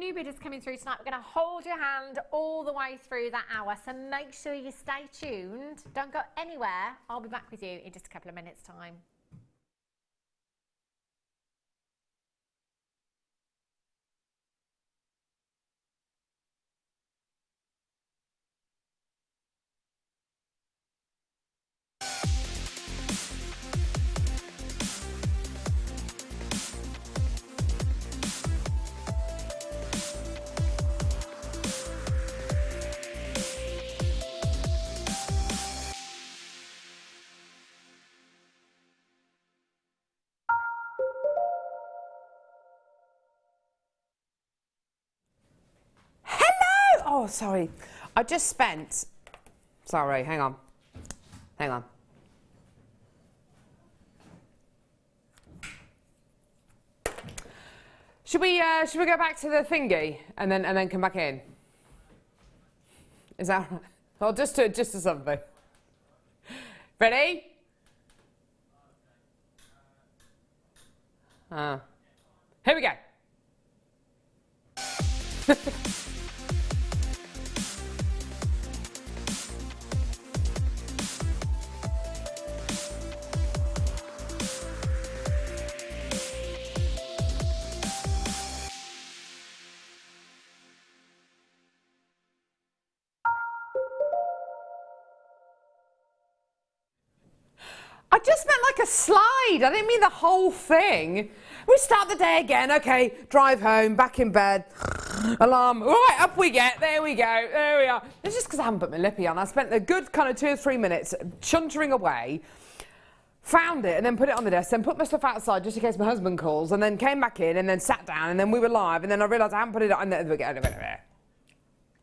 new bidders coming through tonight. We're going to hold your hand all the way through that hour, so make sure you stay tuned. Don't go anywhere. I'll be back with you in just a couple of minutes' time. Oh, sorry. I just spent... Sorry, hang on. Hang on. Should we go back to the thingy and then come back in? Is that right? Or just to something? Ready? Here we go. I just meant like a slide. I didn't mean the whole thing. We start the day again. Okay, drive home, back in bed. Alarm. Right, up we get. There we go. There we are. It's just because I haven't put my lippy on. I spent a good kind of 2 or 3 minutes chuntering away, found it, and then put it on the desk, then put my stuff outside just in case my husband calls, and then came back in, and then sat down, and then we were live, and then I realised I hadn't put it on.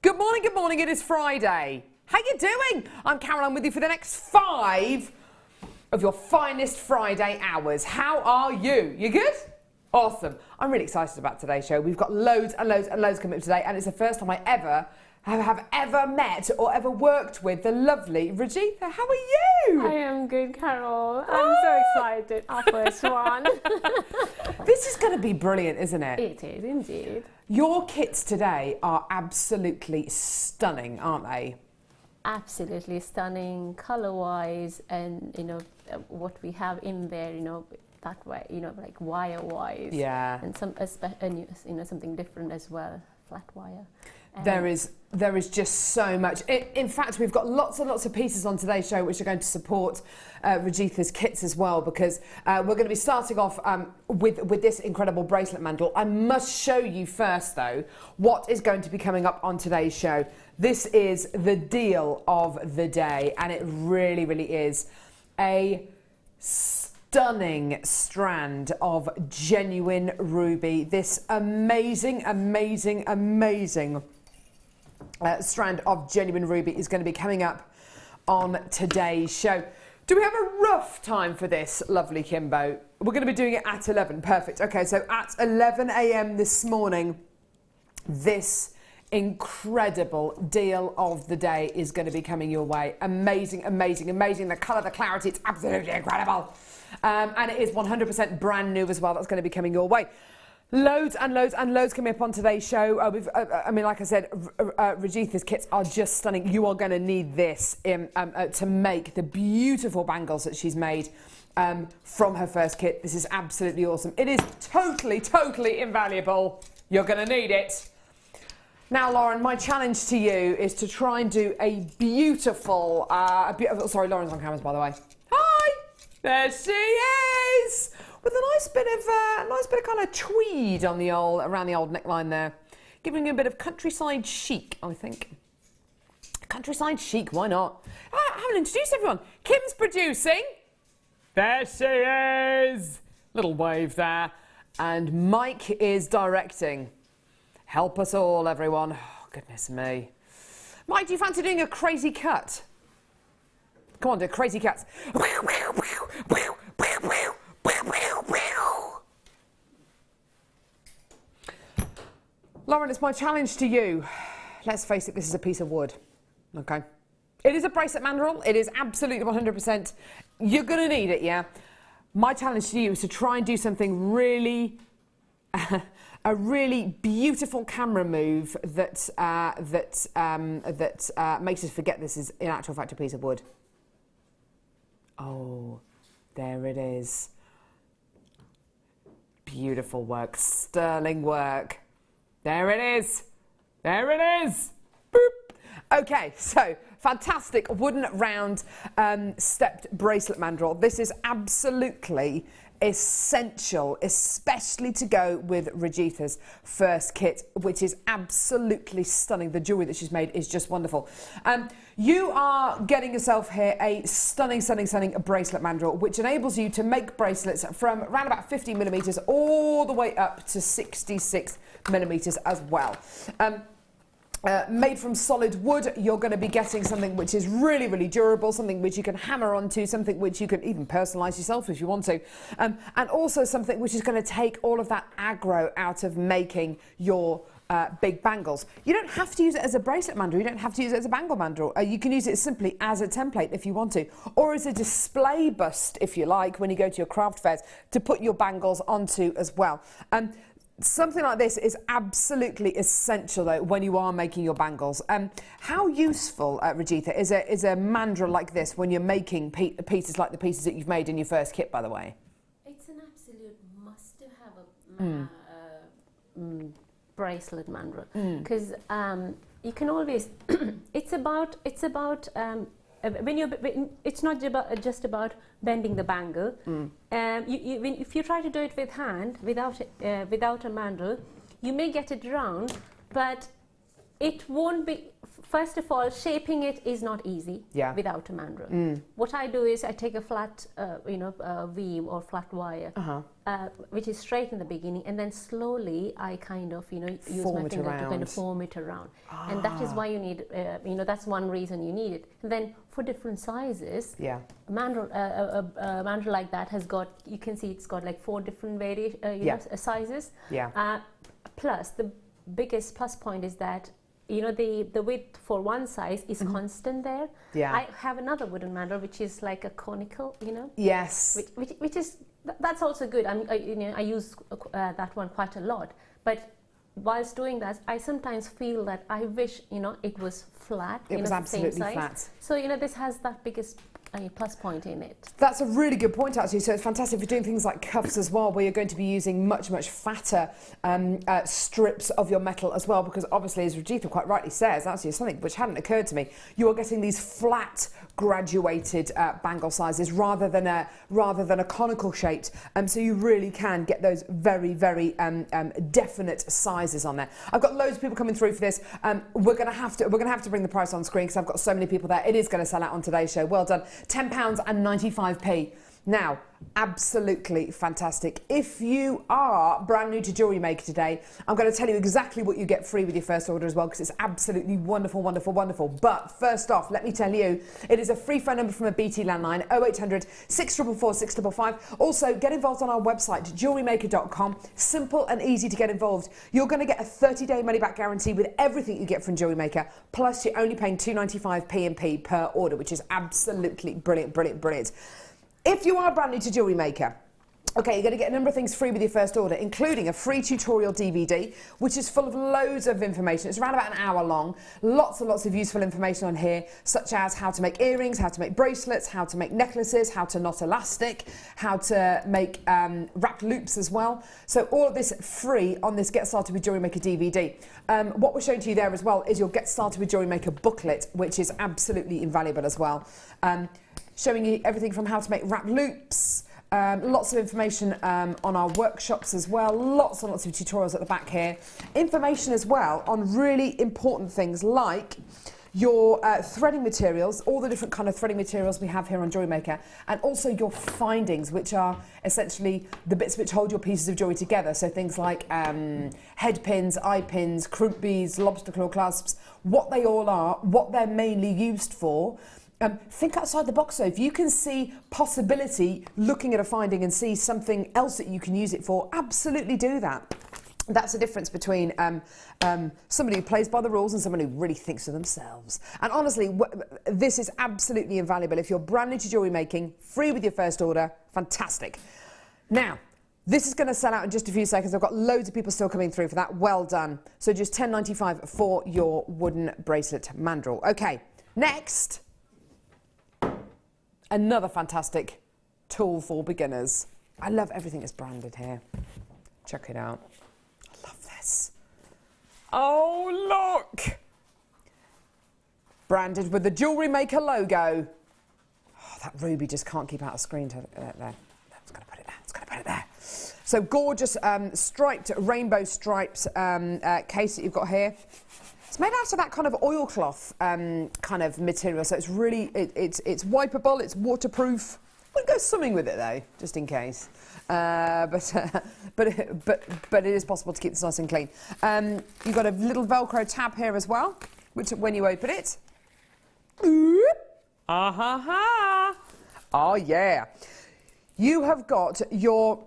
Good morning, good morning. It is Friday. How you doing? I'm Caroline with you for the next 5 of your finest Friday hours. How are you? You good? Awesome. I'm really excited about today's show. We've got loads and loads and loads coming up today, and it's the first time I have ever met or ever worked with the lovely Rajitha. How are you? I am good, Carol. I'm so excited. Our first one. This is going to be brilliant, isn't it? It is indeed. Your kits today are absolutely stunning, aren't they? Absolutely stunning, color-wise, and what we have in there, that way, like wire-wise. Yeah. And something different as well, flat wire. There is just so much. In fact, we've got lots and lots of pieces on today's show which are going to support Rajitha's kits as well, because we're going to be starting off with this incredible bracelet mandrel. I must show you first, though, what is going to be coming up on today's show. This is the deal of the day, and it really, really is a stunning strand of genuine ruby. This amazing, amazing, amazing strand of genuine ruby is going to be coming up on today's show. Do we have a rough time for this, lovely Kimbo? We're going to be doing it at 11. Perfect. Okay, so at 11 a.m. this morning, this incredible deal of the day is going to be coming your way. Amazing, amazing, amazing. The colour, the clarity, it's absolutely incredible. And it is 100% brand new as well. That's going to be coming your way. Loads and loads and loads coming up on today's show. I mean, like I said, Rajitha's kits are just stunning. You are going to need this to make the beautiful bangles that she's made from her first kit. This is absolutely awesome. It is totally, totally invaluable. You're going to need it. Now, Lauren, my challenge to you is to try and do a beautiful... sorry, Lauren's on cameras, by the way. Hi! There she is! With a nice bit of kind of tweed on the around the old neckline there. Giving you a bit of countryside chic, I think. Countryside chic, why not? I haven't introduced everyone. Kim's producing. There she is! Little wave there. And Mike is directing. Help us all, everyone. Oh, goodness me. Mike, do you fancy doing a crazy cut? Come on, do a crazy cut. Lauren, it's my challenge to you. Let's face it, this is a piece of wood. Okay? It is a bracelet mandrel. It is absolutely 100%. You're going to need it, yeah? My challenge to you is to try and do something really... a really beautiful camera move that makes us forget this is in actual fact a piece of wood. Oh, there it is. Beautiful work, sterling work. There it is. There it is. Boop. Okay, so fantastic wooden round stepped bracelet mandrel. This is absolutely essential, especially to go with Rajitha's first kit, which is absolutely stunning. The jewellery that she's made is just wonderful. You are getting yourself here a stunning bracelet mandrel, which enables you to make bracelets from around about 50 millimetres all the way up to 66 millimetres as well. Made from solid wood, you're going to be getting something which is really durable, something which you can hammer onto, something which you can even personalise yourself if you want to, and also something which is going to take all of that aggro out of making your big bangles. You don't have to use it as a bracelet mandrel, you don't have to use it as a bangle mandrel. You can use it simply as a template if you want to, or as a display bust if you like, when you go to your craft fairs, to put your bangles onto as well. Something like this is absolutely essential though when you are making your bangles. How useful, Rajitha, is a mandrel like this when you're making pieces like the pieces that you've made in your first kit, by the way? It's an absolute must to have a bracelet mandrel, because you can always it's about it's not just about bending the bangle. If you try to do it with hand without a mandrel, you may get it round, but it won't be. First of all, shaping it is not easy without a mandrel. What I do is I take a flat weave or flat wire, which is straight in the beginning, and then slowly I kind of use my finger to kind of form it around. And that is why you need that's one reason you need it. And then for different sizes, a mandrel like that has got, you can see it's got like 4 different sizes. Plus the biggest plus point is that the width for one size is constant there. I have another wooden mandrel which is like a conical, Yes. Which is, that's also good. I use that one quite a lot. But whilst doing that, I sometimes feel that I wish, it was flat. It was absolutely same size. flat. So, this has that biggest plus point in it. That's a really good point actually, so it's fantastic for doing things like cuffs as well, where you're going to be using much fatter strips of your metal as well, because obviously, as Rajitha quite rightly says, actually something which hadn't occurred to me, you are getting these flat graduated bangle sizes rather than a conical shaped, so you really can get those very definite sizes on there. I've got loads of people coming through for this. We're going to have to bring the price on screen because I've got so many people there. It is going to sell out on today's show. Well done. £10.95. Now, absolutely fantastic. If you are brand new to Jewellery Maker today, I'm going to tell you exactly what you get free with your first order as well, because it's absolutely wonderful. But first off, let me tell you, it is a free phone number from a BT landline, 0800 644 655. Also, get involved on our website, JewelleryMaker.com. Simple and easy to get involved. You're going to get a 30-day money-back guarantee with everything you get from Jewellery Maker, plus you're only paying £2.95 P&P per order, which is absolutely brilliant. If you are brand new to Jewellery Maker, okay, you're going to get a number of things free with your first order, including a free tutorial DVD, which is full of loads of information. It's around about an hour long. Lots and lots of useful information on here, such as how to make earrings, how to make bracelets, how to make necklaces, how to knot elastic, how to make wrapped loops as well. So all of this free on this Get Started with Jewellery Maker DVD. What we're showing to you there as well is your Get Started with Jewellery Maker booklet, which is absolutely invaluable as well. Showing you everything from how to make wrapped loops, lots of information on our workshops as well, lots and lots of tutorials at the back here. Information as well on really important things like your threading materials, all the different kind of threading materials we have here on Jewellery Maker, and also your findings, which are essentially the bits which hold your pieces of jewellery together. So things like head pins, eye pins, croup beads, lobster claw clasps, what they all are, what they're mainly used for. Think outside the box though. If you can see possibility looking at a finding and see something else that you can use it for, absolutely do that. That's the difference between somebody who plays by the rules and someone who really thinks of themselves. And honestly, this is absolutely invaluable. If you're brand new to jewellery making, free with your first order, fantastic. Now, This is going to sell out in just a few seconds. I've got loads of people still coming through for that. Well done. So just £10.95 for your wooden bracelet mandrel. Okay, next, another fantastic tool for beginners. I love everything that's branded here. Check it out. I love this. Oh, look. Branded with the Jewellery Maker logo. Oh, that ruby just can't keep out of screen. There. It's going to put it there. It's going to put it there. So gorgeous striped, rainbow stripes case that you've got here. It's made out of that kind of oilcloth kind of material. So it's really, it's wipeable, it's waterproof. We'll go swimming with it though, just in case. But it is possible to keep this nice and clean. You've got a little Velcro tab here as well, which when you open it, oh yeah. You have got your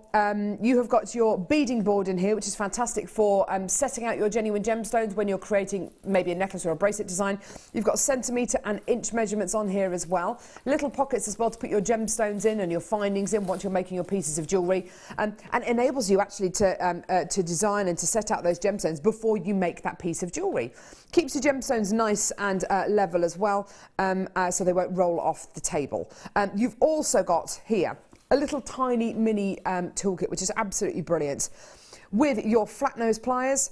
beading board in here, which is fantastic for setting out your genuine gemstones when you're creating maybe a necklace or a bracelet design. You've got centimetre and inch measurements on here as well. Little pockets as well to put your gemstones in and your findings in once you're making your pieces of jewellery, and enables you actually to design and to set out those gemstones before you make that piece of jewellery. Keeps your gemstones nice and level as well, so they won't roll off the table. You've also got here a little tiny mini toolkit, which is absolutely brilliant, with your flat nose pliers,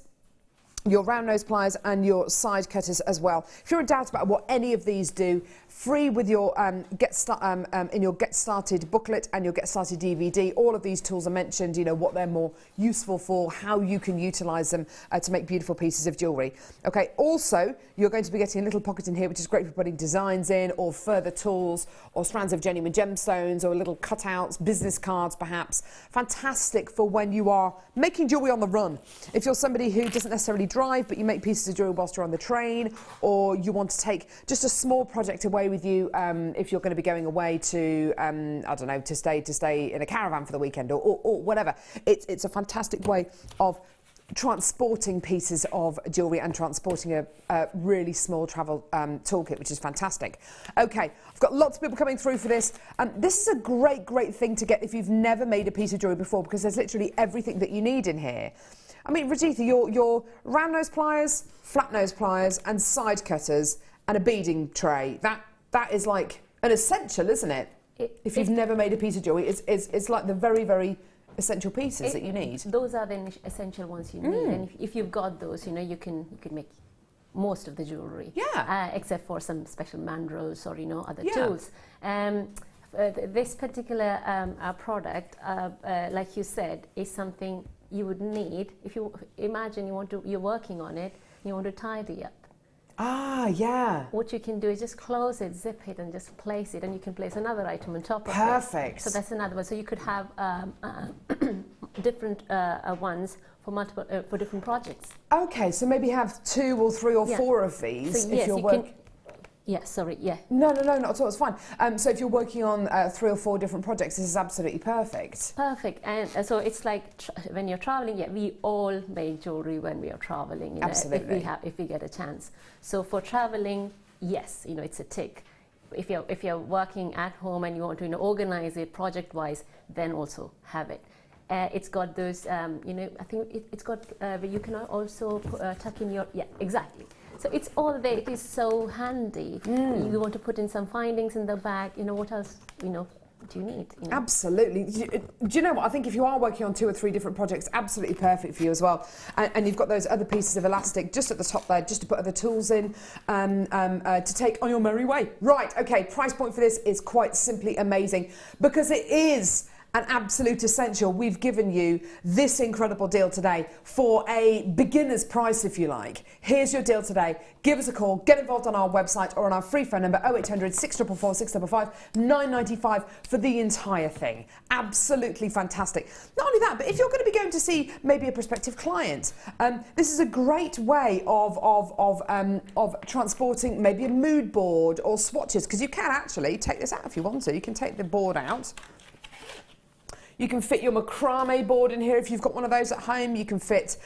your round nose pliers and your side cutters as well. If you're in doubt about what any of these do, free with your Get Started booklet and your Get Started DVD. All of these tools are mentioned, you know, what they're more useful for, how you can utilise them to make beautiful pieces of jewellery. Okay, also, you're going to be getting a little pocket in here, which is great for putting designs in, or further tools, or strands of genuine gemstones, or little cutouts, business cards perhaps. Fantastic for when you are making jewellery on the run. If you're somebody who doesn't necessarily drive, but you make pieces of jewellery whilst you're on the train, or you want to take just a small project away with you, if you're going to be going away to, I don't know, to stay in a caravan for the weekend, or whatever. It's a fantastic way of transporting pieces of jewellery and transporting a really small travel toolkit, which is fantastic. Okay, I've got lots of people coming through for this. This is a great thing to get if you've never made a piece of jewellery before, because there's literally everything that you need in here. I mean, Rajitha, your round nose pliers, flat nose pliers and side cutters and a beading tray, that is like an essential, isn't it? If you've never made a piece of jewellery, it's like the very essential pieces that you need. Those are the essential ones you need, and if you've got those, you know, you can make most of the jewellery. Yeah. Except for some special mandrels or, you know, other tools. This particular product, like you said, is something you would need if you imagine you're working on it, you want to tidy up. Ah, yeah. What you can do is just close it, zip it, and just place it, and you can place another item on top of it. Perfect. So that's another one. So you could have different ones for multiple for different projects. Okay, so maybe have 2 or 3 or 4 of these so if you're working. Yeah, sorry, yeah. No, not at all, it's fine. So if you're working on 3 or 4 different projects, this is absolutely perfect. Perfect, and so it's like when you're traveling, we all make jewellery when we are traveling, you know, absolutely. if we get a chance. So for traveling, yes, you know, it's a tick. If you're working at home and you want to, you know, organize it project-wise, then also have it. It's got those, you know, I think it's got, you can also tuck in your, yeah, exactly. So it's all there. It is so handy. You want to put in some findings in the bag. You know, what else, you know, do you need? You know? Absolutely. Do you know what? I think if you are working on 2 or 3 different projects, absolutely perfect for you as well. And you've got those other pieces of elastic just at the top there, just to put other tools in to take on your merry way. Right, okay, price point for this is quite simply amazing because it is an absolute essential. We've given you this incredible deal today for a beginner's price, if you like. Here's your deal today. Give us a call, get involved on our website or on our free phone number 0800 644 655 995 for the entire thing. Absolutely fantastic. Not only that, but if you're going to be going to see maybe a prospective client, this is a great way of transporting maybe a mood board or swatches, because you can actually take this out if you want to. You can take the board out. You can fit your macrame board in here if you've got one of those at home. You can fit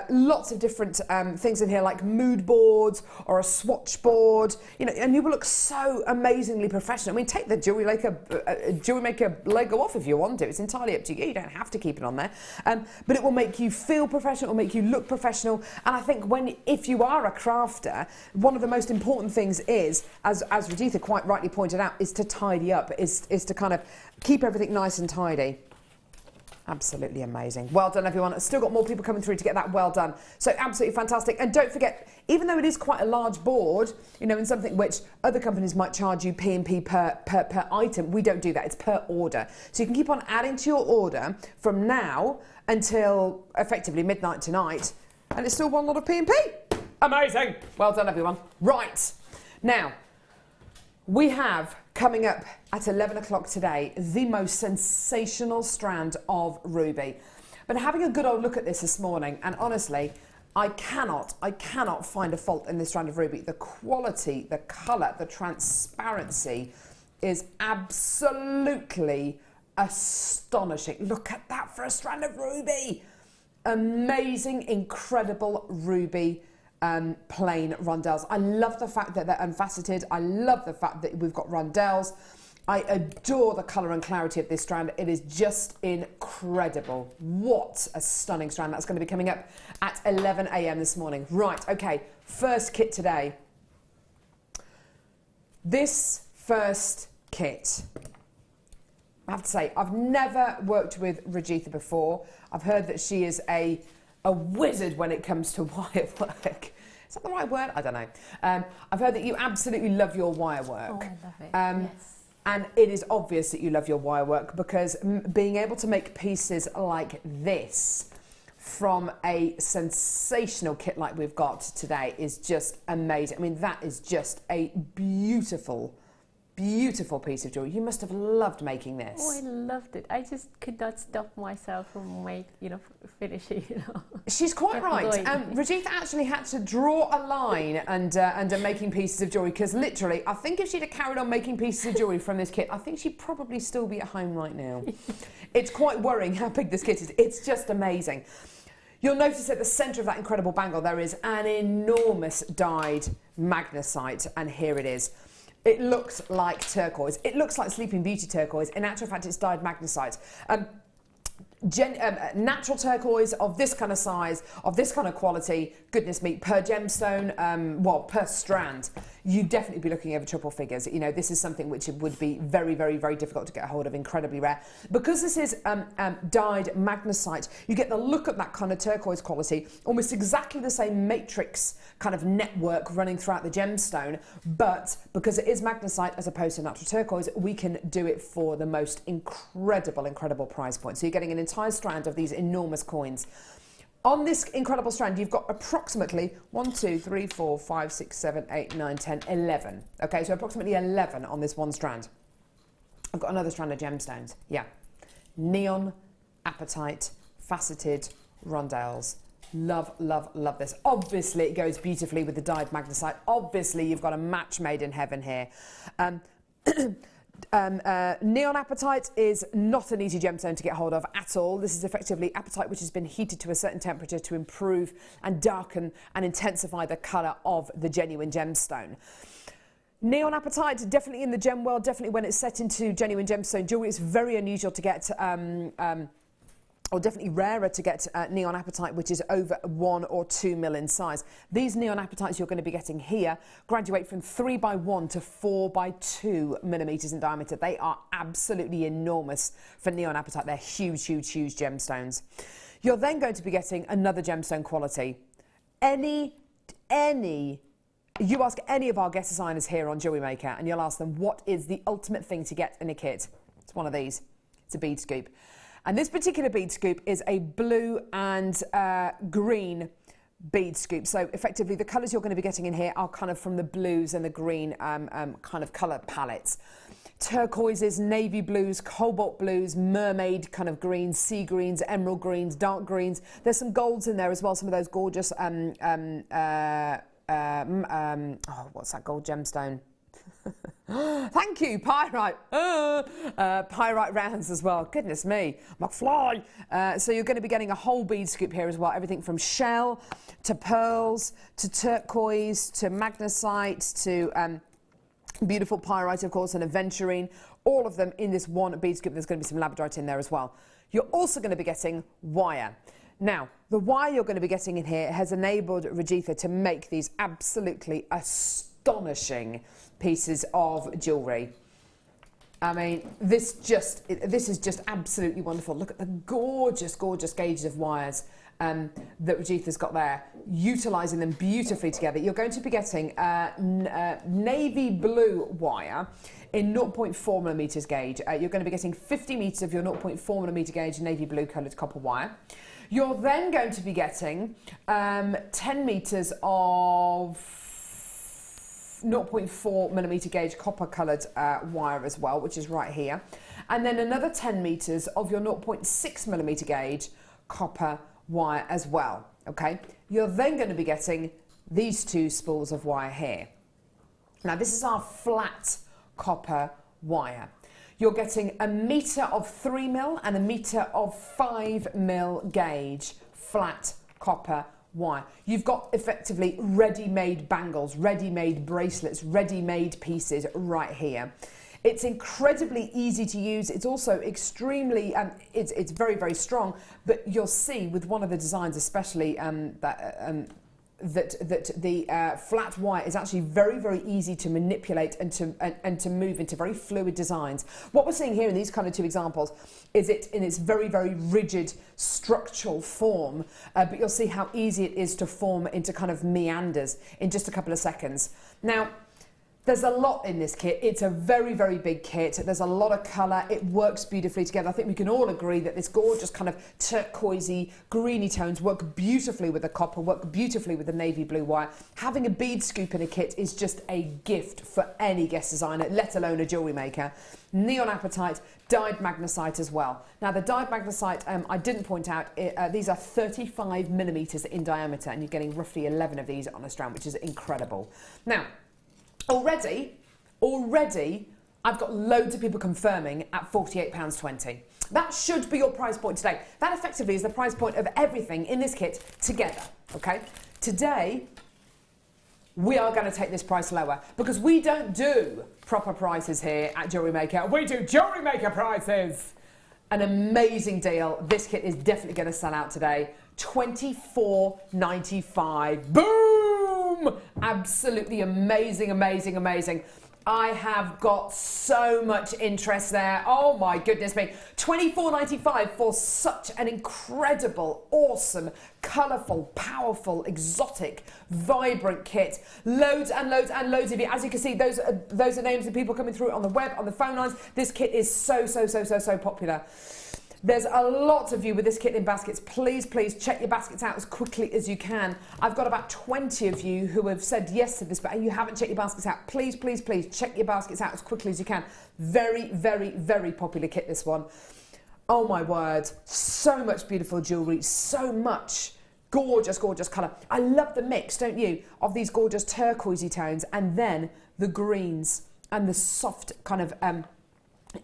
lots of different things in here, like mood boards or a swatch board, you know, and you will look so amazingly professional. I mean, take the Jewellery Maker logo off if you want to. It's entirely up to you. You don't have to keep it on there. But it will make you feel professional, it will make you look professional. And I think if you are a crafter, one of the most important things is, as Rajitha quite rightly pointed out, is to tidy up, is to kind of keep everything nice and tidy. Absolutely amazing. Well done, everyone. I've still got more people coming through to get that well done. So absolutely fantastic. And don't forget, even though it is quite a large board, you know, in something which other companies might charge you P&P per item, we don't do that. It's per order. So you can keep on adding to your order from now until effectively midnight tonight, and it's still one lot of P&P. Amazing. Well done, everyone. Right. Now, we have coming up at 11 o'clock today the most sensational strand of ruby. But having a good old look at this morning, and honestly, I cannot find a fault in this strand of ruby. The quality, the colour, the transparency is absolutely astonishing. Look at that for a strand of ruby. Amazing, incredible ruby plain rondelles. I love the fact that they're unfaceted. I love the fact that we've got rondelles. I adore the colour and clarity of this strand. It is just incredible. What a stunning strand. That's going to be coming up at 11 a.m. this morning. Right, okay, first kit today. This first kit, I have to say, I've never worked with Rajitha before. I've heard that she is a wizard when it comes to wire work. Is that the right word? I don't know. I've heard that you absolutely love your wire work. Oh, I love it, yes. And it is obvious that you love your wire work, because being able to make pieces like this from a sensational kit like we've got today is just amazing. I mean, that is just a beautiful, beautiful piece of jewellery. You must have loved making this. Oh, I loved it. I just could not stop myself from finishing, She's quite right. Rajitha actually had to draw a line under making pieces of jewellery, because literally, I think if she'd have carried on making pieces of jewellery from this kit, I think she'd probably still be at home right now. It's quite worrying how big this kit is. It's just amazing. You'll notice at the centre of that incredible bangle, there is an enormous dyed magnesite, and here it is. It looks like turquoise. It looks like Sleeping Beauty turquoise. In actual fact, it's dyed magnesite. Natural turquoise of this kind of size, of this kind of quality, goodness me, per gemstone, well, per strand, you'd definitely be looking over triple figures. You know, this is something which would be very, very, very difficult to get a hold of, incredibly rare. Because this is dyed magnesite, you get the look of that kind of turquoise quality, almost exactly the same matrix kind of network running throughout the gemstone, but because it is magnesite as opposed to natural turquoise, we can do it for the most incredible, incredible price point. So you're getting an entire strand of these enormous coins. On this incredible strand, you've got approximately 1, 2, 3, 4, 5, 6, 7, 8, 9, 10, 11. Okay, so approximately 11 on this one strand. I've got another strand of gemstones. Yeah. Neon, apatite, faceted rondelles. Love, love, love this. Obviously, it goes beautifully with the dyed magnesite. Obviously, you've got a match made in heaven here. Neon apatite is not an easy gemstone to get hold of at all. This is effectively apatite which has been heated to a certain temperature to improve and darken and intensify the colour of the genuine gemstone. Neon apatite, definitely in the gem world, definitely when it's set into genuine gemstone jewellery, it's very unusual to get or definitely rarer to get neon apatite, which is over 1 or 2 mil in size. These neon apatites you're going to be getting here graduate from 3x1 to 4x2 millimetres in diameter. They are absolutely enormous for neon apatite. They're huge, huge, huge gemstones. You're then going to be getting another gemstone quality. You ask any of our guest designers here on Jewellery Maker and you'll ask them, what is the ultimate thing to get in a kit? It's one of these. It's a bead scoop. And this particular bead scoop is a blue and green bead scoop. So effectively the colours you're going to be getting in here are kind of from the blues and the green kind of colour palettes. Turquoises, navy blues, cobalt blues, mermaid kind of greens, sea greens, emerald greens, dark greens. There's some golds in there as well, some of those gorgeous, what's that gold gemstone? Thank you, pyrite. Pyrite rounds as well. Goodness me, McFly. So you're going to be getting a whole bead scoop here as well. Everything from shell to pearls to turquoise to magnesite to beautiful pyrite, of course, and aventurine. All of them in this one bead scoop. There's going to be some labradorite in there as well. You're also going to be getting wire. Now, the wire you're going to be getting in here has enabled Rajitha to make these absolutely astonishing pieces of jewellery. I mean, this is just absolutely wonderful. Look at the gorgeous, gorgeous gauges of wires that Rajitha's got there, utilising them beautifully together. You're going to be getting navy blue wire in 0.4 millimetres gauge. You're going to be getting 50 metres of your 0.4 millimetre gauge navy blue coloured copper wire. You're then going to be getting 10 metres of 0.4 millimetre gauge copper coloured wire as well, which is right here. And then another 10 metres of your 0.6 millimetre gauge copper wire as well, okay? You're then going to be getting these two spools of wire here. Now, this is our flat copper wire. You're getting a metre of 3mm and a metre of 5mm gauge flat copper wire. You've got effectively ready-made bangles, ready-made bracelets, ready-made pieces right here. It's incredibly easy to use. It's also extremely, it's very, very strong, but you'll see with one of the designs especially that the flat wire is actually very, very easy to manipulate and to move into very fluid designs. What we're seeing here in these kind of two examples is it in its very, very rigid structural form, but you'll see how easy it is to form into kind of meanders in just a couple of seconds. Now, there's a lot in this kit. It's a very, very big kit. There's a lot of colour. It works beautifully together. I think we can all agree that this gorgeous kind of turquoisey, greeny tones work beautifully with the copper, work beautifully with the navy blue wire. Having a bead scoop in a kit is just a gift for any guest designer, let alone a jewellery maker. Neon apatite, dyed magnesite as well. Now, the dyed magnesite, I didn't point out, these are 35 millimetres in diameter, and you're getting roughly 11 of these on a strand, which is incredible. Now, Already, I've got loads of people confirming at £48.20. That should be your price point today. That effectively is the price point of everything in this kit together, okay? Today, we are going to take this price lower because we don't do proper prices here at Jewellery Maker. We do Jewellery Maker prices. An amazing deal. This kit is definitely going to sell out today. £24.95. Boom! Absolutely amazing, amazing, amazing. I have got so much interest there. Oh my goodness me. £24.95 for such an incredible, awesome, colourful, powerful, exotic, vibrant kit. Loads and loads and loads of you. As you can see, those are names of people coming through on the web, on the phone lines. This kit is so popular. There's a lot of you with this kit in baskets. Please, please check your baskets out as quickly as you can. I've got about 20 of you who have said yes to this, but you haven't checked your baskets out. Please, please, please check your baskets out as quickly as you can. Very, very, very popular kit, this one. Oh my word. So much beautiful jewellery. So much gorgeous, gorgeous colour. I love the mix, don't you, of these gorgeous turquoisey tones and then the greens and the soft kind of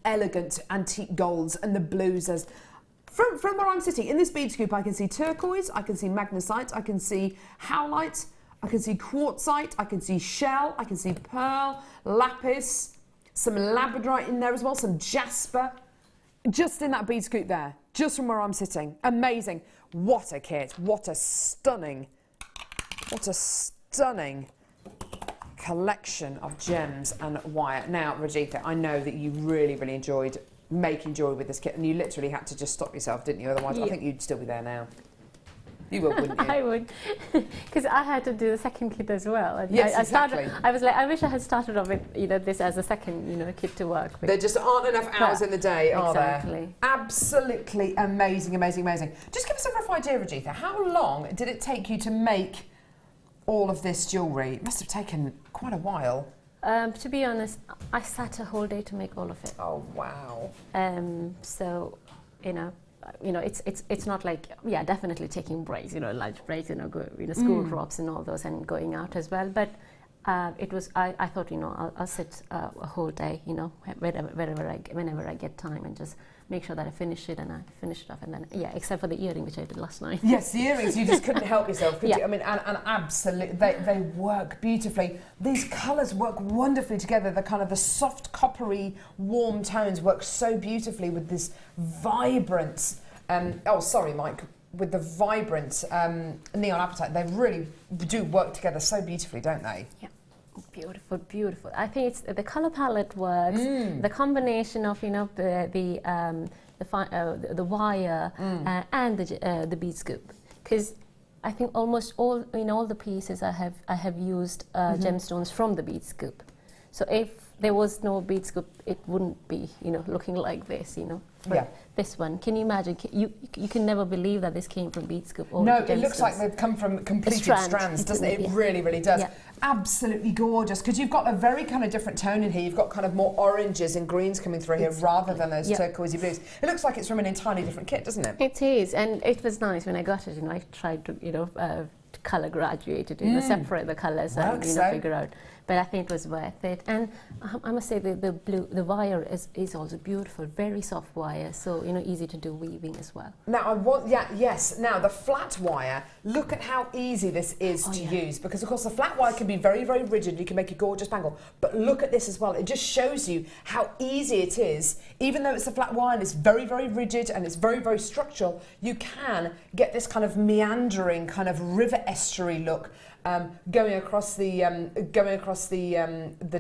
elegant antique golds and the blues. As from where I'm sitting in this bead scoop, I can see turquoise, I can see magnesite, I can see howlite, I can see quartzite, I can see shell, I can see pearl, lapis, some labradorite in there as well, some jasper, just in that bead scoop there, just from where I'm sitting. Amazing. What a kit. What a stunning collection of gems and wire. Now, Rajitha, I know that you really, really enjoyed making jewellery with this kit, and you literally had to just stop yourself, didn't you? Otherwise, yeah. I think you'd still be there now. You would, wouldn't you? I would, because I had to do the second kit as well. And yes, exactly. I was like, I wish I had started off with this as a second kit to work with. There just aren't enough hours in the day, are there? Exactly. Absolutely amazing, amazing, amazing. Just give us a rough idea, Rajitha. How long did it take you to make all of this jewellery? It must have taken quite a while. To be honest, I sat a whole day to make all of it. Oh wow! So, it's not like, yeah, definitely taking breaks, lunch breaks, school drops and all those, and going out as well. But I thought, you know, I'll sit a whole day, you know, whenever I get time, and just make sure that I finish it, and I finish it off, and then, yeah, except for the earring, which I did last night. Yes, the earrings, you just couldn't help yourself, could Yeah. you? I mean, and absolutely, they work beautifully. These colours work wonderfully together. The kind of the soft, coppery, warm tones work so beautifully with this vibrant, oh, sorry, Mike, with the vibrant neon apatite. They really do work together so beautifully, don't they? Yeah. Beautiful, beautiful. I think it's the color palette works. The combination of, you know, the wire and the bead scoop, because I think almost all in all the pieces I have used gemstones from the bead scoop. So if there was no bead scoop, it wouldn't be, you know, looking like this, you know. But yeah. This one, can you imagine? You can never believe that this came from bead scoop. No, it looks like they've come from completed strands, doesn't it? It really, really does. Yeah. Absolutely gorgeous, because you've got a very kind of different tone in here. You've got kind of more oranges and greens coming through here rather than those turquoisey blues. It looks like it's from an entirely different kit, doesn't it? It is, and it was nice when I got it. You know, I tried to, you know, to colour graduate it, you know, separate the colours and, you know, figure out. But I think it was worth it. And I must say the wire is also beautiful, very soft wire, so, you know, easy to do weaving as well. Now now the flat wire, look at how easy this is to use, because of course the flat wire can be very, very rigid. You can make a gorgeous bangle, but look at this as well. It just shows you how easy it is. Even though it's a flat wire and it's very, very rigid and it's very, very structural, you can get this kind of meandering kind of river estuary look going across the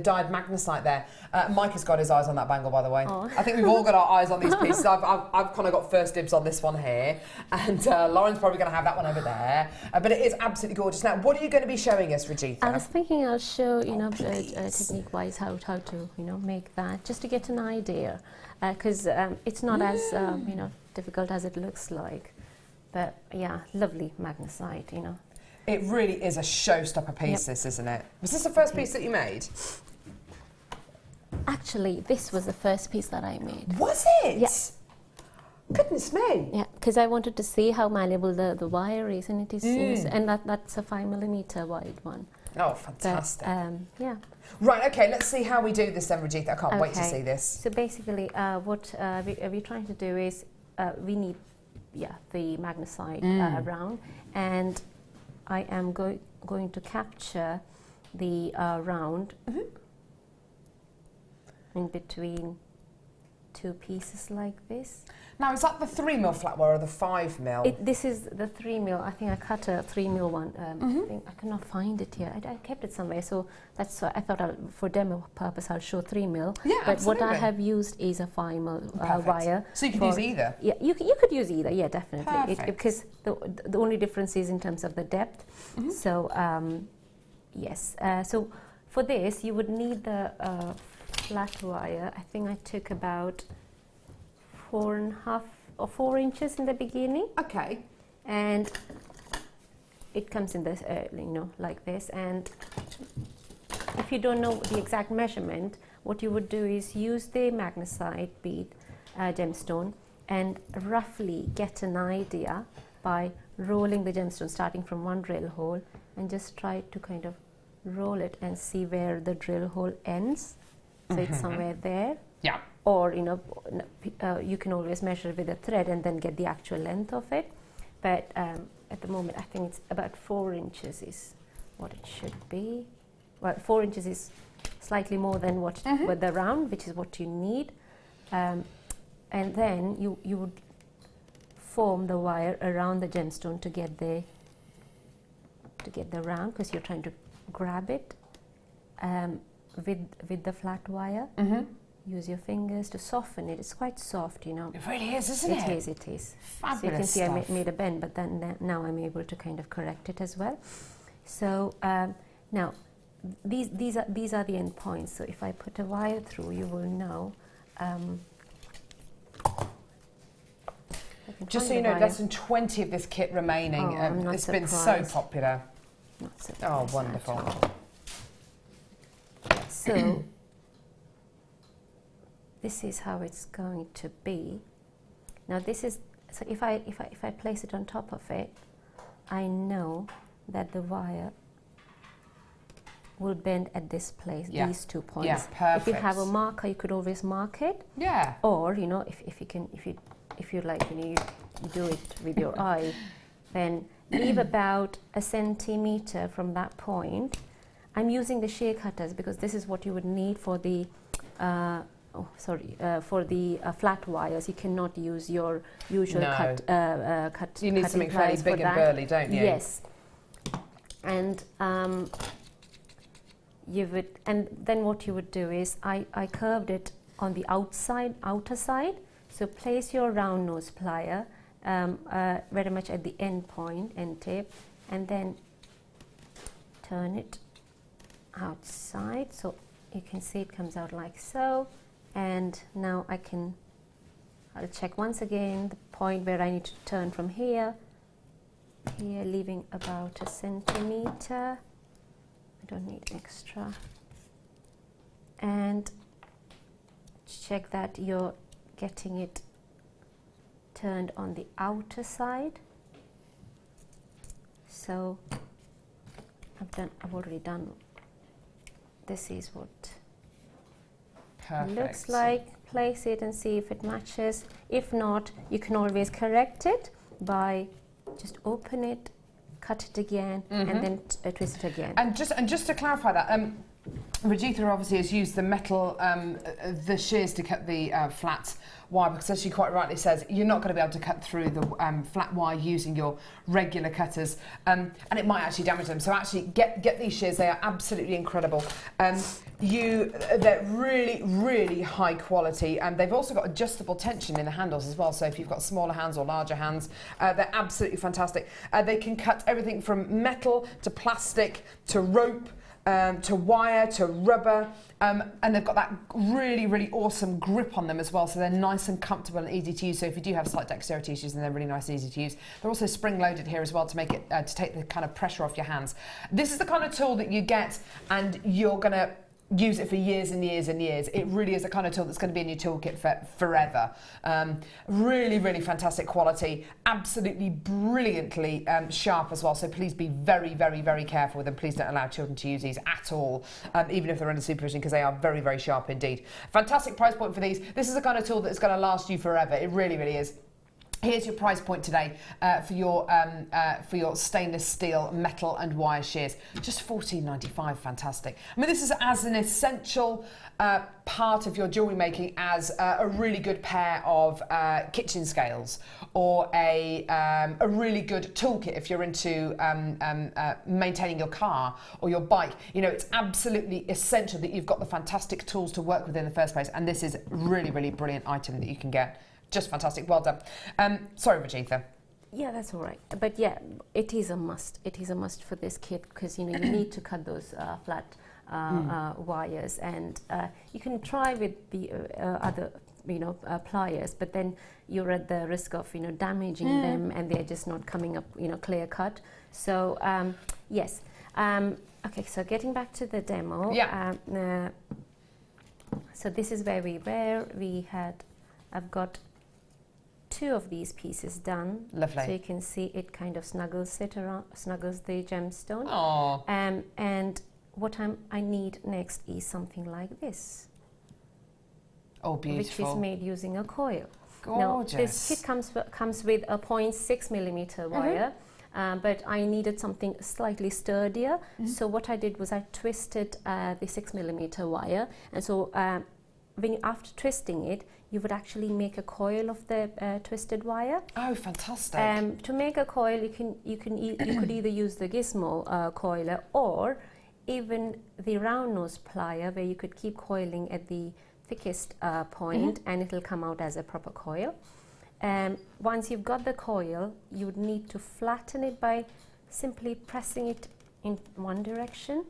dyed magnesite there. Mike has got his eyes on that bangle, by the way. Oh. I think we've all got our eyes on these pieces. I've kind of got first dibs on this one here, and Lauren's probably going to have that one over there. But it is absolutely gorgeous. Now, what are you going to be showing us, Rajitha? I was thinking I'll show, you know, technique-wise how to, you know, make that, just to get an idea, because it's not as you know, difficult as it looks like. But yeah, lovely magnesite, you know. It really is a showstopper piece, this, isn't it? Was this the first piece that you made? Actually, this was the first piece that I made. Was it? Yes. Goodness me. Yeah, because I wanted to see how malleable the wire is, and it is, and that's a 5mm wide one. Oh, fantastic. But, yeah. Right, okay, let's see how we do this then, Rajitha. I can't wait to see this. So basically, what we're trying to do is, we need, the magnesite round, and I am going to capture the round in between two pieces like this. Now, is that the 3mm flat wire or the 5mm? This is the 3mm. I think I cut a 3mm one. I cannot find it here. I kept it somewhere, so that's why I thought for demo purpose I'll show 3mm. Yeah, but absolutely. what I have used is a 5mm wire. So you could use either? Yeah, you could use either, yeah, definitely. Because the only difference is in terms of the depth. So, yes. So for this, you would need the flat wire. I think I took about 4.5 or 4 inches in the beginning. Okay. And it comes in this, you know, like this. And if you don't know the exact measurement, what you would do is use the magnesite bead gemstone and roughly get an idea by rolling the gemstone, starting from one drill hole, and just try to kind of roll it and see where the drill hole ends. So it's somewhere there. Yeah. Or, you know, you can always measure with a thread and then get the actual length of it. But at the moment, I think it's about 4 inches is what it should be. Well, 4 inches is slightly more than what with the round, which is what you need. And then you would form the wire around the gemstone to get the round, because you're trying to grab it with the flat wire. Use your fingers to soften it. It's quite soft, you know. It really is, isn't it? It is. Fabulous so you can see stuff. I made a bend, but then now I'm able to kind of correct it as well. So now these are the end points. So if I put a wire through, you will know. Just so you know, less than 20 of this kit remaining. It's been so popular. Not so Oh, wonderful. So this is how it's going to be. Now this is, so if I place it on top of it, I know that the wire will bend at this place, Yeah. these 2 points. Yeah, perfect. If you have a marker, you could always mark it. Yeah. Or, you know, if you like, you know, you do it with your eye, then leave about 1 centimeter from that point. I'm using the shear cutters because this is what you would need for the flat wires. You cannot use your usual cut. You need something fairly big and burly, don't you? Yes. And then what you would do is I curved it on the outer side. So place your round nose plier very much at the end tip, and then turn it outside, so you can see it comes out like so. And now I'll check once again the point where I need to turn from here, leaving about 1 centimeter. I don't need extra. And check that you're getting it turned on the outer side. So I've already done. This is what it looks like. Place it and see if it matches. If not, you can always correct it by just open it, cut it again, and then twist it again. And just to clarify that, Rajitha obviously has used the metal, the shears to cut the flat wire, because as she quite rightly says, you're not going to be able to cut through the flat wire using your regular cutters, and it might actually damage them. So actually get these shears, they are absolutely incredible. They're really high quality, and they've also got adjustable tension in the handles as well, so if you've got smaller hands or larger hands, they're absolutely fantastic. They can cut everything from metal to plastic to rope, to wire, to rubber, and they've got that really awesome grip on them as well, so they're nice and comfortable and easy to use. So if you do have slight dexterity issues, then they're really nice and easy to use. They're also spring loaded here as well to make it to take the kind of pressure off your hands. This is the kind of tool that you get and you're gonna use it for years and years and years. It really is the kind of tool that's going to be in your toolkit for forever. Really fantastic quality, absolutely brilliantly sharp as well, so please be very careful with them. Please don't allow children to use these at all, even if they're under supervision, because they are very sharp indeed. Fantastic price point for these. This is the kind of tool that's going to last you forever. It really is. Here's your price point today for your stainless steel metal and wire shears. Just $14.95, fantastic. I mean, this is as an essential part of your jewellery making as a really good pair of kitchen scales, or a really good toolkit if you're into maintaining your car or your bike. You know, it's absolutely essential that you've got the fantastic tools to work with in the first place, and this is a really brilliant item that you can get. Just fantastic, well done. Sorry, Rajitha. Yeah, that's all right. But yeah, it is a must. It is a must for this kit, because you know you need to cut those flat wires, and you can try with the other pliers, but then you're at the risk of damaging them, and they're just not coming up clear cut. So yes. Okay, so getting back to the demo. Yeah. So this is where we were. I've got 2 of these pieces done. Lovely. So you can see it kind of snuggles the gemstone. Oh. And what I need next is something like this. Oh, beautiful. Which is made using a coil. Gorgeous. Now, this kit comes with a 0.6mm wire, but I needed something slightly sturdier. So what I did was I twisted the 6mm wire, and so after twisting it, you would actually make a coil of the twisted wire. Oh, fantastic! To make a coil, you could either use the gizmo coiler, or even the round nose plier, where you could keep coiling at the thickest point, and it'll come out as a proper coil. Once you've got the coil, you would need to flatten it by simply pressing it in one direction.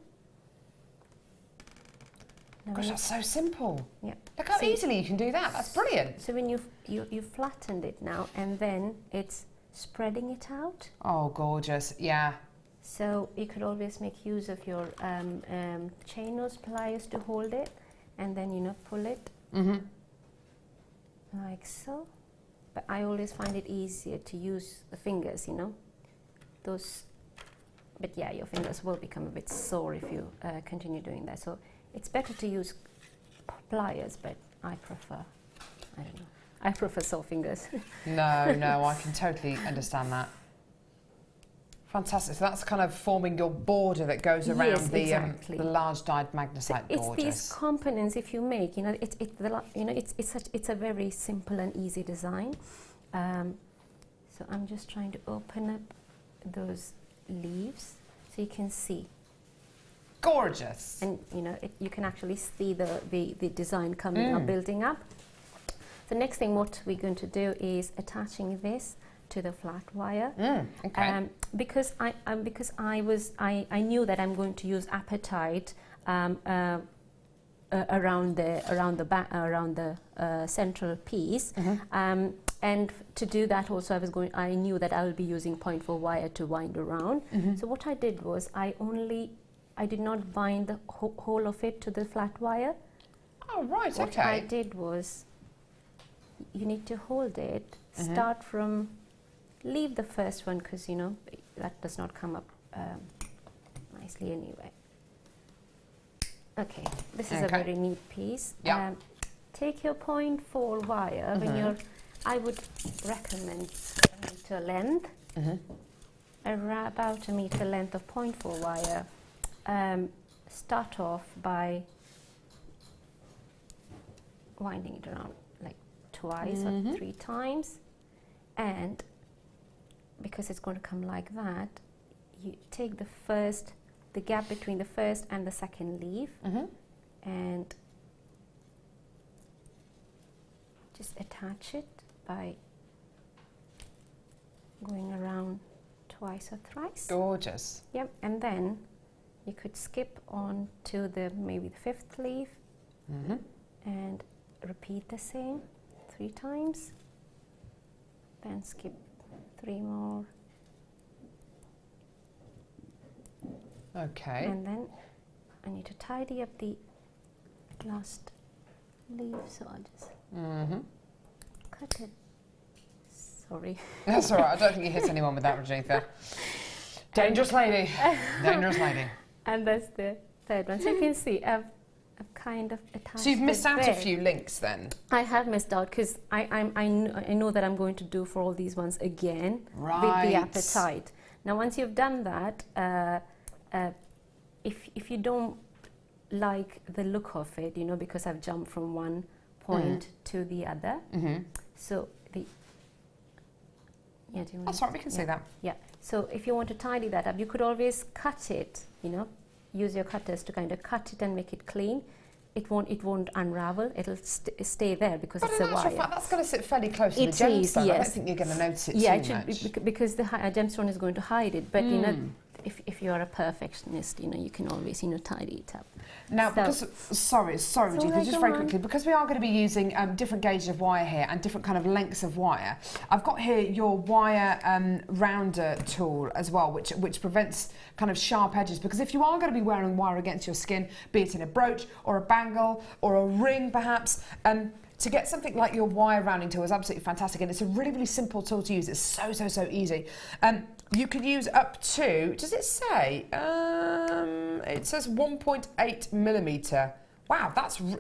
Gosh, that's so simple. Yeah. Look how easily you can do that. That's brilliant. So when you've flattened it now, and then it's spreading it out. Oh, gorgeous. Yeah. So you could always make use of your chain nose pliers to hold it, and then pull it like so. But I always find it easier to use the fingers. Those but yeah, your fingers will become a bit sore if you continue doing that. So it's better to use pliers, but I don't know, I prefer sore fingers. No, I can totally understand that. Fantastic. So that's kind of forming your border that goes around the large dyed magnesite. It's Gorgeous. these components. If you make, it's a very simple and easy design. So I'm just trying to open up those leaves so you can see. Gorgeous. And you can actually see the design coming up, building up. The next thing what we're going to do is attaching this to the flat wire. Okay. Because I knew that I'm going to use Apatite around the central piece. And to do that also I knew that I will be using 0.4 wire to wind around. So what I did was I did not bind the whole of it to the flat wire. Oh right, What I did was, you need to hold it, start from, leave the first one because that does not come up nicely anyway. Okay, this is a very neat piece. Yeah. Take your 0.4 wire when I would recommend a meter length, about a meter length of 0.4 wire. Start off by winding it around like twice or 3 times, and because it's going to come like that, you take the gap between the first and the second leaf, and just attach it by going around twice or thrice. Gorgeous. Yep, and then you could skip on to maybe the 5th leaf, and repeat the same 3 times, then skip 3 more. Okay. And then I need to tidy up the last leaf, so I'll just cut it. Sorry. That's all right. I don't think you hit anyone with that, Rajitha. Dangerous lady. Dangerous lady. And that's the 3rd one. So you can see I've kind of attached. So you've missed out there. a few links then? I have missed out because I know that I'm going to do for all these ones again with the Apatite. Now once you've done that, if you don't like the look of it, because I've jumped from one point to the other, so that's right, we can see that. Yeah, so if you want to tidy that up, you could always cut it, use your cutters to kind of cut it and make it clean. It won't unravel, it'll stay there because but it's a wire. But in actual fact, that's going to sit fairly close to the gemstone. Yes. I don't think you're going to notice it too much. Because the gemstone is going to hide it, but if you are a perfectionist, you can always tidy it up. Now, sorry, Rajitha, just very quickly, because we are going to be using different gauges of wire here and different kind of lengths of wire. I've got here your wire rounder tool as well, which prevents kind of sharp edges, because if you are going to be wearing wire against your skin, be it in a brooch or a bangle or a ring perhaps, to get something like your wire rounding tool is absolutely fantastic, and it's a really, really simple tool to use. It's so easy. You can use up to, does it say? It says 1.8 millimetre. Wow,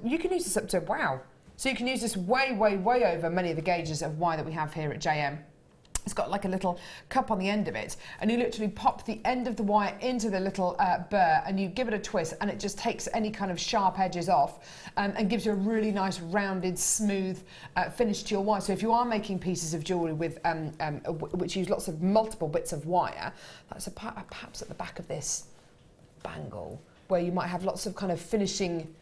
you can use this up to, wow. So you can use this way over many of the gauges of wire that we have here at JM. It's got like a little cup on the end of it, and you literally pop the end of the wire into the little burr, and you give it a twist, and it just takes any kind of sharp edges off and gives you a really nice rounded, smooth finish to your wire. So if you are making pieces of jewellery with which use lots of multiple bits of wire, that's perhaps at the back of this bangle, where you might have lots of kind of finishing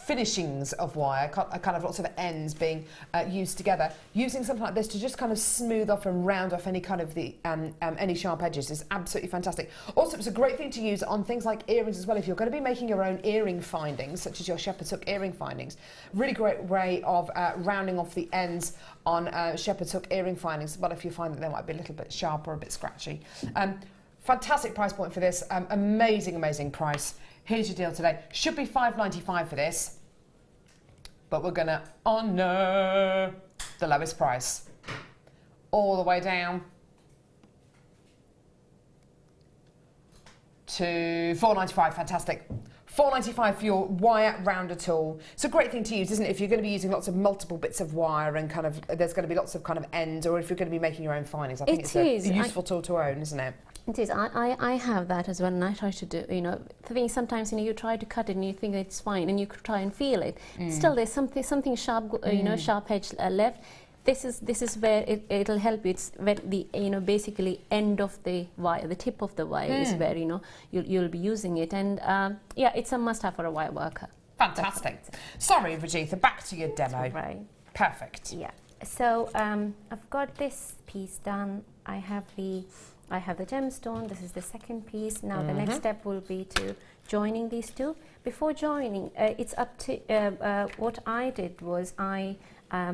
finishings of wire, kind of lots of ends being used together. Using something like this to just kind of smooth off and round off any kind of any sharp edges is absolutely fantastic. Also, it's a great thing to use on things like earrings as well. If you're going to be making your own earring findings, such as your shepherd's hook earring findings, really great way of rounding off the ends on shepherd's hook earring findings. But if you find that they might be a little bit sharp or a bit scratchy. Fantastic price point for this. Amazing price. Here's your deal today. Should be $5.95 for this, but we're going to honour the lowest price. All the way down to £4.95. Fantastic. £4.95 for your wire rounder tool. It's a great thing to use, isn't it? If you're going to be using lots of multiple bits of wire and kind of there's going to be lots of kind of ends, or if you're going to be making your own findings, I think it's a useful tool to own, isn't it? It is. I have that as well, and I try to do, you know, the thing sometimes, you know, you try to cut it and you think it's fine, and you try and feel it. Still, there's something sharp, you know, sharp edge left. This is where it'll help you. It's where the, you know, basically end of the wire, the tip of the wire is where, you know, you'll be using it, and yeah, it's a must-have for a wire worker. Fantastic. Sorry, Rajitha, back to your demo. Right. Perfect. Yeah. So I've got this piece done. I have the gemstone. This is the second piece. Now the next step will be to joining these two. Before joining, it's up to what I did was I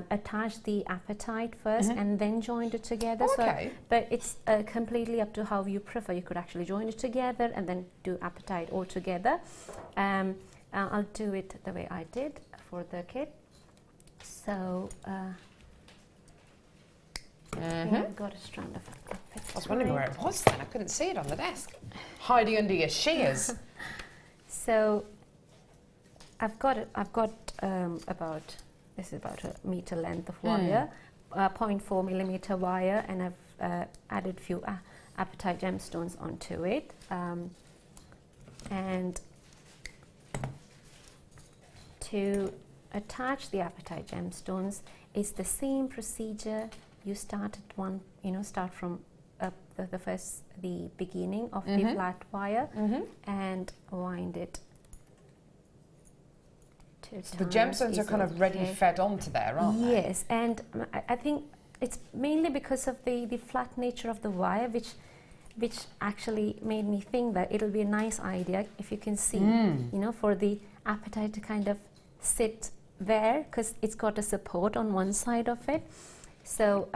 attached the apatite first and then joined it together. Okay. So, but it's completely up to how you prefer. You could actually join it together and then do apatite all together. I'll do it the way I did for the kit. So I've got a strand of apatite. I was wondering where it was then. I couldn't see it on the desk. Hiding under your shears. So I've got about, this is about a meter length of wire, 0.4 millimeter wire, and I've added a few apatite gemstones onto it. And to attach the apatite gemstones is the same procedure. You start at one, you know, start from the beginning of the flat wire and wind it. So the gemstones are kind of ready fed onto there, aren't they? Yes, and I think it's mainly because of the flat nature of the wire, which actually made me think that it'll be a nice idea if you can see, you know, for the apatite to kind of sit there, because it's got a support on one side of it. So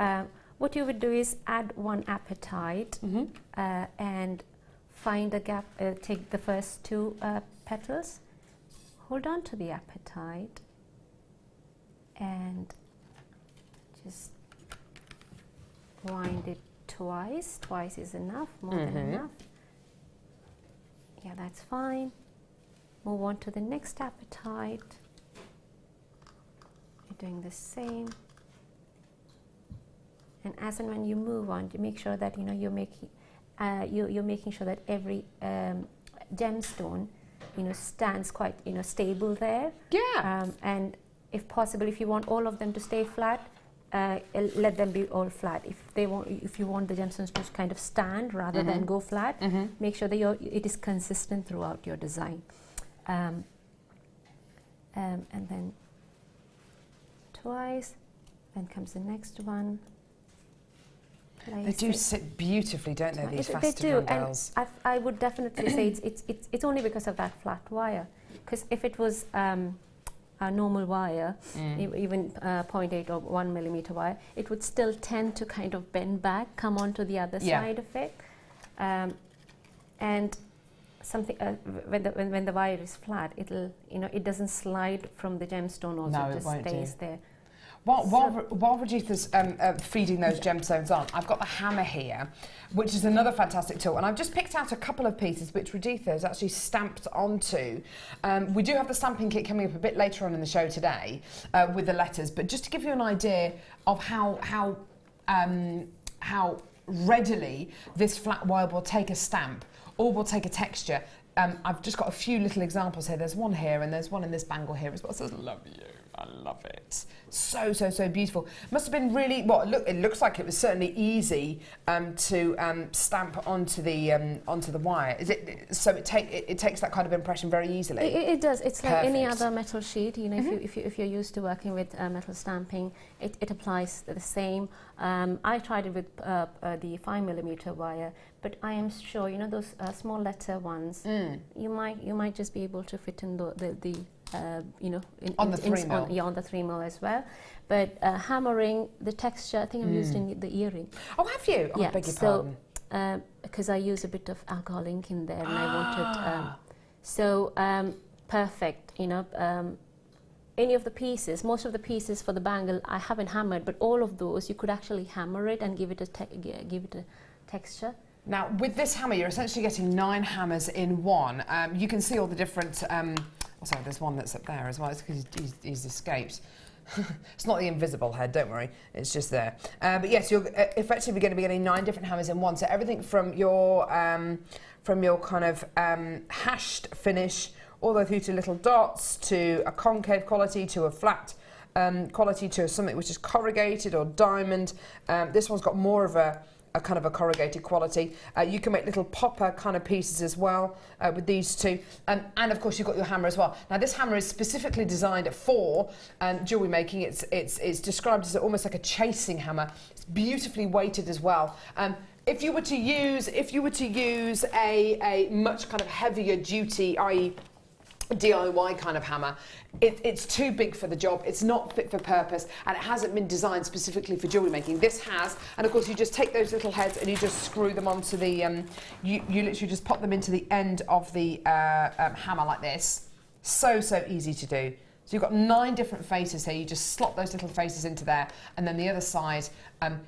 what you would do is add one apatite and find a gap, take the first two petals, hold on to the apatite and just wind it twice. Twice is enough, more than enough. Yeah, that's fine. Move on to the next apatite. You're doing the same. And as and when you move on, you make sure that, you know, you're making sure that every gemstone, you know, stands quite, you know, stable there. Yeah. And if possible, if you want all of them to stay flat, let them be all flat. If you want the gemstones to kind of stand rather than go flat, make sure that it is consistent throughout your design. And then twice, then comes the next one. They do sit beautifully, don't they, these They faceted do, rondelles? and I would definitely say it's only because of that flat wire. Because if it was a normal wire, even 0.8 or 1 millimeter wire, it would still tend to kind of bend back, come onto the other side of it, and something when the wire is flat, it'll, you know, it doesn't slide from the gemstone. Also, it just stays there. While Rajitha's feeding those gemstones on, I've got the hammer here, which is another fantastic tool. And I've just picked out a couple of pieces which Rajitha has actually stamped onto. We do have the stamping kit coming up a bit later on in the show today with the letters. But just to give you an idea of how readily this flat wire will take a stamp or will take a texture. I've just got a few little examples here. There's one here and there's one in this bangle here as well. It says, "Love you." I love it. So beautiful. Must have been really, it looks like it was certainly easy to stamp onto the wire. Is it, so it takes that kind of impression very easily? It does. It's Perfect. like any other metal sheet. You know, if you're used to working with metal stamping, it applies the same. I tried it with the 5 millimeter wire, but I am sure, you know, those small letter ones, you might just be able to fit in the you know, on the 3 mil. On the 3 mil as well. But hammering the texture, I think I've used in the earring. Oh, have you? Oh, yeah, I beg your pardon. Because I use a bit of alcohol ink in there, and I wanted perfect. You know, any of the pieces, most of the pieces for the bangle, I haven't hammered, but all of those you could actually hammer it and give it a texture. Now, with this hammer, you're essentially getting 9 hammers in one. You can see all the different... oh, sorry, there's one that's up there as well. It's because he's escaped. It's not the invisible head, don't worry. It's just there. But yes, you're effectively going to be getting 9 different hammers in one. So everything from your kind of hashed finish all the way through to little dots, to a concave quality, to a flat quality, to something which is corrugated or diamond. This one's got more of a kind of a corrugated quality. You can make little popper kind of pieces as well with these two. And of course you've got your hammer as well. Now this hammer is specifically designed for jewellery making. It's described as almost like a chasing hammer. It's beautifully weighted as well. If you were to use a much kind of heavier duty, i.e. DIY kind of hammer, it's too big for the job, it's not fit for purpose, and it hasn't been designed specifically for jewellery making. This has, and of course you just take those little heads and you just screw them onto the, you literally just pop them into the end of the hammer like this. So easy to do. So you've got 9 different faces here. You just slot those little faces into there, and then the other side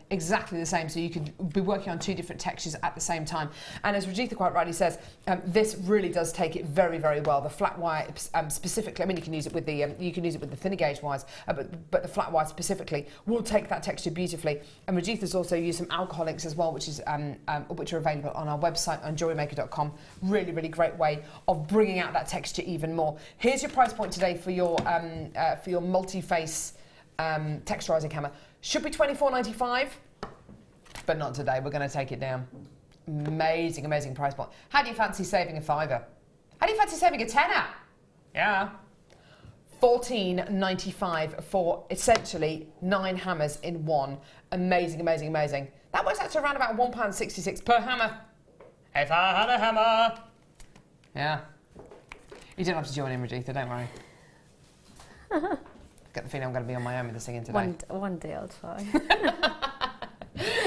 exactly the same. So you could be working on 2 different textures at the same time. And as Rajitha quite rightly says, this really does take it very, very well. The flat wire specifically, I mean, you can use it with the thinner gauge wires, but the flat wire specifically will take that texture beautifully. And Rajitha's also used some alcohol inks as well, which are available on our website on jewellerymaker.com. Really, really great way of bringing out that texture even more. Here's your price point today for your multi-face texturizing hammer. Should be $24.95, but not today. We're going to take it down. Amazing, amazing price point. How do you fancy saving a £5? How do you fancy saving a £10? Yeah. $14.95 for essentially 9 hammers in one. Amazing, amazing, amazing. That works out to around about £1.66 per hammer. If I had a hammer. Yeah. You don't have to join in, Rajitha, don't worry. Get the feeling I'm going to be on my own with the singing today. One day I'll try.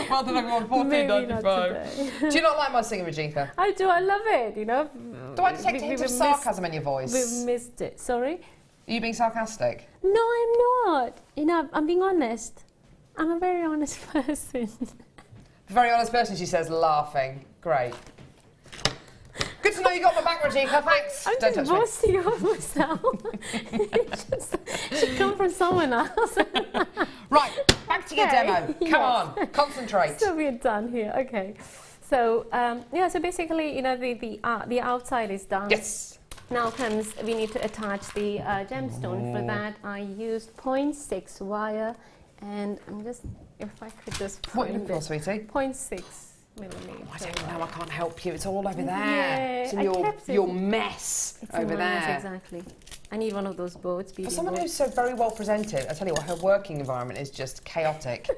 Well done everyone, $14.95. Do you not like my singing, Rajitha? I do, I love it, you know. Do I detect a hint of sarcasm in your voice? We've missed it, sorry? Are you being sarcastic? No, I'm not. You know, I'm being honest. I'm a very honest person. Very honest person, she says, laughing. Great. Good to know you got my back, Rajitha. Thanks. I'm Don't just touch boasting of myself. It should come from someone else. Right, back to your demo. Come on, concentrate. So we're done here. Okay. So yeah. So basically, you know, the outside is done. Yes. Now comes we need to attach the gemstone. For that, I used 0.6 wire, and I'm just if I could just what are you looking for, sweetie? 0.6. Millimeter. I don't know, I can't help you. It's all over there. Yeah, it's in your mess it's over there. Exactly. I need one of those boats. For someone who's so very well presented, I tell you what, her working environment is just chaotic.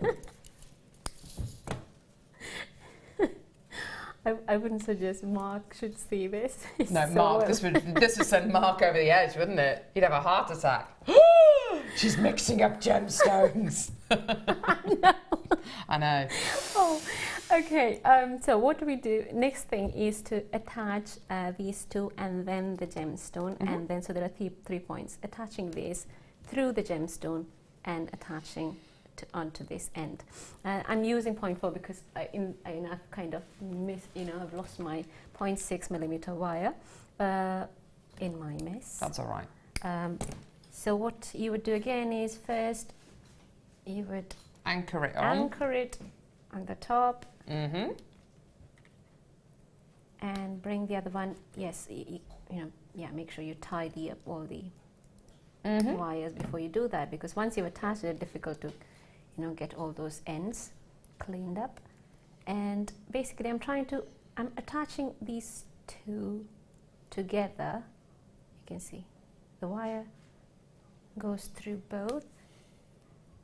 I wouldn't suggest Mark should see this. No, so Mark, this would send Mark over the edge, wouldn't it? He'd have a heart attack. She's mixing up gemstones. I know. Oh, okay. So what do we do? Next thing is to attach these two and then the gemstone, and then so there are three points. Attaching this through the gemstone and attaching onto this end. I'm using 0.4 because I've kind of I've lost my 0.6 millimeter wire in my mess. That's all right. So what you would do again is first you would anchor it on. Anchor it on the top. Mm-hmm. And bring the other one. Yes, make sure you tidy up all the wires before you do that, because once you've attached it, it's difficult to get all those ends cleaned up. And basically I'm attaching these two together. You can see the wire goes through both.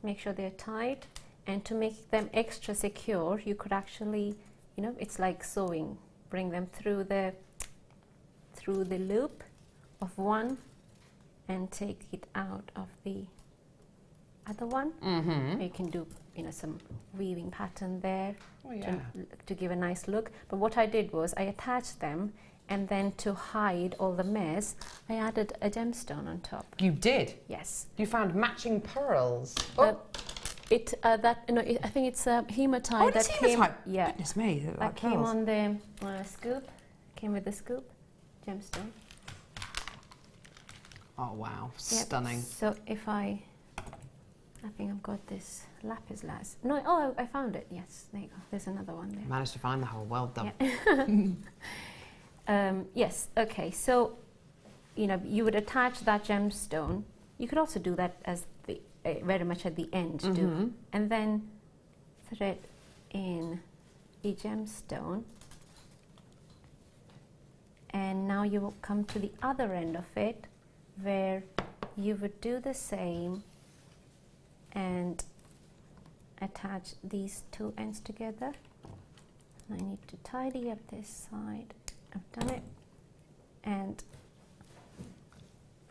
Make sure they're tight, and to make them extra secure, you could actually, it's like sewing. Bring them through the loop of one and take it out of the other one. You can do some weaving pattern there to give a nice look. But what I did was I attached them, and then to hide all the mess, I added a gemstone on top. You did? Yes. You found matching pearls. Oh. I think it's hematite Oh, that it's came. hematite. Yeah, Goodness me, they're that like came pearls. on the scoop. Came with the scoop, gemstone. Oh wow, Yep. stunning. So if I think I've got this lapis lazuli. No, oh, I found it. Yes, there you go. There's another one there. Managed to find the hole. Well done. Yeah. Yes. Okay. So, you know, you would attach that gemstone. You could also do that as the very much at the end, too, and then thread in the gemstone. And now you will come to the other end of it, where you would do the same and attach these two ends together. I need to tidy up this side. I've done it. And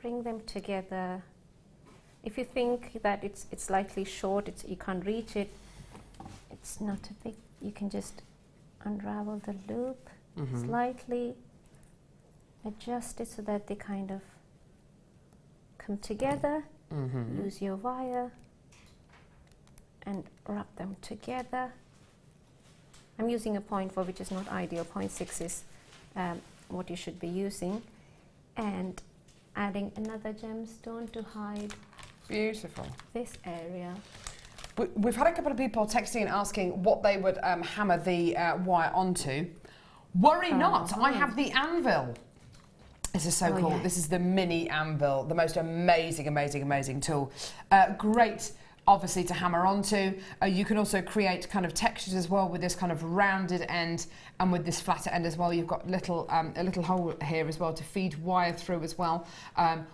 bring them together. If you think that it's slightly short, you can't reach it, it's not a big, you can just unravel the loop slightly, adjust it so that they kind of come together. Use your wire and rub them together. I'm using a 0.4, which is not ideal. 0.6 is what you should be using. And adding another gemstone to hide Beautiful. this area. We've had a couple of people texting and asking what they would hammer the wire onto. Worry not, I have the anvil. This is so cool. Yeah. This is the mini anvil, the most amazing, amazing, amazing tool. Great, obviously, to hammer onto. You can also create kind of textures as well with this kind of rounded end and with this flatter end as well. You've got a little hole here as well to feed wire through as well.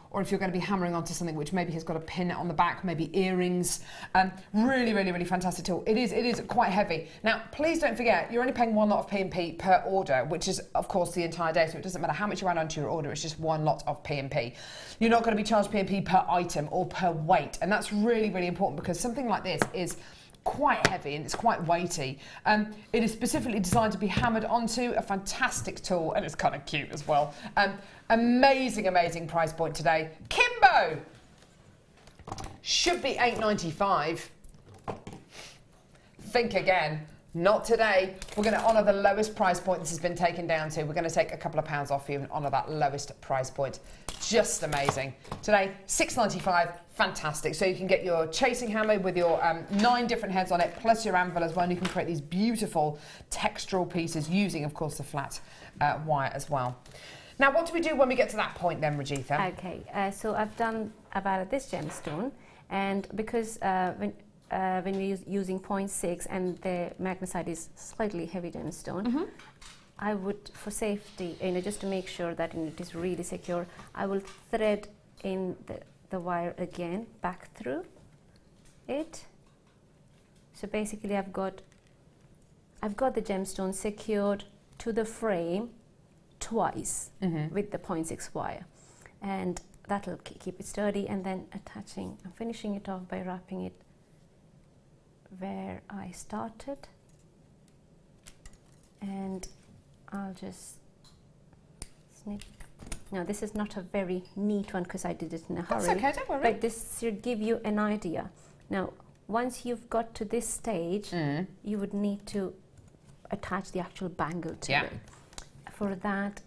Or if you're going to be hammering onto something which maybe has got a pin on the back, maybe earrings. Really, really, really fantastic tool. It is quite heavy. Now, please don't forget, you're only paying one lot of P&P per order, which is, of course, the entire day. So it doesn't matter how much you add onto your order, it's just one lot of P&P. You're not going to be charged P&P per item or per weight. And that's really, really important because something like this is quite heavy and it's quite weighty. It is specifically designed to be hammered onto. A fantastic tool, and it's kind of cute as well. Amazing, amazing price point today. Kimbo should be £8.95. Think again. Not today. We're going to honour the lowest price point this has been taken down to. We're going to take a couple of pounds off you and honour that lowest price point. Just amazing. Today, £6.95. Fantastic. So you can get your chasing hammer with your 9 different heads on it, plus your anvil as well, and you can create these beautiful textural pieces using, of course, the flat wire as well. Now, what do we do when we get to that point then, Rajitha? Okay, so I've added this gemstone, and because when we're using 0.6 and the magnesite is slightly heavy gemstone, I would, for safety, just to make sure that it is really secure, I will thread in the wire again back through it. So basically, I've got the gemstone secured to the frame twice with the 0.6 wire, and that'll keep it sturdy. And then I'm finishing it off by wrapping it where I started, and I'll just snip. Now, this is not a very neat one because I did it in a hurry. That's okay, don't worry. But this should give you an idea. Now, once you've got to this stage, you would need to attach the actual bangle to it. For that,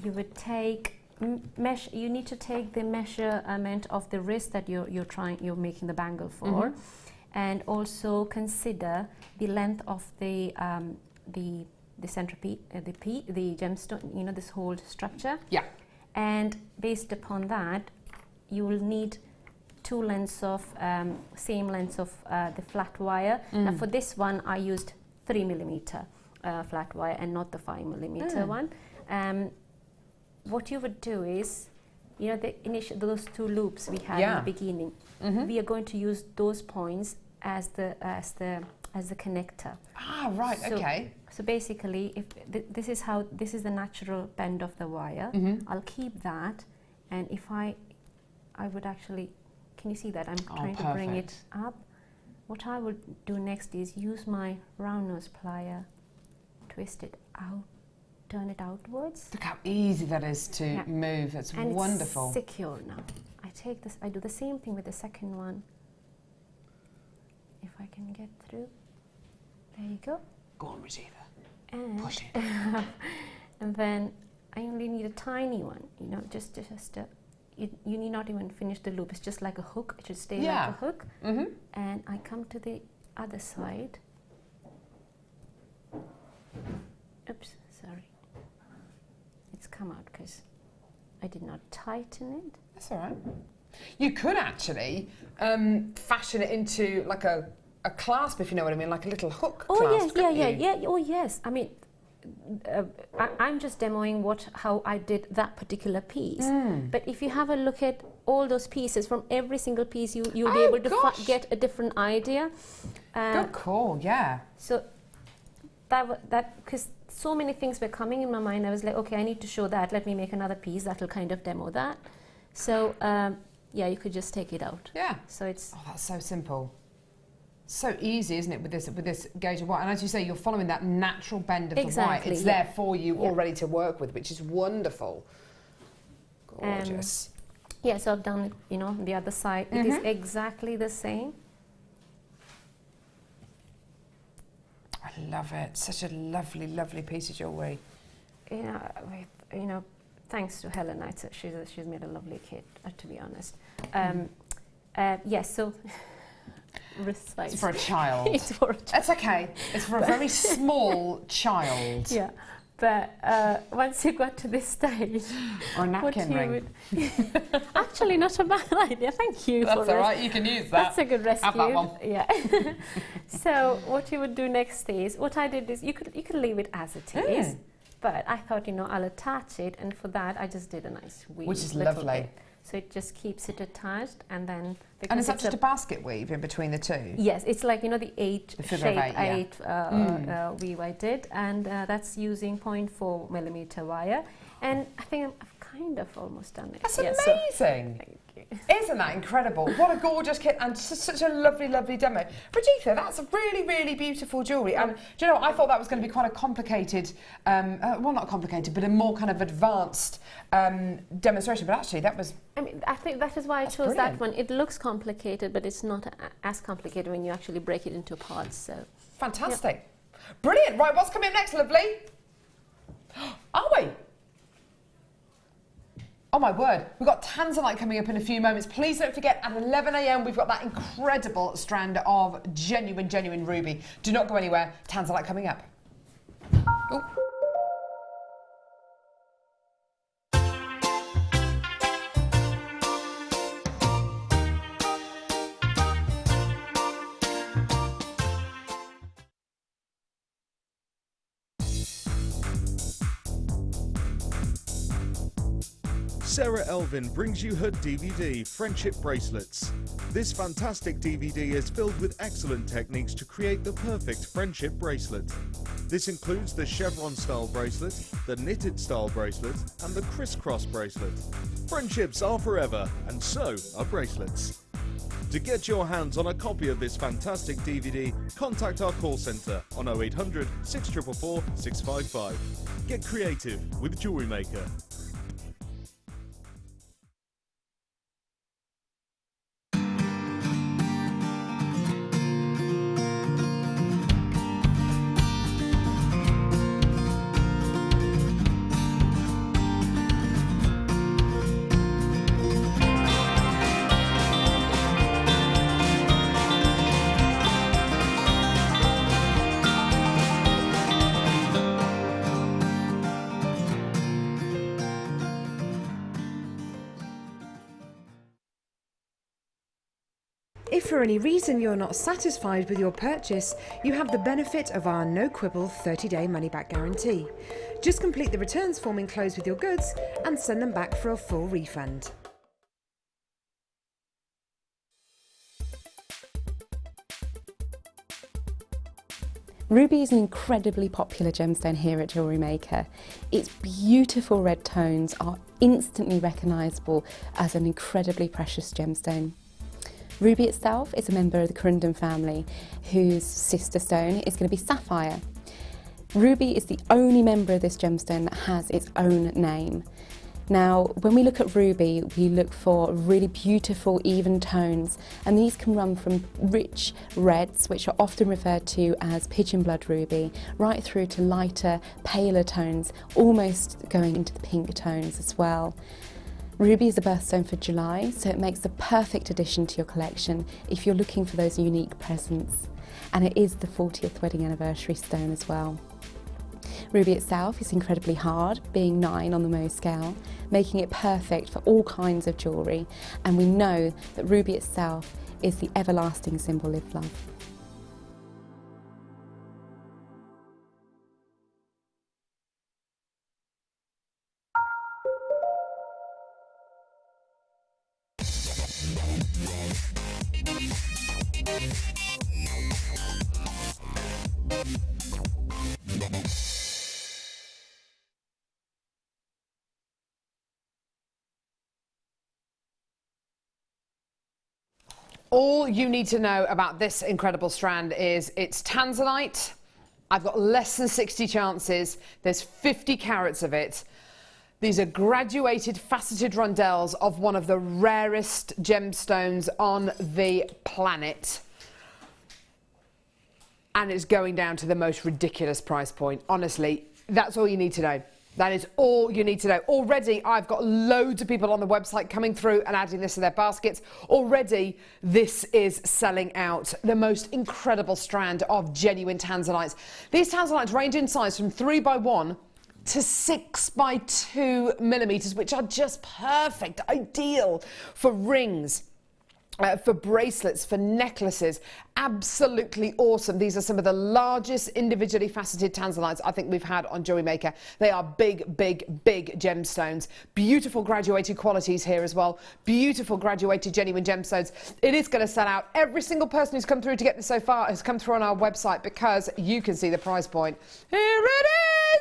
you would take you need to take the measurement of the wrist that you're making the bangle for, and also consider the length of the centerpiece, the gemstone, this whole structure. Yeah. And based upon that, you will need 2 lengths of same lengths of the flat wire. Now for this one, I used 3mm flat wire and not the 5mm one. What you would do is, those 2 loops we had in the beginning, we are going to use those points as the connector. Ah, right. Okay. So basically, if this is the natural bend of the wire, I'll keep that, and if I would actually, can you see that I'm trying to bring it up? What I would do next is use my round nose plier, twist it out, turn it outwards. Look how easy that is to move. It's wonderful. It's secure now. I take this. I do the same thing with the second one. I can get through. There you go. Go on, Rajitha. And Push it. and then I only need a tiny one, you know, just you need not even finish the loop. It's just like a hook. It should stay like a hook. Mm-hmm. And I come to the other side. Oops, sorry. It's come out because I did not tighten it. That's all right. You could actually fashion it into like a clasp, if you know what I mean, like a little hook clasp. Yeah. Oh yes. I mean, I'm just demoing how I did that particular piece. But if you have a look at all those pieces, from every single piece, you'll be able to get a different idea. Good call. Yeah. So that because so many things were coming in my mind, I was like, okay, I need to show that. Let me make another piece that will kind of demo that. So yeah, you could just take it out. Yeah. So it's that's so simple. So easy, isn't it, with this gauge of white? And as you say, you're following that natural bend of the white. It's there for you, all ready to work with, which is wonderful. Gorgeous. Yeah, so I've done it, you know, the other side. It is exactly the same. I love it. Such a lovely, lovely piece of jewellery. You know, thanks to Helena, she's made a lovely kit, to be honest. Yes, so... It's for a child. It's for a child. That's okay. It's for a very small child. Yeah, but once you got to this stage... Or a napkin ring. Actually, not a bad idea. Thank you. That's all right. You can use that. That's a good rescue. Have that one. Yeah. So what you would do next is, what I did is, you could leave it as it is. But I thought, you know, I'll attach it, and for that I just did a nice weave. Which is lovely. Bit. So it just keeps it attached, and then... And is that just a basket weave in between the two? Yes, it's like, you know, the figure of eight, weave I did, and that's using 0.4 millimeter wire. And I think I've kind of almost done it. That's amazing. Thank you. Isn't that incredible? What a gorgeous kit, and such a lovely, lovely demo. Rajitha, that's really, really beautiful jewellery. And do you know, I thought that was going to be quite a complicated, well, not complicated, but a more kind of advanced demonstration. But actually, that was... I mean, I think that is why I chose that one. It looks complicated, but it's not as complicated when you actually break it into parts. So fantastic. Yep. Brilliant. Right, what's coming up next, lovely? Are we? Oh my word, we've got Tanzanite coming up in a few moments. Please don't forget, at 11 a.m. we've got that incredible strand of genuine ruby. Do not go anywhere. Tanzanite coming up. Ooh. Sarah Elvin brings you her DVD, Friendship Bracelets. This fantastic DVD is filled with excellent techniques to create the perfect friendship bracelet. This includes the chevron style bracelet, the knitted style bracelet, and the crisscross bracelet. Friendships are forever, and so are bracelets. To get your hands on a copy of this fantastic DVD, contact our call centre on 0800 644 655. Get creative with Jewellery Maker. If for any reason you're not satisfied with your purchase, you have the benefit of our no-quibble 30-day money-back guarantee. Just complete the returns form enclosed with your goods and send them back for a full refund. Ruby is an incredibly popular gemstone here at Jewellery Maker. Its beautiful red tones are instantly recognisable as an incredibly precious gemstone. Ruby itself is a member of the Corundum family, whose sister stone is going to be sapphire. Ruby is the only member of this gemstone that has its own name. Now, when we look at ruby, we look for really beautiful, even tones, and these can run from rich reds, which are often referred to as pigeon blood ruby, right through to lighter, paler tones, almost going into the pink tones as well. Ruby is a birthstone for July, so it makes the perfect addition to your collection if you're looking for those unique presents. And it is the 40th wedding anniversary stone as well. Ruby itself is incredibly hard, being 9 on the Mohs scale, making it perfect for all kinds of jewellery, and we know that ruby itself is the everlasting symbol of love. All you need to know about this incredible strand is it's tanzanite. I've got less than 60 chances. There's 50 carats of it. These are graduated faceted rondelles of one of the rarest gemstones on the planet. And it's going down to the most ridiculous price point. Honestly, that's all you need to know. That is all you need to know. Already, I've got loads of people on the website coming through and adding this to their baskets. Already, this is selling out. The most incredible strand of genuine tanzanites. These tanzanites range in size from 3x1 to 6x2 millimeters, which are just perfect, ideal for rings. For bracelets, for necklaces, absolutely awesome. These are some of the largest individually faceted tanzanites I think we've had on Jewellery Maker. They are big, big, big gemstones. Beautiful graduated qualities here as well. Beautiful graduated genuine gemstones. It is going to sell out. Every single person who's come through to get this so far has come through on our website because you can see the price point. Here it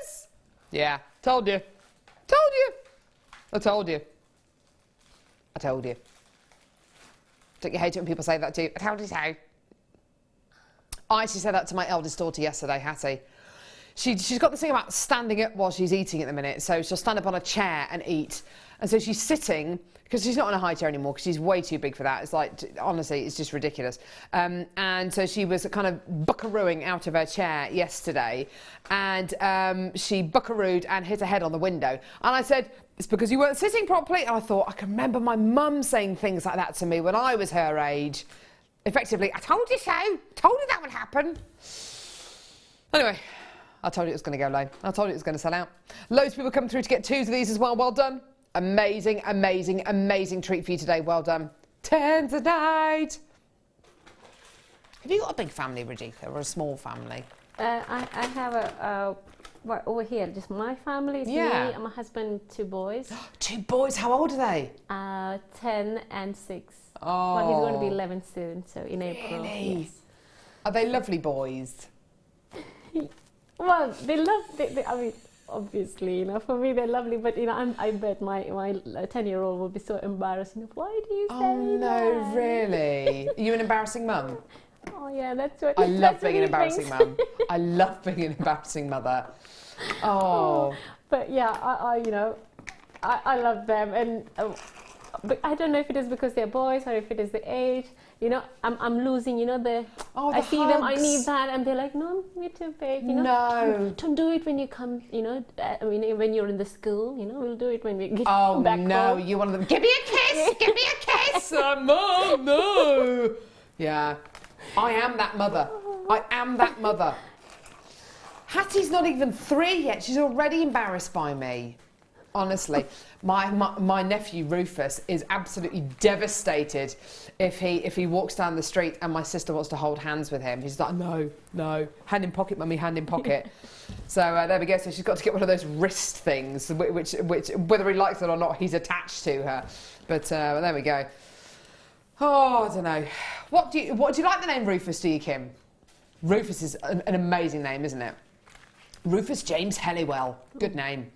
is! Yeah, told you. Told you. I told you. I told you. Don't you hate it when people say that to you? I told you so. I actually said that to my eldest daughter yesterday, Hattie. She's got this thing about standing up while she's eating at the minute, so she'll stand up on a chair and eat. And so she's sitting, because she's not on a high chair anymore, because she's way too big for that. It's like, honestly, it's just ridiculous. And so she was kind of buckarooing out of her chair yesterday, and she buckarooed and hit her head on the window. And I said, it's because you weren't sitting properly. And I thought, I can remember my mum saying things like that to me when I was her age. Effectively, I told you so. Told you that would happen. Anyway, I told you it was going to go low. I told you it was going to sell out. Loads of people come through to get 2s of these as well. Well done. Amazing, amazing, amazing treat for you today. Well done. Tanzanite. Have you got a big family, Rajitha, or a small family? I have a right over here, just my family. It's me and my husband, 2 boys. 2 boys, how old are they? 10 and 6. Oh. Well, he's going to be 11 soon, so in April. Really? Yes. Are they lovely boys? Well, they love, I mean, obviously, you know, for me they're lovely, but, you know, I bet my 10-year-old will be so embarrassed. Why do you say that? Oh, no, really? Are you an embarrassing mum? Oh, yeah, that's what I love being an embarrassing mum. I love being an embarrassing mother. Oh. But yeah, I you know, I love them, and but I don't know if it is because they're boys or if it is the age. You know, I'm losing, you know, I see hugs. them, I need that, and they're like, no, we're too big, you know. No. Don't do it when you come, you know, I mean, when you're in the school, you know, we'll do it when we get back no, home. you're one of them. Give me a kiss, give me a kiss. Mum, no. Yeah, I am that mother. I am that mother. Hattie's not even 3 yet. She's already embarrassed by me. Honestly, my nephew Rufus is absolutely devastated if he walks down the street and my sister wants to hold hands with him. He's like, no, hand in pocket, mummy, hand in pocket. So there we go. So she's got to get one of those wrist things, which whether he likes it or not, he's attached to her. But there we go. Oh, I don't know. What do you like the name Rufus? Do you, Kim? Rufus is an amazing name, isn't it? Rufus James Helliwell. Good name.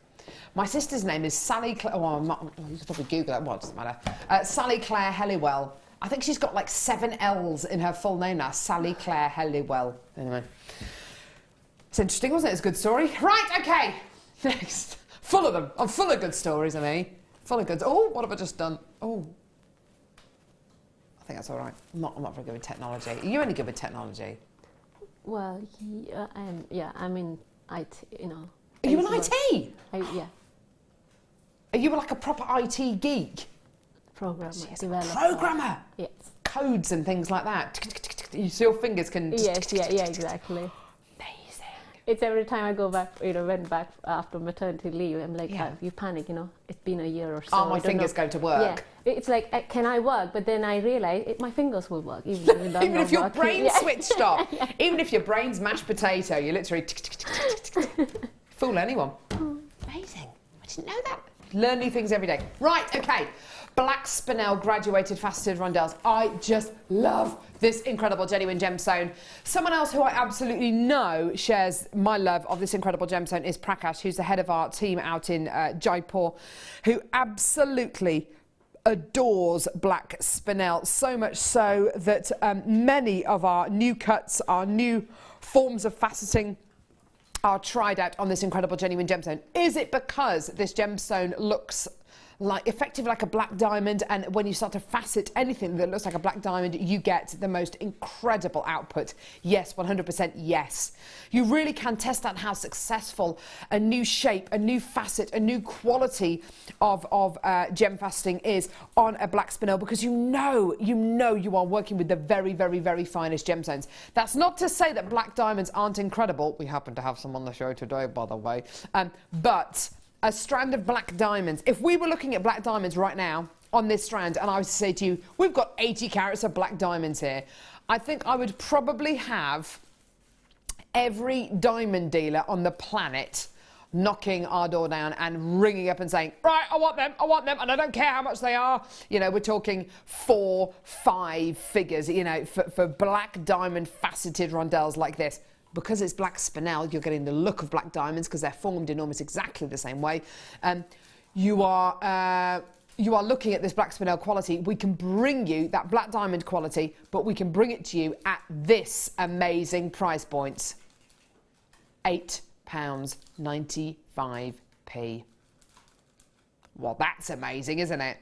My sister's name is Sally Claire. Oh, you can probably Google that. Well, it doesn't matter. Sally Claire Helliwell. I think she's got like 7 L's in her full name now. Sally Claire Helliwell. Anyway. It's interesting, wasn't it? It's a good story. Right, okay. Next. Full of them. I'm full of good stories, I mean. Full of good. Oh, what have I just done? Oh. I think that's all right. I'm not very good with technology. Are you any good with technology? Well, I'm in IT, you know. Are you an IT? Yeah. Are you like a proper IT geek? Programmer, She's developer. a programmer? Yes. Codes and things like that. So your fingers can... Yes, yeah, exactly. Amazing. It's every time I go back, went back after maternity leave, I'm like, Yeah. you panic, it's been a year or so. Oh, my fingers go to work. Yeah, it's like, can I work? But then I realize my fingers will work, even if your brain's yeah. switched off. Even if your brain's mashed potato, you literally... Fool anyone. Amazing. I didn't know that. Learn new things every day. Right, okay. Black spinel graduated faceted rondelles. I just love this incredible genuine gemstone. Someone else who I absolutely know shares my love of this incredible gemstone is Prakash, who's the head of our team out in Jaipur, who absolutely adores black spinel, so much so that many of our new cuts, our new forms of faceting are tried out on this incredible genuine gemstone. Is it because this gemstone looks effectively like a black diamond, and when you start to facet anything that looks like a black diamond, you get the most incredible output? Yes, 100% yes. You really can test out how successful a new shape, a new facet, a new quality of gem faceting is on a black spinel, because you know you are working with the very, very, very finest gemstones. That's not to say that black diamonds aren't incredible. We happen to have some on the show today, by the way. But a strand of black diamonds, if we were looking at black diamonds right now on this strand and I was to say to you, we've got 80 carats of black diamonds here, I think I would probably have every diamond dealer on the planet knocking our door down and ringing up and saying, right, I want them, and I don't care how much they are. You know, we're talking 4, 5 figures, you know, for black diamond faceted rondelles like this. Because it's black spinel, you're getting the look of black diamonds because they're formed in almost exactly the same way. You are looking at this black spinel quality. We can bring you that black diamond quality, but we can bring it to you at this amazing price point. £8.95p. Well, that's amazing, isn't it?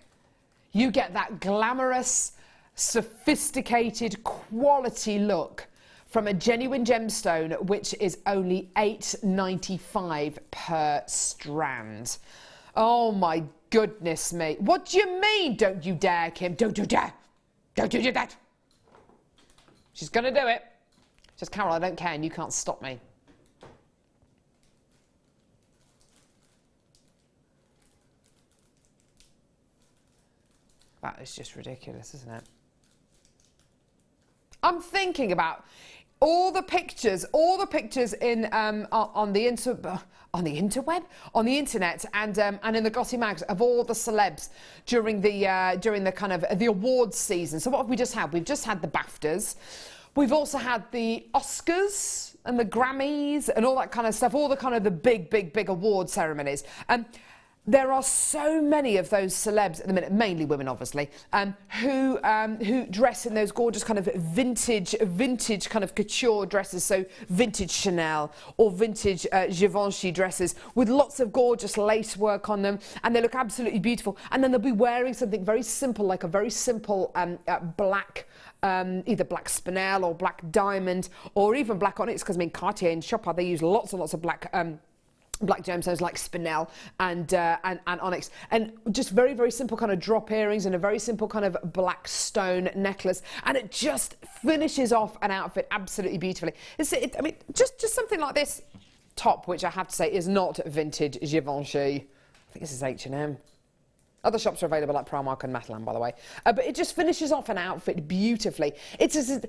You get that glamorous, sophisticated, quality look from a genuine gemstone, which is only £8.95 per strand. Oh my goodness me. What do you mean, don't you dare, Kim? Don't you dare. Don't you do that. She's going to do it. Just, Carol, I don't care and you can't stop me. That is just ridiculous, isn't it? I'm thinking about all the pictures in on the internet and in the glossy mags of all the celebs during the kind of the awards season. So what have we just had? We've just had the BAFTAs. We've also had the Oscars and the Grammys and all that kind of stuff, all the kind of the big award ceremonies. There are so many of those celebs at the minute, mainly women, obviously, who dress in those gorgeous kind of vintage kind of couture dresses, so vintage Chanel or vintage Givenchy dresses with lots of gorgeous lace work on them, and they look absolutely beautiful. And then they'll be wearing something very simple, like a very simple black, either black spinel or black diamond, or even black onyx, because I mean Cartier and Chopard, they use lots and lots of black gemstones like spinel and onyx, and just very, very simple kind of drop earrings and a very simple kind of black stone necklace, and it just finishes off an outfit absolutely beautifully. I mean, just something like this top, which I have to say is not vintage Givenchy. I think this is H&M. Other shops are available like Primark and Matalan, by the way. But it just finishes off an outfit beautifully. It's an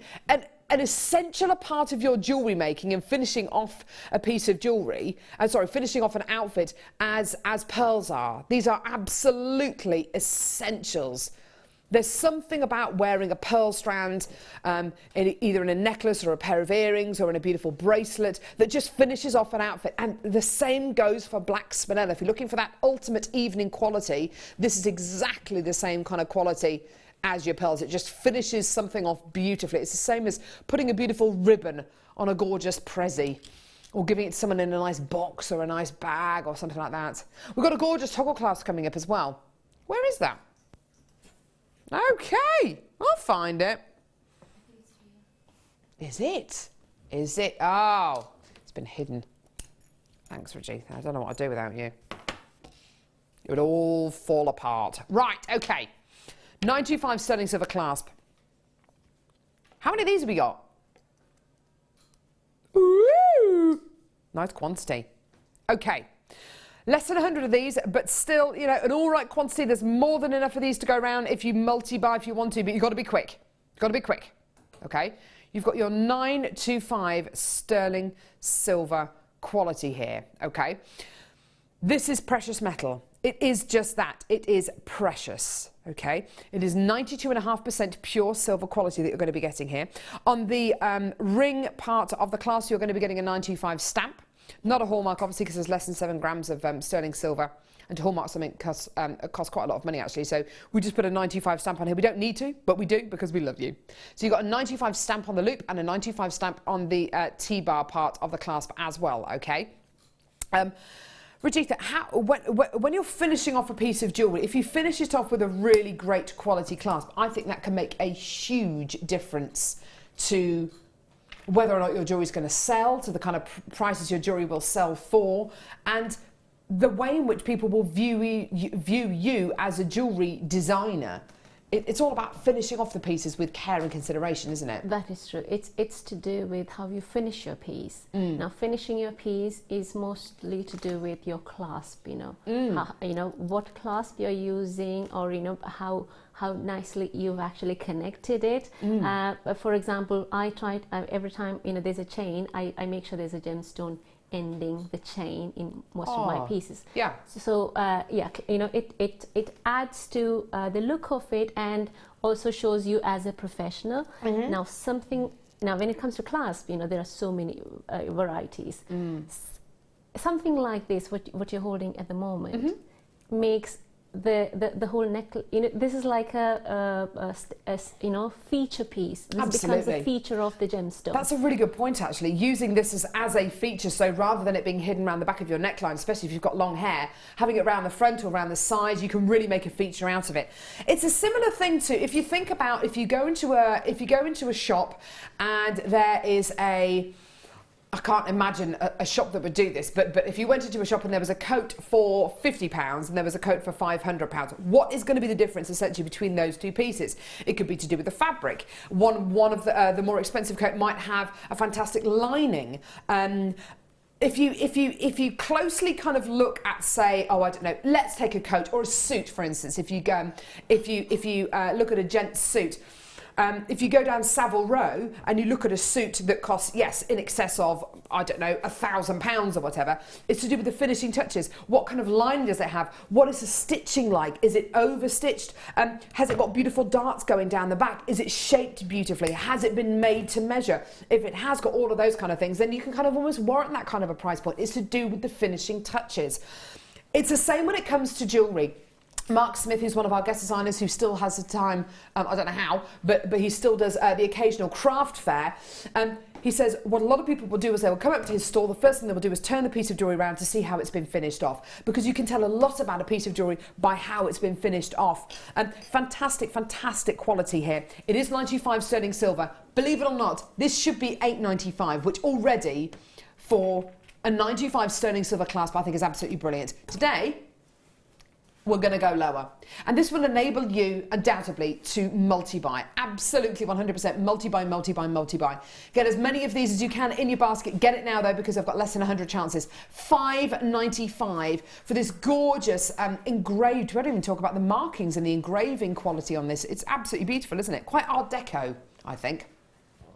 essential part of your jewellery making and finishing off a piece of jewellery, finishing off an outfit as pearls are. These are absolutely essentials. There's something about wearing a pearl strand, either in a necklace or a pair of earrings or in a beautiful bracelet, that just finishes off an outfit. And the same goes for black spinel. If you're looking for that ultimate evening quality, this is exactly the same kind of quality as your pearls. It just finishes something off beautifully. It's the same as putting a beautiful ribbon on a gorgeous prezi. or giving it to someone in a nice box or a nice bag or something like that. We've got a gorgeous toggle clasp coming up as well. Where is that? Okay, I'll find it. Is it? Is it? Oh, it's been hidden. Thanks, Rajitha. I don't know what I'd do without you. It would all fall apart. Right, okay. 925 sterling silver clasp. How many of these have we got? Ooh, nice quantity. Okay. Less than 100 of these, but still, you know, an all right quantity. There's more than enough of these to go around if you multi-buy if you want to, but you've got to be quick. You've got to be quick, okay? You've got your 925 sterling silver quality here, okay? This is precious metal. It is just that. It is precious, okay? It is 92.5% pure silver quality that you're going to be getting here. On the ring part of the clasp, you're going to be getting a 925 stamp. Not a hallmark, obviously, because there's less than 7 grams of sterling silver. And to hallmark something costs quite a lot of money, actually. So we just put a 925 stamp on here. We don't need to, but we do because we love you. So you've got a 925 stamp on the loop and a 925 stamp on the T-bar part of the clasp as well, okay? Rajitha, when you're finishing off a piece of jewellery, if you finish it off with a really great quality clasp, I think that can make a huge difference to whether or not your jewellery is going to sell, to the kind of prices your jewellery will sell for, and the way in which people will view you as a jewellery designer. It's all about finishing off the pieces with care and consideration, isn't it? That is true. It's to do with how you finish your piece. Now, finishing your piece is mostly to do with your clasp, you know. How, you know, what clasp you're using, or, you know, how nicely you've actually connected it. For example, I tried, every time, you know, there's a chain, I make sure there's a gemstone ending the chain in most of my pieces. Yeah. So yeah, you know, it adds to the look of it and also shows you as a professional. Now when it comes to clasp, you know, there are so many varieties. Something like this, what you're holding at the moment, makes the whole neck, you know, this is like a you know, feature piece. This becomes a feature of the gemstone. That's a really good point, actually, using this as a feature. So rather than it being hidden around the back of your neckline, especially if you've got long hair, having it around the front or around the side, you can really make a feature out of it. It's a similar thing to, if you think about, if you go into a shop and there is a, I can't imagine a shop that would do this, but if you went into a shop and there was a coat for £50 and there was a coat for £500, what is going to be the difference essentially between those two pieces? It could be to do with the fabric. One of the more expensive coat might have a fantastic lining. If you closely kind of look at, say, oh, I don't know, let's take a coat or a suit, for instance. If you look at a gent's suit. If you go down Savile Row and you look at a suit that costs, yes, in excess of, I don't know, £1,000 or whatever, it's to do with the finishing touches. What kind of lining does it have? What is the stitching like? Is it overstitched? Has it got beautiful darts going down the back? Is it shaped beautifully? Has it been made to measure? If it has got all of those kind of things, then you can kind of almost warrant that kind of a price point. It's to do with the finishing touches. It's the same when it comes to jewellery. Mark Smith, who's one of our guest designers, who still has the time, I don't know how, but he still does the occasional craft fair. He says what a lot of people will do is they will come up to his store, the first thing they will do is turn the piece of jewellery around to see how it's been finished off, because you can tell a lot about a piece of jewellery by how it's been finished off. Fantastic, fantastic quality here. It is 95 sterling silver. Believe it or not, this should be £8.95, which already for a 95 sterling silver clasp I think is absolutely brilliant. Today, we're going to go lower. And this will enable you, undoubtedly, to multi-buy. Absolutely 100% multi-buy, multi-buy, multi-buy. Get as many of these as you can in your basket. Get it now, though, because I've got less than 100 chances. £5.95 for this gorgeous engraved. We don't even talk about the markings and the engraving quality on this. It's absolutely beautiful, isn't it? Quite Art Deco, I think.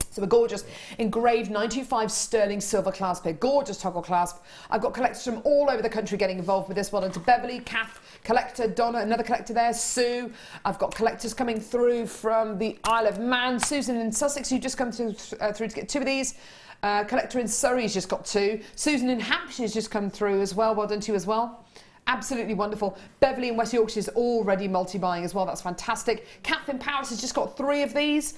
So a gorgeous engraved 925 sterling silver clasp here. Gorgeous toggle clasp. I've got collectors from all over the country getting involved with this. Well done to Beverly, Kath, collector, Donna, another collector there, Sue. I've got collectors coming through from the Isle of Man. Susan in Sussex, who just come through to get 2 of these. Collector in Surrey has just got 2. Susan in Hampshire has just come through as well. Well done to you as well. Absolutely wonderful. Beverly in West Yorkshire is already multi-buying as well. That's fantastic. Kath in Paris has just got 3 of these.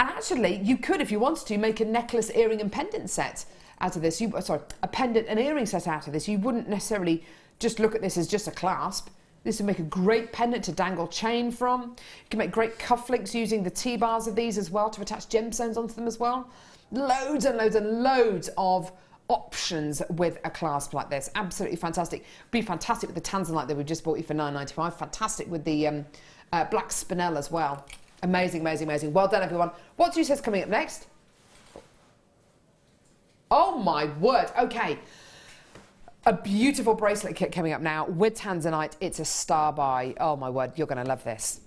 And actually, you could, if you wanted to, make a necklace, earring and pendant set out of this, a pendant and earring set out of this, you wouldn't necessarily just look at this as just a clasp. This would make a great pendant to dangle chain from. You can make great cufflinks using the T-bars of these as well to attach gemstones onto them as well. Loads and loads and loads of options with a clasp like this. Absolutely fantastic. Be fantastic with the tanzanite that we just bought you for $9.95. Fantastic with the black spinel as well. Amazing, amazing, amazing. Well done, everyone. What do you say is coming up next? Oh my word. Okay. A beautiful bracelet kit coming up now with tanzanite. It's a star buy. Oh my word, you're going to love this.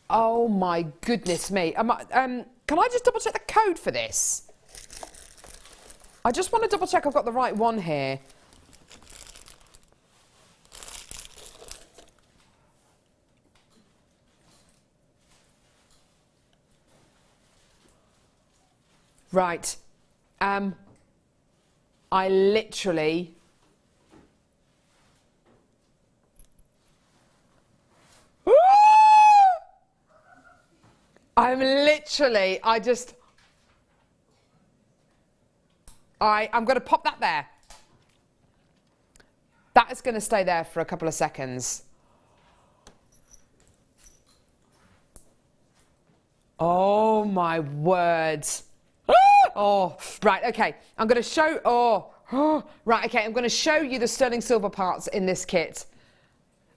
Oh my goodness me. Can I just double check the code for this? I just want to double check I've got the right one here. Right. I literally... I'm going to pop that there. That is going to stay there for a couple of seconds. Oh my word. Oh, right, okay. I'm going to show, right, okay. I'm going to show you the sterling silver parts in this kit.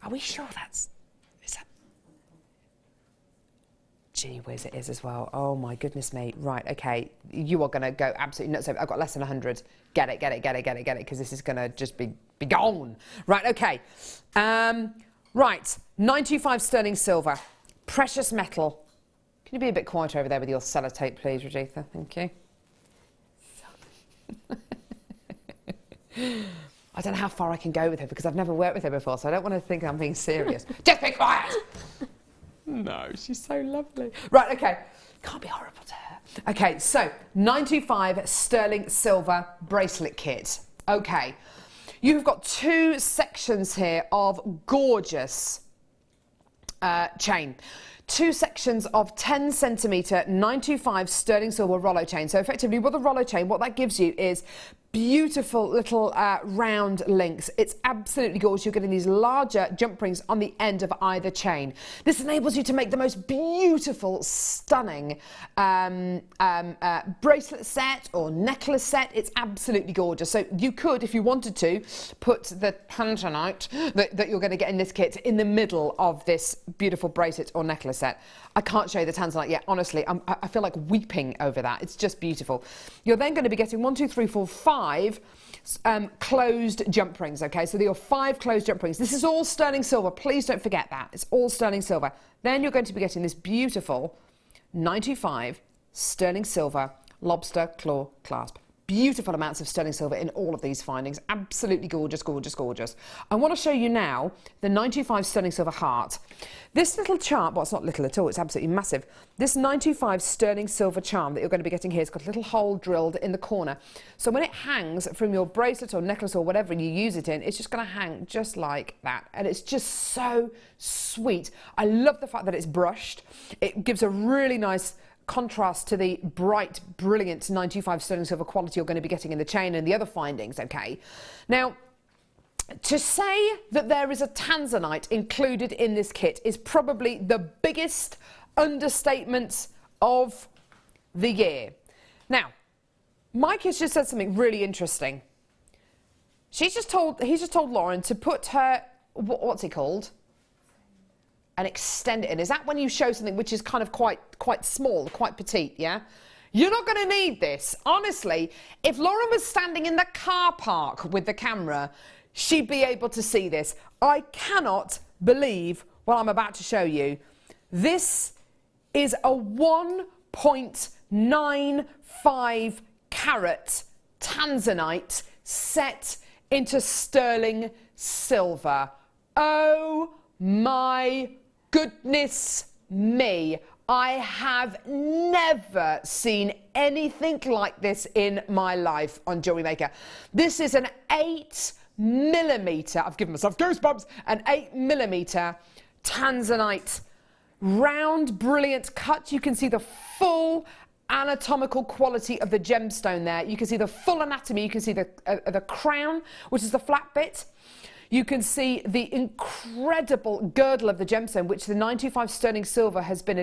Are we sure that's... Gee whiz, it is as well. Oh my goodness me. Right, okay. You are going to go absolutely nuts. I've got less than 100. Get it, because this is going to just be gone. Right, okay. Right, 925 sterling silver. Precious metal. Can you be a bit quieter over there with your sellotape, please, Rajitha? Thank you. I don't know how far I can go with her because I've never worked with her before, so I don't want to think I'm being serious. Just be quiet! No, she's so lovely. Right, okay. Can't be horrible to her. Okay, so 925 sterling silver bracelet kit. Okay. You've got two sections here of gorgeous chain. Two sections of 10 centimetre 925 sterling silver Rollo chain. So effectively with a Rollo chain, what that gives you is beautiful little round links. It's absolutely gorgeous. You're getting these larger jump rings on the end of either chain. This enables you to make the most beautiful, stunning bracelet set or necklace set. It's absolutely gorgeous. So you could, if you wanted to, put the tanzanite that you're going to get in this kit in the middle of this beautiful bracelet or necklace set. I can't show you the tanzanite yet. Honestly, I feel like weeping over that. It's just beautiful. You're then going to be getting 1, 2, 3, 4, 5 closed jump rings. Okay, so there are 5 closed jump rings. This is all sterling silver. Please don't forget that. It's all sterling silver. Then you're going to be getting this beautiful 95 sterling silver lobster claw clasp. Beautiful amounts of sterling silver in all of these findings. Absolutely gorgeous, gorgeous, gorgeous. I want to show you now the 95 sterling silver heart. This little charm, well, it's not little at all, it's absolutely massive. This 95 sterling silver charm that you're going to be getting here has got a little hole drilled in the corner. So when it hangs from your bracelet or necklace or whatever you use it in, it's just going to hang just like that. And it's just so sweet. I love the fact that it's brushed. It gives a really nice contrast to the bright, brilliant 95 sterling silver quality you're going to be getting in the chain and the other findings, okay? Now, to say that there is a tanzanite included in this kit is probably the biggest understatement of the year. Now, Mike has just said something really interesting. He's just told Lauren to put her, what's it called? And extend it in. Is that when you show something which is kind of quite small, quite petite, yeah? You're not going to need this. Honestly, if Lauren was standing in the car park with the camera, she'd be able to see this. I cannot believe what I'm about to show you. This is a 1.95 carat tanzanite set into sterling silver. Oh my goodness me. I have never seen anything like this in my life on Jewellery Maker. This is an 8mm, I've given myself goosebumps, an 8mm tanzanite, round, brilliant cut. You can see the full anatomical quality of the gemstone there. You can see the full anatomy. You can see the crown, which is the flat bit. You can see the incredible girdle of the gemstone, which the 925 sterling silver has been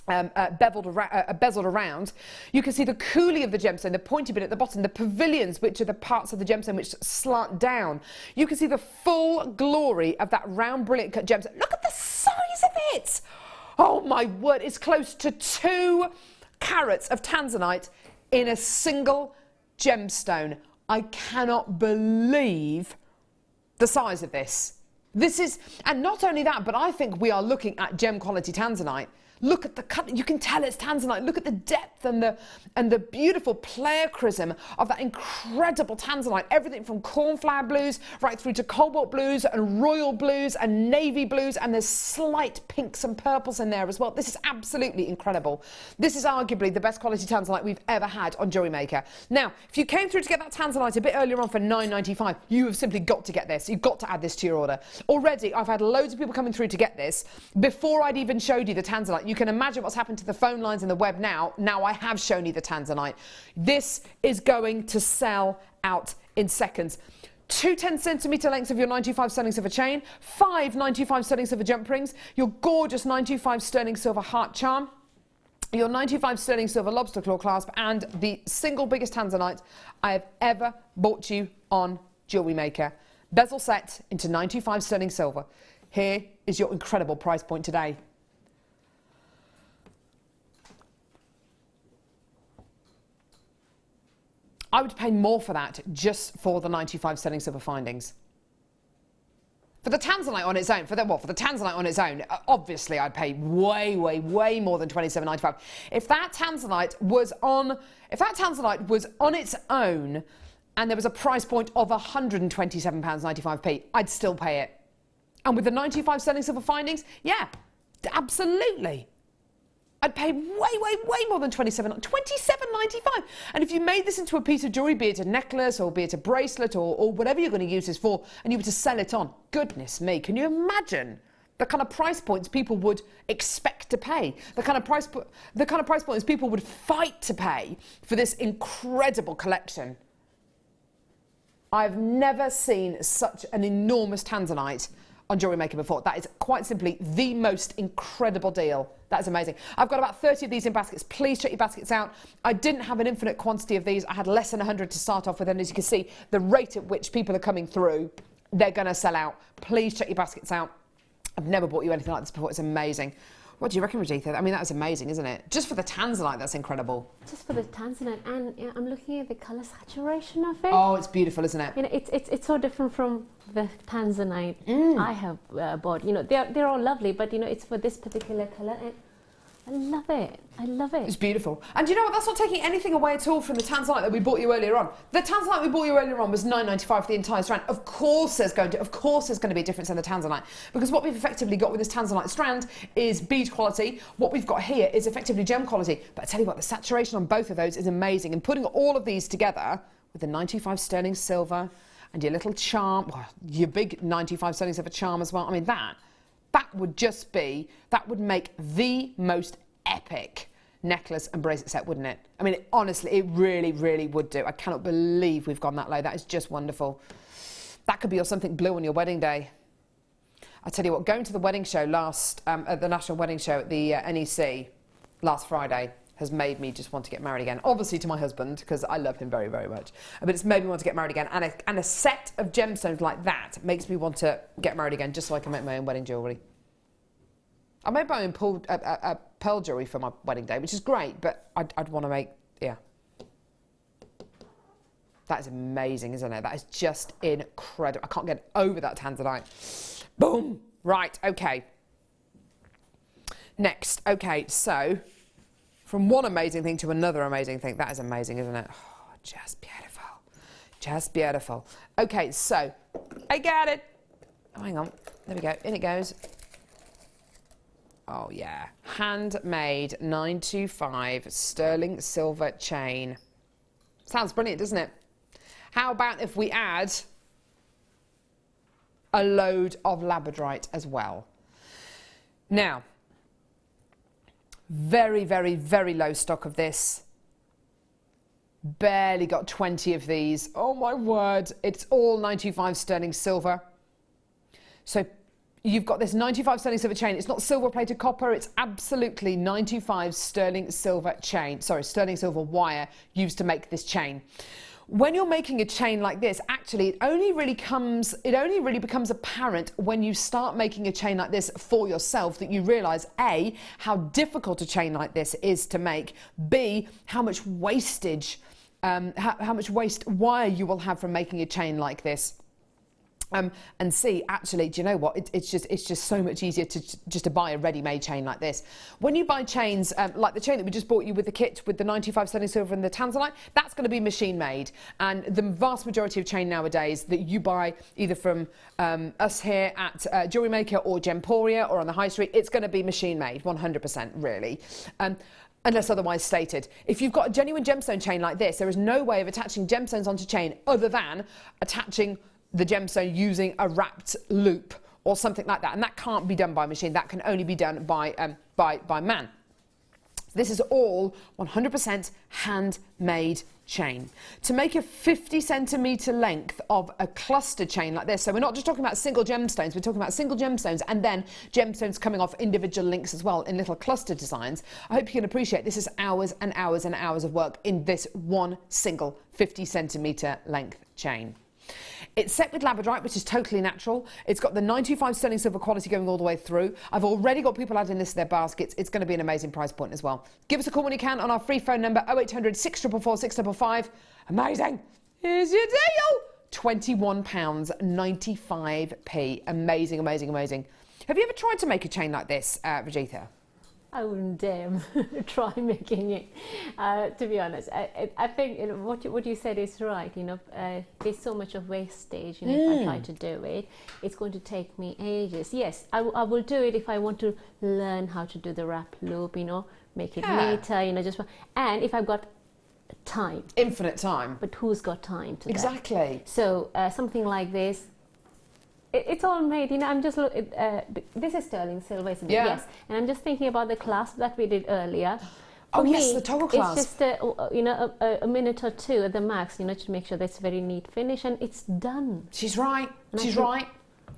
bezeled around. You can see the coulis of the gemstone, the pointy bit at the bottom, the pavilions, which are the parts of the gemstone which slant down. You can see the full glory of that round, brilliant cut gemstone. Look at the size of it! Oh my word, it's close to 2 carats of tanzanite in a single gemstone. I cannot believe the size of this. This is, and not only that, but I think we are looking at gem quality tanzanite. Look at the cut, you can tell it's tanzanite. Look at the depth and the beautiful pleochrysm of that incredible tanzanite. Everything from cornflower blues right through to cobalt blues and royal blues and navy blues, and there's slight pinks and purples in there as well. This is absolutely incredible. This is arguably the best quality tanzanite we've ever had on Jewellery Maker. Now, if you came through to get that tanzanite a bit earlier on for £9.95, you have simply got to get this. You've got to add this to your order. Already, I've had loads of people coming through to get this before I'd even showed you the tanzanite. You can imagine what's happened to the phone lines and the web now. Now I have shown you the tanzanite. This is going to sell out in seconds. 2 10cm lengths of your 95 sterling silver chain, 5 95 sterling silver jump rings, your gorgeous 95 sterling silver heart charm, your 95 sterling silver lobster claw clasp, and the single biggest tanzanite I have ever bought you on Jewellery Maker. Bezel set into 95 sterling silver. Here is your incredible price point today. I would pay more for that just for the 95 sterling silver findings. For the tanzanite on its own, for the tanzanite on its own, obviously I'd pay way more than £27.95. If that tanzanite was on its own and there was a price point of £127.95p, I'd still pay it. And with the 95 sterling silver findings, yeah, absolutely. I'd pay way more than £27.95. And if you made this into a piece of jewellery, be it a necklace or be it a bracelet or whatever you're going to use this for, and you were to sell it on, goodness me, can you imagine the kind of price points people would expect to pay? The kind of price points people would fight to pay for this incredible collection. I've never seen such an enormous tanzanite on Jewellery Maker before. That is quite simply the most incredible deal. That is amazing. I've got about 30 of these in baskets. Please check your baskets out. I didn't have an infinite quantity of these. I had less than 100 to start off with, and as you can see, the rate at which people are coming through, they're going to sell out. Please check your baskets out. I've never bought you anything like this before. It's amazing. What do you reckon, Rajitha? I mean, that was amazing, isn't it? Just for the tanzanite, that's incredible. Just for the tanzanite, and yeah, I'm looking at the colour saturation of it. Oh, it's beautiful, isn't it? You know, it's so different from the tanzanite I have bought. You know, they're all lovely, but you know, it's for this particular colour, and I love it. I love it. It's beautiful. And you know what? That's not taking anything away at all from the tanzanite that we bought you earlier on. The tanzanite we bought you earlier on was £9.95 for the entire strand. Of course there's going to be a difference in the tanzanite, because what we've effectively got with this tanzanite strand is bead quality. What we've got here is effectively gem quality. But I tell you what, the saturation on both of those is amazing. And putting all of these together with the 95 sterling silver and your little charm, well, your big 95 sterling silver charm as well. I mean, that would make the most epic necklace and bracelet set, wouldn't it? I mean, honestly, it really would do. I cannot believe we've gone that low. That is just wonderful. That could be your something blue on your wedding day. I tell you what, going to the wedding show at the National Wedding Show at the NEC last Friday has made me just want to get married again. Obviously to my husband, because I love him very much. But it's made me want to get married again. And a set of gemstones like that makes me want to get married again, just so I can make my own wedding jewellery. I made my own pearl jewellery for my wedding day, which is great, but I'd want to make, yeah. That is amazing, isn't it? That is just incredible. I can't get over that tanzanite. Boom! Right, okay. Next, okay, so from one amazing thing to another amazing thing. That is amazing, isn't it? Oh, just beautiful. Just beautiful. Okay, so I got it. Oh, hang on. There we go. In it goes. Oh yeah, handmade 925 sterling silver chain. Sounds brilliant, doesn't it? How about if we add a load of labradorite as well? Now, very, very, very low stock of this. Barely got 20 of these. Oh my word, it's all 925 sterling silver. So you've got this 95 sterling silver chain. It's not silver plated copper, it's absolutely 925 sterling silver chain. Sorry, sterling silver wire used to make this chain. When you're making a chain like this, actually, it only really becomes apparent when you start making a chain like this for yourself that you realise, A, how difficult a chain like this is to make, B, how much wastage, how much waste wire you will have from making a chain like this. And see, actually, do you know what? It's just so much easier to buy a ready-made chain like this. When you buy chains like the chain that we just bought you with the kit with the 95 sterling silver and the tanzanite, that's going to be machine made. And the vast majority of chain nowadays that you buy either from us here at Jewellery Maker or Gemporia or on the high street, it's going to be machine made, 100% really. Unless otherwise stated. If you've got a genuine gemstone chain like this, there is no way of attaching gemstones onto chain other than attaching the gemstone using a wrapped loop or something like that, and that can't be done by machine. That can only be done by man. This is all 100% handmade chain. To make a 50 centimetre length of a cluster chain like this, so we're not just talking about single gemstones, we're talking about single gemstones and then gemstones coming off individual links as well in little cluster designs. I hope you can appreciate this is hours and hours and hours of work in this one single 50 centimetre length chain. It's set with labradorite, which is totally natural. It's got the 95 sterling silver quality going all the way through. I've already got people adding this to their baskets. It's going to be an amazing price point as well. Give us a call when you can on our free phone number 0800 644 655. Amazing. Here's your deal. £21.95p. Amazing, amazing, amazing. Have you ever tried to make a chain like this, Rajitha? I wouldn't dare try making it, to be honest. I think what you said is right. There's so much of wastage. If I try to do it, it's going to take me ages. Yes, I will do it if I want to learn how to do the wrap loop. Make it neater. And if I've got time, infinite time. But who's got time to exactly? That? So something like this. It's all made, I'm just looking, this is sterling silver, isn't it? Yeah. Yes. And I'm just thinking about the clasp that we did earlier. Oh yes, the toggle clasp. It's just, a minute or two at the max, to make sure that's a very neat finish, and it's done. She's right, she's right.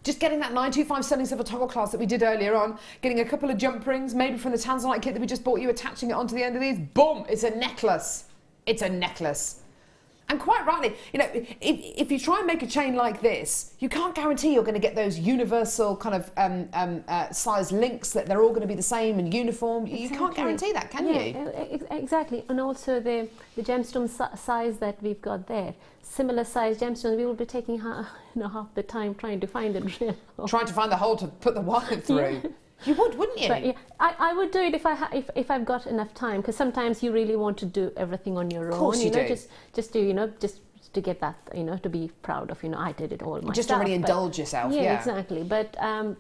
Just getting that 925 sterling silver toggle clasp that we did earlier on, getting a couple of jump rings, maybe from the tanzanite kit that we just bought you, attaching it onto the end of these, boom, it's a necklace. It's a necklace. And quite rightly, if you try and make a chain like this, you can't guarantee you're going to get those universal kind of size links that they're all going to be the same and uniform. Exactly. You can't guarantee that, can you? Exactly. And also the gemstone size that we've got there, similar size gemstones, we will be taking half the time trying to find it. Trying to find the hole to put the wire through. Yeah. You would, wouldn't you? But, yeah, I would do it if I've got enough time, because sometimes you really want to do everything on your own. Of course you do. Just to get that, to be proud of, I did it all myself. Just to really indulge yourself. Yeah, exactly. But other,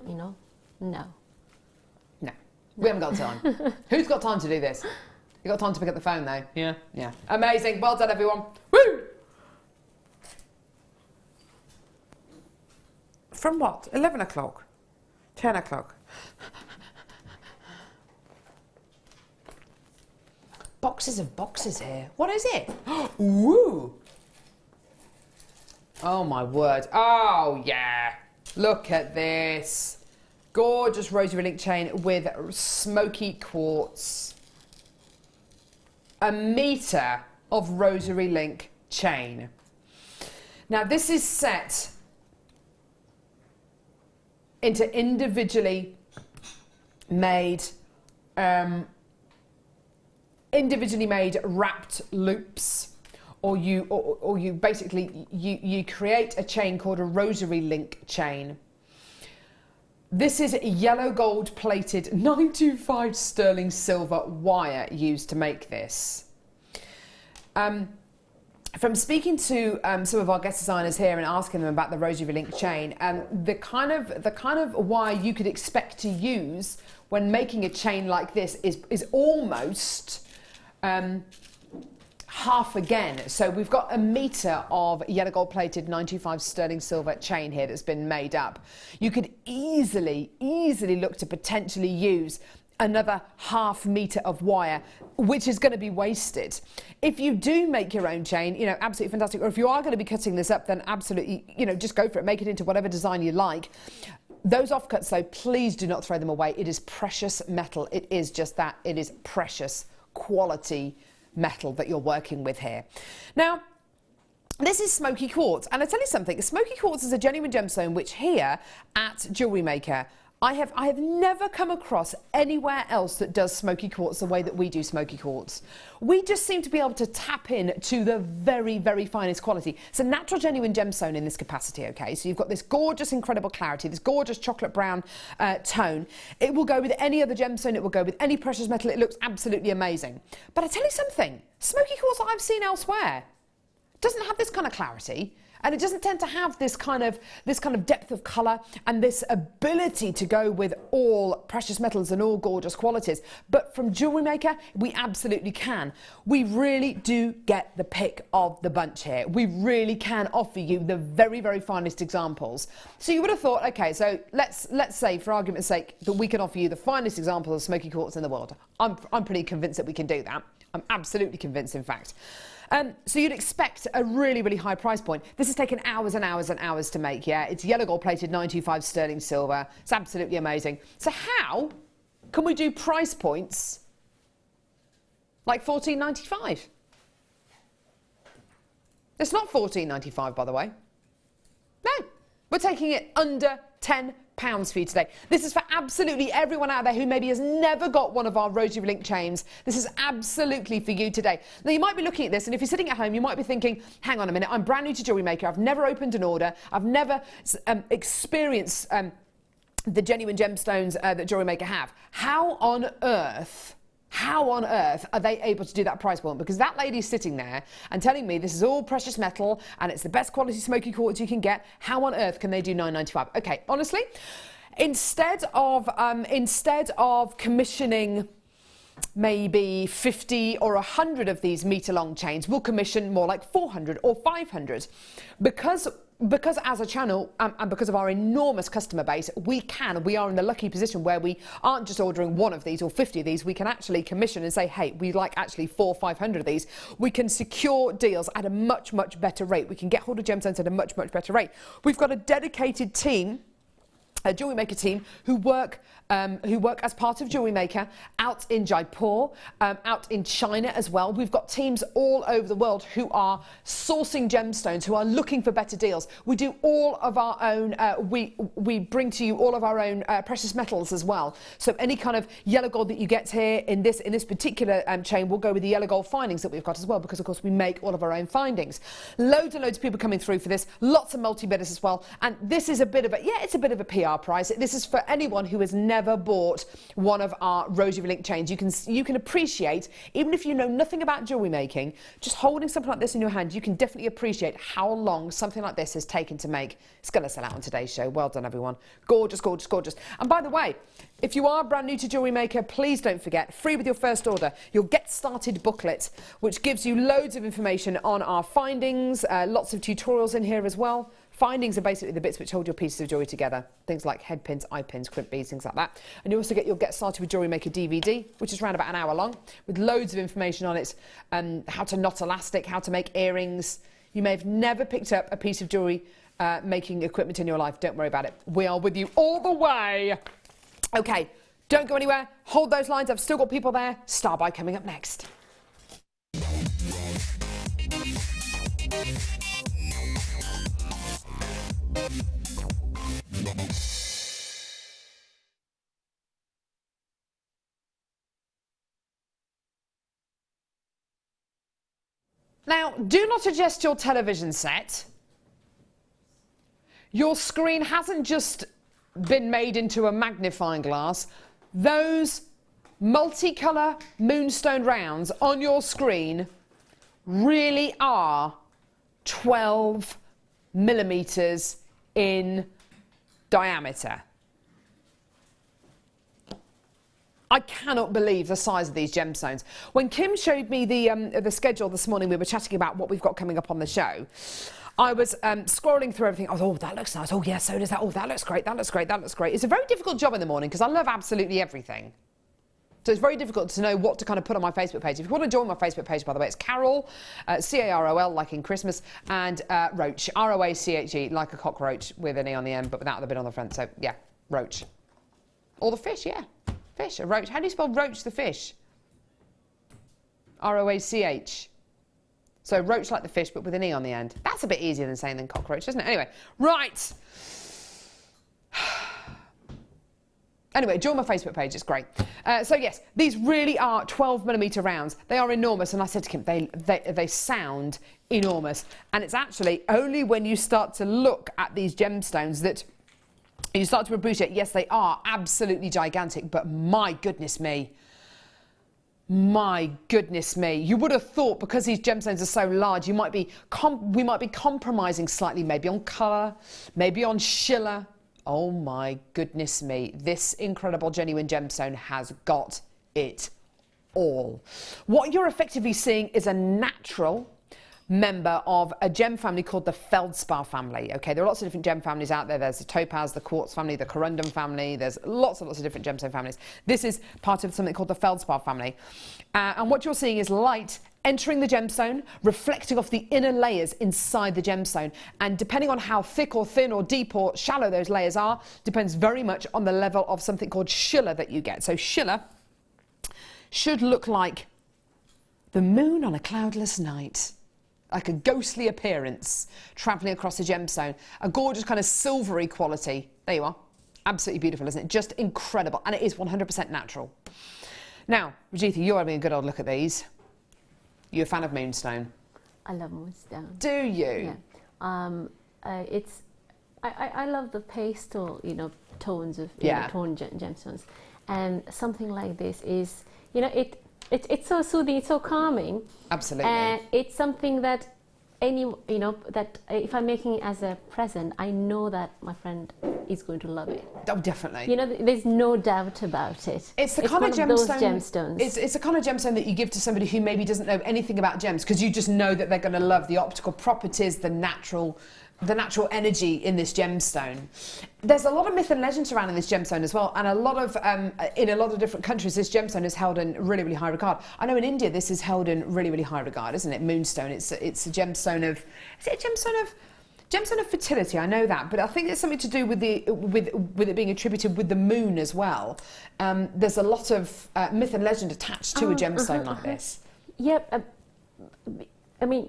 no. No, we haven't got time. Who's got time to do this? You got time to pick up the phone though. Yeah. Amazing. Well done, everyone. Woo! From what? 11 o'clock. 10 o'clock. Boxes of boxes here. What is it? Ooh. Oh my word. Oh yeah. Look at this. Gorgeous rosary link chain with smoky quartz. A metre of rosary link chain. Now this is set into individually made wrapped loops, or you basically you create a chain called a rosary link chain. This is yellow gold plated 925 sterling silver wire used to make this. from speaking to some of our guest designers here and asking them about the Rosary Link chain, the kind of wire you could expect to use when making a chain like this is almost half again. So we've got a metre of yellow gold plated 925 sterling silver chain here that's been made up. You could easily look to potentially use another half metre of wire, which is going to be wasted. If you do make your own chain, you know, absolutely fantastic. Or if you are going to be cutting this up, then absolutely, you know, just go for it. Make it into whatever design you like. Those offcuts, though, please do not throw them away. It is precious metal. It is just that. It is precious quality metal that you're working with here. Now, this is smoky quartz, and I tell you something, smoky quartz is a genuine gemstone which here at Jewellery Maker I have never come across anywhere else that does smoky quartz the way that we do smoky quartz. We just seem to be able to tap in to the very, very finest quality. It's a natural genuine gemstone in this capacity, okay? So you've got this gorgeous, incredible clarity, this gorgeous chocolate brown tone. It will go with any other gemstone, it will go with any precious metal, it looks absolutely amazing. But I tell you something, smoky quartz that I've seen elsewhere doesn't have this kind of clarity. And it doesn't tend to have this kind of depth of colour and this ability to go with all precious metals and all gorgeous qualities. But from Jewellery Maker, we absolutely can. We really do get the pick of the bunch here. We really can offer you the very, very finest examples. So you would have thought, okay, so let's say, for argument's sake, that we can offer you the finest examples of smoky quartz in the world. I'm pretty convinced that we can do that. I'm absolutely convinced, in fact. So you'd expect a really, really high price point. This has taken hours and hours and hours to make, yeah? It's yellow gold plated 925 sterling silver. It's absolutely amazing. So how can we do price points like $14.95? It's not $14.95, by the way. No, we're taking it under £10 for you today. This is for absolutely everyone out there who maybe has never got one of our Rosary Link chains. This is absolutely for you today. Now you might be looking at this, and if you're sitting at home, you might be thinking, hang on a minute, I'm brand new to Jewellery Maker, I've never opened an order, I've never experienced the genuine gemstones that Jewellery Maker have. How on earth are they able to do that price point? Because that lady's sitting there and telling me this is all precious metal and it's the best quality smoky quartz you can get. How on earth can they do $9.95? Okay, honestly, instead of commissioning maybe 50 or 100 of these metre-long chains, we'll commission more like 400 or 500. Because as a channel and because of our enormous customer base, we are in the lucky position where we aren't just ordering one of these or 50 of these. We can actually commission and say, hey, we like actually 400 or 500 of these. We can secure deals at a much, much better rate. We can get hold of gemstones at a much, much better rate. We've got a dedicated team, a Jewellery Maker team, who work as part of Jewellery Maker out in Jaipur, out in China as well. We've got teams all over the world who are sourcing gemstones, who are looking for better deals. We do all of our own, we bring to you all of our own precious metals as well. So any kind of yellow gold that you get here in this particular chain will go with the yellow gold findings that we've got as well, because of course we make all of our own findings. Loads and loads of people coming through for this, lots of multi-bidders as well. And this is a bit of a, yeah, it's a bit of a PR price. This is for anyone who has never bought one of our Rosary Link chains. You can appreciate, even if you know nothing about jewellery making, just holding something like this in your hand, you can definitely appreciate how long something like this has taken to make. It's going to sell out on today's show. Well done, everyone. Gorgeous, gorgeous, gorgeous. And by the way, if you are brand new to Jewellery Maker, please don't forget, free with your first order, your Get Started booklet, which gives you loads of information on our findings, lots of tutorials in here as well. Findings are basically the bits which hold your pieces of jewellery together. Things like head pins, eye pins, crimp beads, things like that. And you also get your Get Started with Jewellery Maker DVD, which is around about an hour long, with loads of information on it, how to knot elastic, how to make earrings. You may have never picked up a piece of jewellery making equipment in your life. Don't worry about it. We are with you all the way. Okay, don't go anywhere. Hold those lines. I've still got people there. Star Buy coming up next. Now, do not adjust your television set. Your screen hasn't just been made into a magnifying glass. Those multicolour moonstone rounds on your screen really are 12 millimeters in diameter. I cannot believe the size of these gemstones. When Kim showed me the schedule this morning, we were chatting about what we've got coming up on the show. I was scrolling through everything. I was, oh, that looks nice. Oh, yeah, so does that. Oh, that looks great. That looks great. That looks great. It's a very difficult job in the morning because I love absolutely everything. So it's very difficult to know what to kind of put on my Facebook page. If you want to join my Facebook page, by the way, it's Carol, C-A-R-O-L, like in Christmas, and Roache, R-O-A-C-H-E, like a cockroach with an E on the end, but without the bit on the front. So, yeah, Roache. Or the fish, yeah. Fish, a roach. How do you spell roach the fish? R-O-A-C-H. So roach like the fish, but with an E on the end. That's a bit easier than saying than cockroach, isn't it? Anyway, right. Anyway, join my Facebook page, it's great. So yes, these really are 12mm rounds. They are enormous, and I said to Kim, they sound enormous. And it's actually only when you start to look at these gemstones that you start to appreciate, yes, they are absolutely gigantic, but my goodness me. My goodness me. You would have thought because these gemstones are so large, we might be compromising slightly, maybe on colour, maybe on schiller. Oh my goodness me. This incredible genuine gemstone has got it all. What you're effectively seeing is a natural member of a gem family called the feldspar family. Okay, there are lots of different gem families out there. There's the topaz, the quartz family, the corundum family. There's lots and lots of different gemstone families. This is part of something called the feldspar family. And what you're seeing is light entering the gemstone, reflecting off the inner layers inside the gemstone. And depending on how thick or thin or deep or shallow those layers are, depends very much on the level of something called schiller that you get. So schiller should look like the moon on a cloudless night. Like a ghostly appearance travelling across the gemstone. A gorgeous kind of silvery quality. There you are. Absolutely beautiful, isn't it? Just incredible. And it is 100% natural. Now, Rajitha, you're having a good old look at these. You're a fan of moonstone? I love moonstone. Do you? Yeah. I love the pastel, tones of toned gemstones. And something like this is, it's so soothing, it's so calming. Absolutely. And it's something that that if I'm making it as a present, I know that my friend is going to love it. Oh, definitely. There's no doubt about it. It's the kind of those gemstones. It's the kind of gemstone that you give to somebody who maybe doesn't know anything about gems, because you just know that they're going to love the optical properties, the natural energy in this gemstone. There's a lot of myth and legend surrounding this gemstone as well, and in a lot of different countries this gemstone is held in really, really high regard. I know in India this is held in really, really high regard, isn't it? Moonstone. It's a gemstone of. Is it a gemstone of fertility? I know that, but I think it's something to do with it being attributed with the moon as well. There's a lot of myth and legend attached to a gemstone like this. Yep. I mean,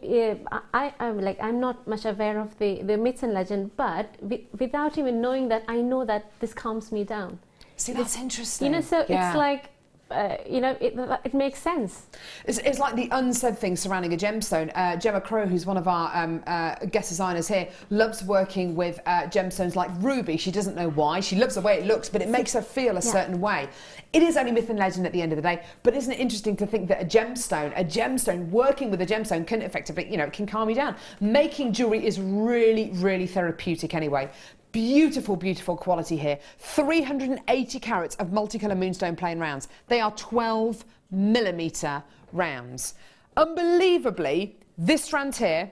I'm not much aware of the myths and legend, but without even knowing that, I know that this calms me down. See, that's interesting. So yeah. It's like, it makes sense. It's like the unsaid thing surrounding a gemstone. Gemma Crow, who's one of our guest designers here, loves working with gemstones like ruby. She doesn't know why. She loves the way it looks, but it makes her feel a certain way. It is only myth and legend at the end of the day, but isn't it interesting to think that a gemstone, working with a gemstone can effectively, can calm you down. Making jewellery is really, really therapeutic anyway. Beautiful, beautiful quality here. 380 carats of multicolour moonstone plain rounds. They are 12mm rounds. Unbelievably, this strand here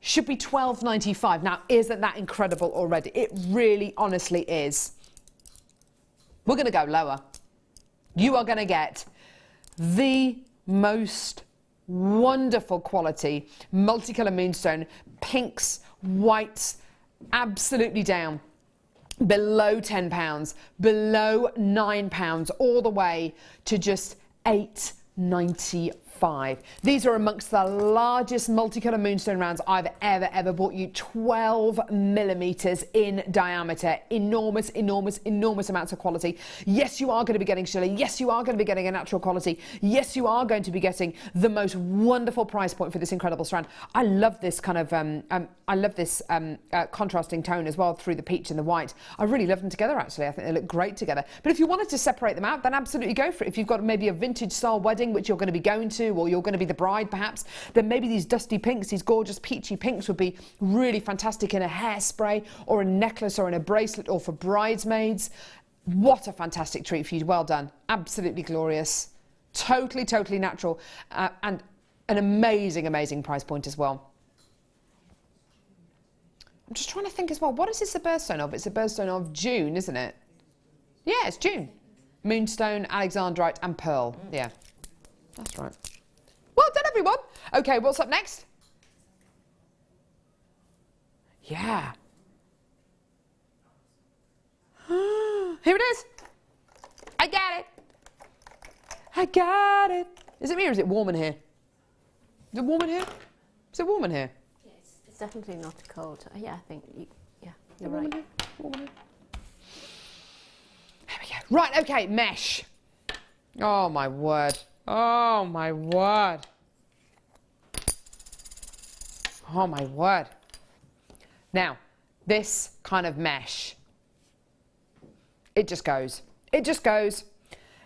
should be $12.95. Now, isn't that incredible already? It really, honestly is. We're going to go lower. You are going to get the most wonderful quality multicolour moonstone, pinks, whites, absolutely down below £10, below £9, all the way to just $8.95. These are amongst the largest multicolour moonstone rounds I've ever bought you. 12mm in diameter. Enormous, enormous, enormous amounts of quality. Yes, you are going to be getting schiller. Yes, you are going to be getting a natural quality. Yes, you are going to be getting the most wonderful price point for this incredible strand. I love this kind of contrasting tone as well through the peach and the white. I really love them together, actually. I think they look great together. But if you wanted to separate them out, then absolutely go for it. If you've got maybe a vintage style wedding which you're going to be going to, or you're going to be the bride perhaps, then maybe these dusty pinks, these gorgeous peachy pinks would be really fantastic in a hairspray or a necklace or in a bracelet or for bridesmaids. What a fantastic treat for you. Well done. Absolutely glorious. Totally, totally natural, and an amazing, amazing price point as well. I'm just trying to think as well, what is this a birthstone of? It's a birthstone of June, isn't it? Yeah, it's June. Moonstone, Alexandrite and Pearl. Yeah, that's right. Well done, everyone. Okay, what's up next? Yeah. Here it is. I got it. I got it. Is it me or is it warm in here? Is it warm in here? Is it warm in here? Yes, it's definitely not cold. Yeah, I think, you're right. Warm in here? There we go. Right, okay, mesh. Oh, my word. Oh, my word. Oh, my word. Now, this kind of mesh, it just goes. It just goes.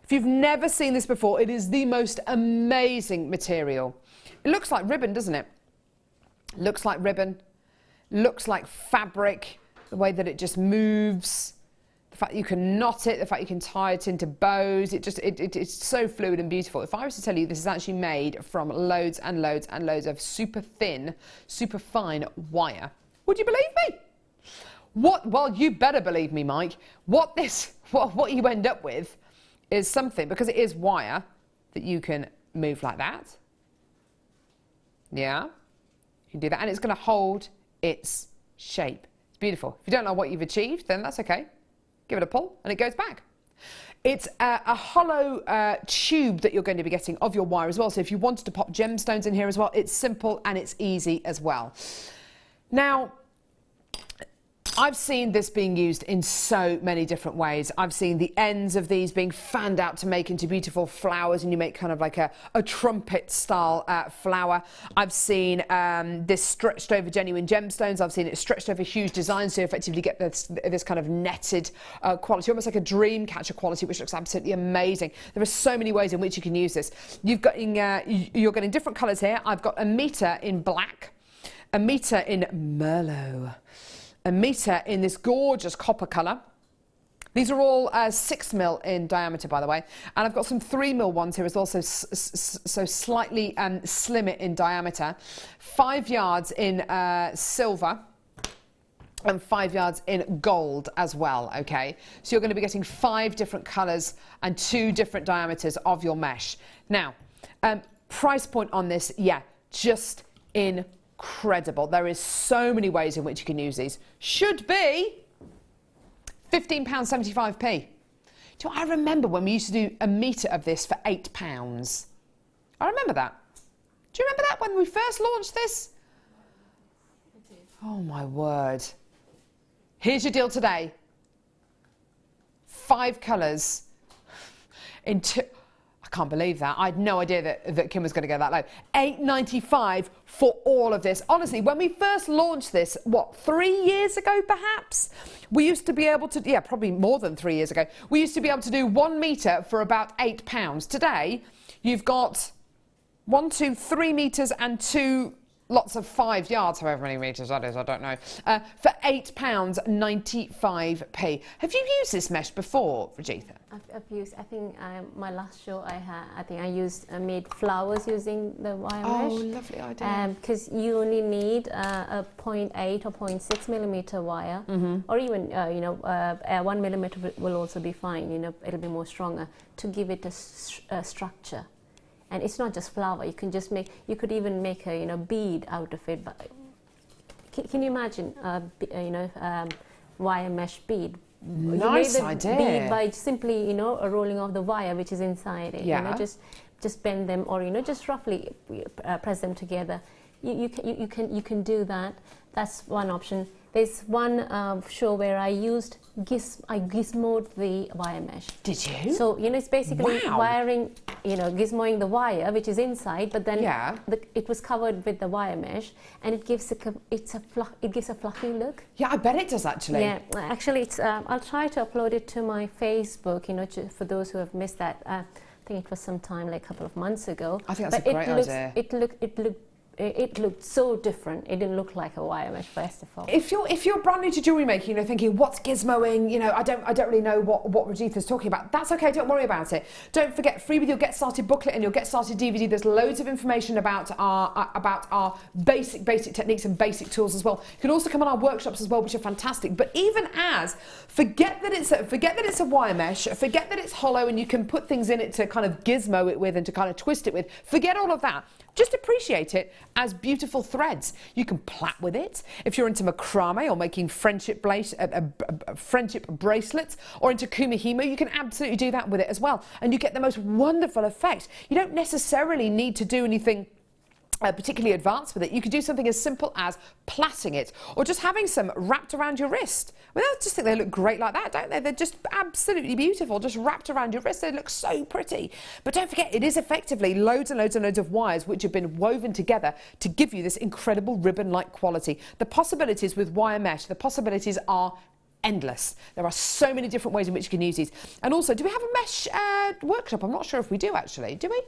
If you've never seen this before, it is the most amazing material. It looks like ribbon, doesn't it? Looks like ribbon. Looks like fabric, the way that it just moves. The fact that you can knot it, the fact you can tie it into bows. It's so fluid and beautiful. If I was to tell you this is actually made from loads and loads and loads of super thin, super fine wire, would you believe me? Well, you better believe me, Mike. What you end up with is something, because it is wire, that you can move like that. Yeah, you can do that, and it's going to hold its shape. It's beautiful. If you don't know what you've achieved, then that's okay. Give it a pull, and it goes back. It's a hollow tube that you're going to be getting of your wire as well. So if you wanted to pop gemstones in here as well, it's simple and it's easy as well. Now, I've seen this being used in so many different ways. I've seen the ends of these being fanned out to make into beautiful flowers, and you make kind of like a trumpet style flower. I've seen this stretched over genuine gemstones. I've seen it stretched over huge designs, so you effectively get this kind of netted quality, almost like a dream catcher quality, which looks absolutely amazing. There are so many ways in which you can use this. You're getting different colours here. I've got a metre in black, a metre in Merlot, a metre in this gorgeous copper colour. These are all 6mm in diameter, by the way. And I've got some 3mm ones here as well, so slightly slimmer in diameter. 5 yards in silver and 5 yards in gold as well, okay? So you're going to be getting 5 different colours and 2 different diameters of your mesh. Now, price point on this, yeah, just incredible. There is so many ways in which you can use these. Should be £15.75p. Do you know, I remember when we used to do a metre of this for £8. I remember that. Do you remember that when we first launched this? I do. Oh my word. Here's your deal today. 5 colours in 2. I can't believe that. I had no idea that Kim was going to go that low. £8.95 for all of this. Honestly, when we first launched this, what, 3 years ago perhaps? We used to be able to, yeah, probably more than 3 years ago. We used to be able to do 1 metre for about £8. Today, you've got 1, 2, 3 metres and 2 lots of 5 yards, however many metres that is, I don't know, for £8.95p. Have you used this mesh before, Rajitha? I've used, I think my last show I made flowers using the wire mesh. Oh, lovely idea. Because you only need a 0.8 or 0.6 millimetre wire, or even, 1 millimetre will also be fine, it'll be more stronger, to give it a structure. And it's not just flower. You can just you could even make a bead out of it. But can you imagine wire mesh bead? Nice idea. Bead by simply rolling off the wire which is inside it. Yeah. Just bend them, or just roughly press them together. You can do that. That's one option. There's one show where I gizmoed the wire mesh. Did you? So, it's basically wiring, gizmoing the wire, which is inside, but then it was covered with the wire mesh, and it gives a fluffy look. Yeah, I bet it does, actually. Yeah, actually, it's, I'll try to upload it to my Facebook, for those who have missed that. think it was sometime like a couple of months ago. I think that's but a great idea. It looked so different. It didn't look like a wire mesh, first of all. If you're brand new to jewellery making, thinking what's gizmoing, I don't really know what Rajitha's talking about. That's okay. Don't worry about it. Don't forget, free with your Get Started booklet and your Get Started DVD. There's loads of information about our basic techniques and basic tools as well. You can also come on our workshops as well, which are fantastic. But even forget that it's a wire mesh. Forget that it's hollow and you can put things in it to kind of gizmo it with and to kind of twist it with. Forget all of that. Just appreciate it as beautiful threads. You can plait with it. If you're into macrame or making friendship bracelets or into kumihimo, you can absolutely do that with it as well. And you get the most wonderful effect. You don't necessarily need to do anything particularly advanced with it. You could do something as simple as plaiting it or just having some wrapped around your wrist. I just think they look great like that, don't they? They're just absolutely beautiful, just wrapped around your wrist. They look so pretty. But don't forget, it is effectively loads and loads and loads of wires which have been woven together to give you this incredible ribbon-like quality. The possibilities with wire mesh, the possibilities are endless. There are so many different ways in which you can use these. And also, do we have a mesh workshop? I'm not sure if we do actually. Do we?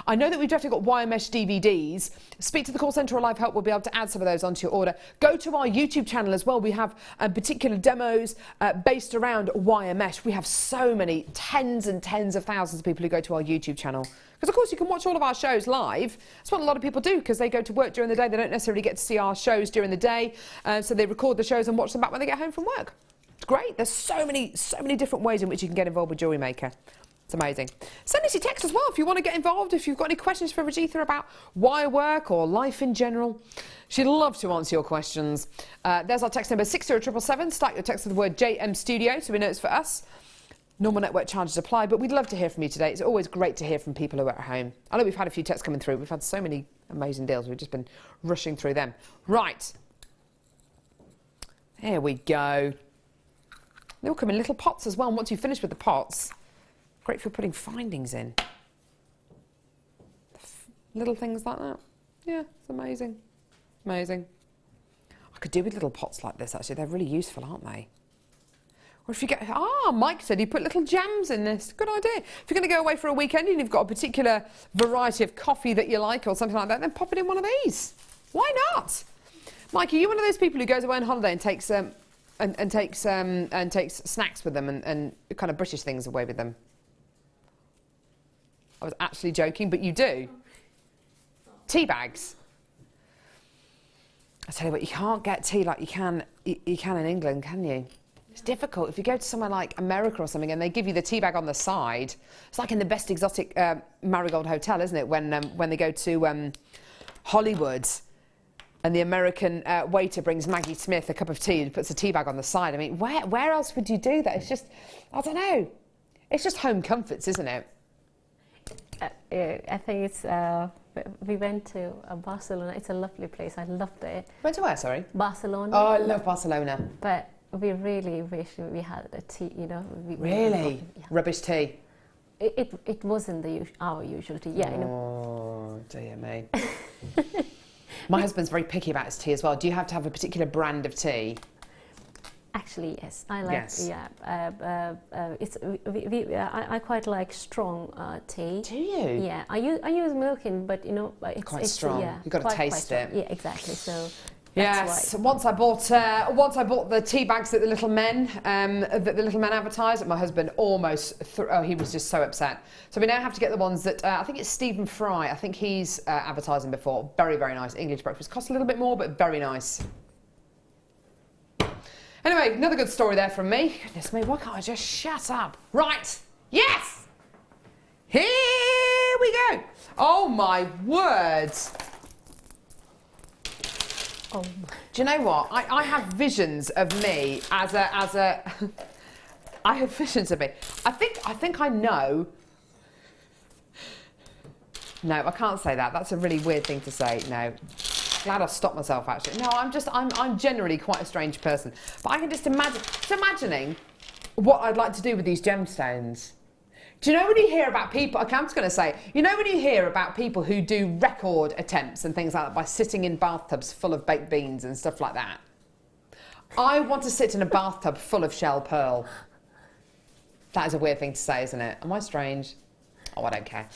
I know that we've definitely got wire mesh DVDs. Speak to the call centre or live help. We'll be able to add some of those onto your order. Go to our YouTube channel as well. We have particular demos based around wire mesh. We have so many, tens and tens of thousands of people who go to our YouTube channel. Because of course you can watch all of our shows live. That's what a lot of people do because they go to work during the day. They don't necessarily get to see our shows during the day. So they record the shows and watch them back when they get home from work. It's great. There's so many different ways in which you can get involved with Jewellery Maker. It's amazing. Send us your text as well if you want to get involved, if you've got any questions for Rajitha about wire work or life in general. She'd love to answer your questions. There's our text number 60777. Start your text with the word JM Studio so we know it's for us. Normal network charges apply, but we'd love to hear from you today. It's always great to hear from people who are at home. I know we've had a few texts coming through. We've had so many amazing deals. We've just been rushing through them. Right. Here we go. They all come in little pots as well. And once you've finished with the pots, great for putting findings in. Little things like that. Yeah, it's amazing. Amazing. I could do with little pots like this, actually. They're really useful, aren't they? Or if you get... Mike said he put little jams in this. Good idea. If you're going to go away for a weekend and you've got a particular variety of coffee that you like or something like that, then pop it in one of these. Why not? Mike, are you one of those people who goes away on holiday and takes takes snacks with them and kind of British things away with them? I was actually joking, but you do. Tea bags. I tell you what, you can't get tea like you can in England, can you? It's difficult. If you go to somewhere like America or something and they give you the tea bag on the side, it's like in the best exotic Marigold Hotel, isn't it? When they go to Hollywood and the American waiter brings Maggie Smith a cup of tea and puts a tea bag on the side. I mean, where else would you do that? It's just, I don't know. It's just home comforts, isn't it? I think it's, we went to Barcelona. It's a lovely place. I loved it. Went to where, sorry? Barcelona. Oh, I love Barcelona. But we really wish we had a tea, you know. Really? Yeah. Rubbish tea? It wasn't our usual tea, yeah. Oh, dear me. My husband's very picky about his tea as well. Do you have to have a particular brand of tea? Actually, yes. I like. Yes. Yeah. I quite like strong tea. Do you? Yeah. I use milk in, but you know, it's quite strong. Yeah, You've got to taste it. Yeah, exactly. So. Yes. Once I bought the tea bags that the little men advertise, my husband almost he was just so upset. So we now have to get the ones that I think it's Stephen Fry. I think he's advertising before. Very, very nice English breakfast. Costs a little bit more, but very nice. Anyway, another good story there from me. Goodness me, why can't I just shut up? Right. Yes. Here we go. Oh my words. Oh. Do you know what? I have visions of me as a I have visions of me. I think I know. No, I can't say that. That's a really weird thing to say. No. Glad I stopped myself actually. No, I'm generally quite a strange person. But I can just imagining what I'd like to do with these gemstones. Do you know when you hear about people, okay, I'm just going to say, you know when you hear about people who do record attempts and things like that by sitting in bathtubs full of baked beans and stuff like that? I want to sit in a bathtub full of shell pearl. That is a weird thing to say, isn't it? Am I strange? Oh, I don't care.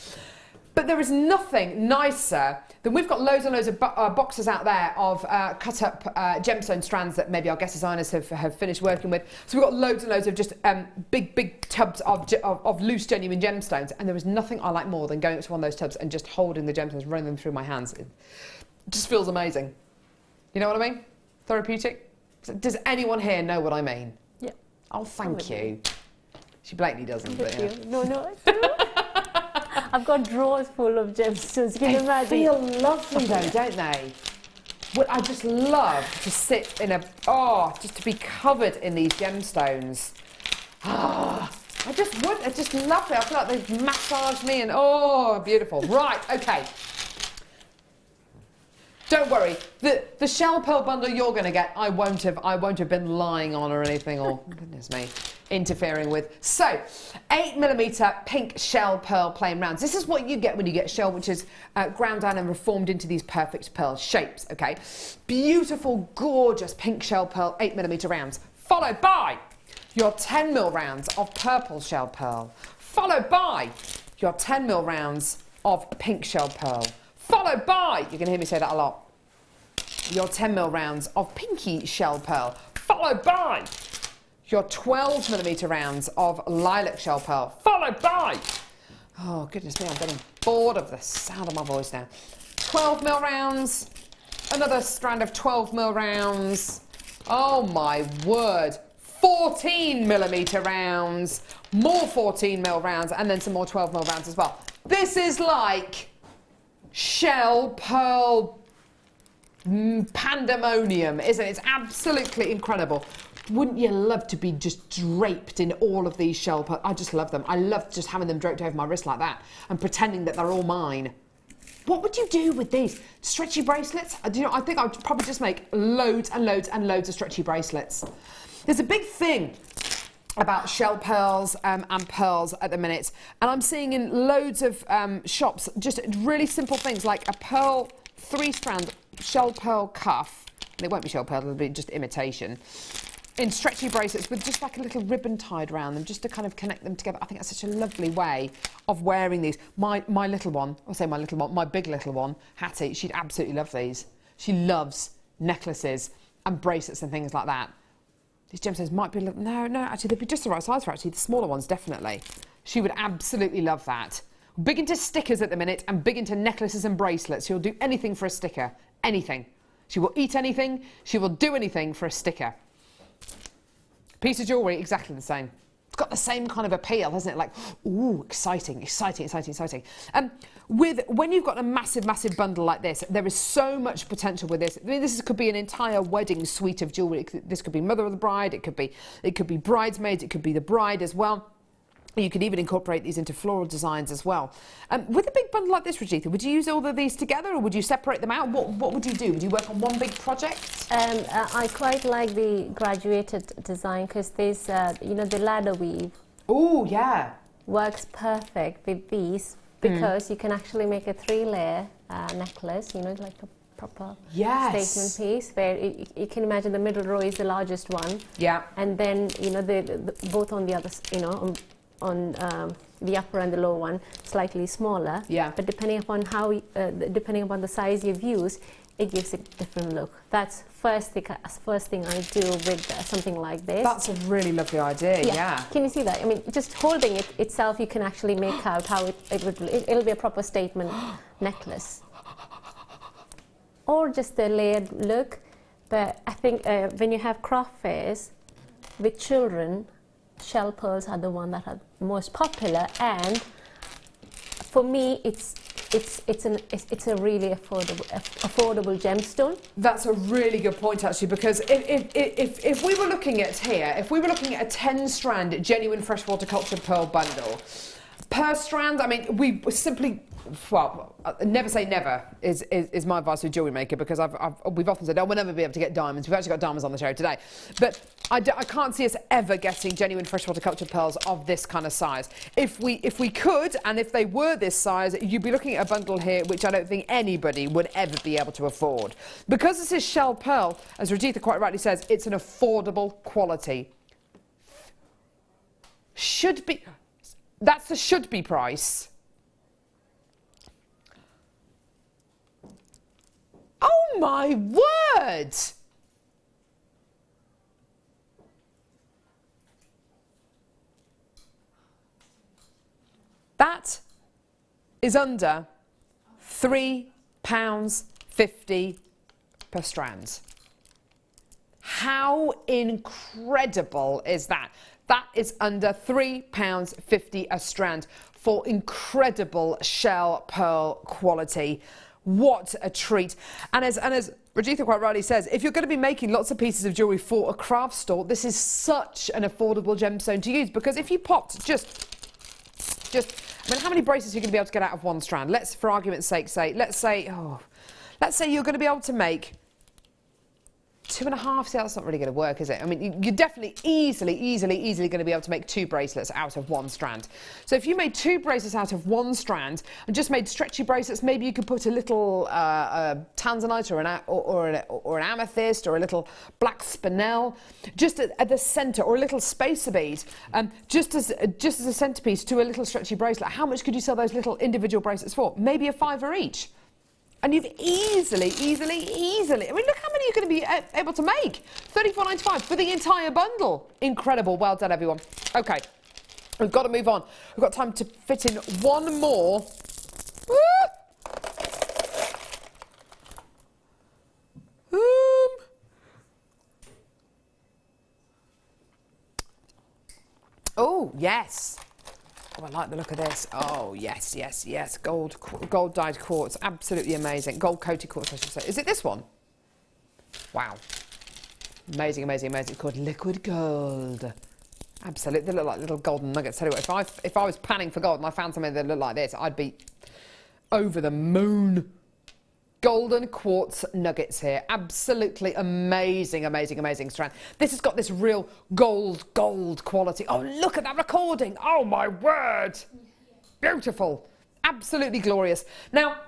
But there is nothing nicer than we've got loads and loads of boxes out there of cut up gemstone strands that maybe our guest designers have finished working with. So we've got loads and loads of just big tubs of loose genuine gemstones. And there is nothing I like more than going up to one of those tubs and just holding the gemstones, running them through my hands. It just feels amazing. You know what I mean? Therapeutic. Does anyone here know what I mean? Yeah. Oh, thank you. She blatantly doesn't. But yeah. No, I do. I've got drawers full of gemstones. Can you imagine? They feel lovely though, don't they? Well, I just love to sit in just to be covered in these gemstones. I just love it. I feel like they've massaged me and beautiful. Right, okay. Don't worry, the shell pearl bundle you're going to get, I won't have been lying on or anything, or goodness me, interfering with. So, 8mm pink shell pearl plain rounds. This is what you get when you get shell, which is ground down and reformed into these perfect pearl shapes. Okay, beautiful, gorgeous pink shell pearl 8mm rounds, followed by your 10mm rounds of purple shell pearl, followed by your 10mm rounds of pink shell pearl, followed by, you're going to hear me say that a lot, your 10mm rounds of pinky shell pearl, followed by your 12mm rounds of lilac shell pearl, followed by, oh goodness me, I'm getting bored of the sound of my voice now, 12mm rounds, another strand of 12mm rounds, oh my word, 14mm rounds, more 14mm rounds, and then some more 12mm rounds as well. This is like shell pearl pandemonium, isn't it? It's absolutely incredible. Wouldn't you love to be just draped in all of these shell pearl? I just love them. I love just having them draped over my wrist like that and pretending that they're all mine. What would you do with these? Stretchy bracelets? I think I'd probably just make loads and loads and loads of stretchy bracelets. There's a big thing about shell pearls and pearls at the minute, and I'm seeing in loads of shops just really simple things like a pearl 3-strand shell pearl cuff. It won't be shell pearl, it'll be just imitation, in stretchy bracelets with just like a little ribbon tied around them just to kind of connect them together. I think that's such a lovely way of wearing these. My little one, I'll say my little one, my big little one, Hattie, she'd absolutely love these. She loves necklaces and bracelets and things like that. These gemstones might be, no, actually they'd be just the right size for actually, the smaller ones definitely. She would absolutely love that. Big into stickers at the minute and big into necklaces and bracelets. She'll do anything for a sticker, anything. She will eat anything, she will do anything for a sticker. Piece of jewellery, exactly the same. It's got the same kind of appeal, hasn't it? Like, ooh, exciting. When you've got a massive bundle like this, there is so much potential with this. I mean, this could be an entire wedding suite of jewellery. This could be mother of the bride, it could be bridesmaids, it could be the bride as well. You could even incorporate these into floral designs as well. With a big bundle like this, Rajitha, would you use all of these together or would you separate them out? What would you do? Would you work on one big project? I quite like the graduated design because there's, the ladder weave. Oh, yeah. Works perfect with these because you can actually make a 3-layer necklace, like a proper statement piece where you can imagine the middle row is the largest one. Yeah. And then, the both on the other, on the upper and the lower one slightly smaller. Yeah. But depending upon the size you've used, it gives a different look. That's first thing I do with something like this. That's a really lovely idea. Yeah. Can you see that? I mean, just holding it itself, you can actually make out how it'll be a proper statement necklace. Or just a layered look. But I think when you have craft fairs with children, shell pearls are the one that are most popular, and for me it's a really affordable gemstone. That's a really good point actually, because if we were looking at here, if we were looking at a 10-strand genuine freshwater cultured pearl bundle, per strand, I mean, we simply, well, never say never is my advice with Jewellery Maker, because we've often said, oh, we'll never be able to get diamonds. We've actually got diamonds on the show today. But I can't see us ever getting genuine freshwater cultured pearls of this kind of size. If we could, and if they were this size, you'd be looking at a bundle here which I don't think anybody would ever be able to afford. Because this is shell pearl, as Rajitha quite rightly says, it's an affordable quality. Should be, that's the should be price. Oh my word! That is under £3.50 per strand. How incredible is that? That is under £3.50 a strand for incredible shell pearl quality. What a treat. And as Rajitha quite rightly says, if you're going to be making lots of pieces of jewellery for a craft store, this is such an affordable gemstone to use, because if you popped just I mean, how many bracelets are you going to be able to get out of one strand? Let's, for argument's sake, let's say you're going to be able to make 2.5. See, that's not really going to work, is it? I mean, you're definitely easily going to be able to make 2 bracelets out of one strand. So if you made 2 bracelets out of one strand and just made stretchy bracelets, maybe you could put a little tanzanite or an amethyst or a little black spinel just at the centre, or a little spacer bead, just as a centrepiece to a little stretchy bracelet. How much could you sell those little individual bracelets for? Maybe £5 each. And you've easily, I mean, look how many you're going to be able to make. £34.95 for the entire bundle. Incredible. Well done, everyone. Okay, we've got to move on. We've got time to fit in one more. Oh, yes. Oh, I like the look of this. Oh, yes, yes, yes. Gold dyed quartz. Absolutely amazing. Gold coated quartz, I should say. Is it this one? Wow. Amazing, amazing, amazing. It's called liquid gold. Absolutely. They look like little golden nuggets. Tell you what, if I was panning for gold and I found something that looked like this, I'd be over the moon. Golden quartz nuggets here. Absolutely amazing, amazing, amazing strand. This has got this real gold quality. Oh, look at that recording. Oh, my word. Beautiful. Absolutely glorious. Now,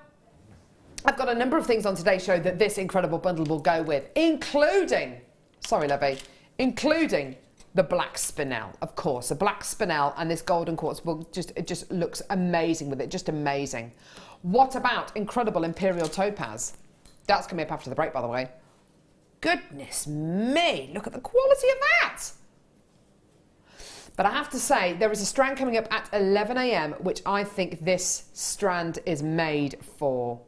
I've got a number of things on today's show that this incredible bundle will go with, including, sorry, Levy, including the black spinel, of course. The black spinel and this golden quartz it just looks amazing with it. Just amazing. What about incredible imperial topaz? That's coming up after the break, by the way. Goodness me, look at the quality of that. But I have to say, there is a strand coming up at 11 a.m, which I think this strand is made for.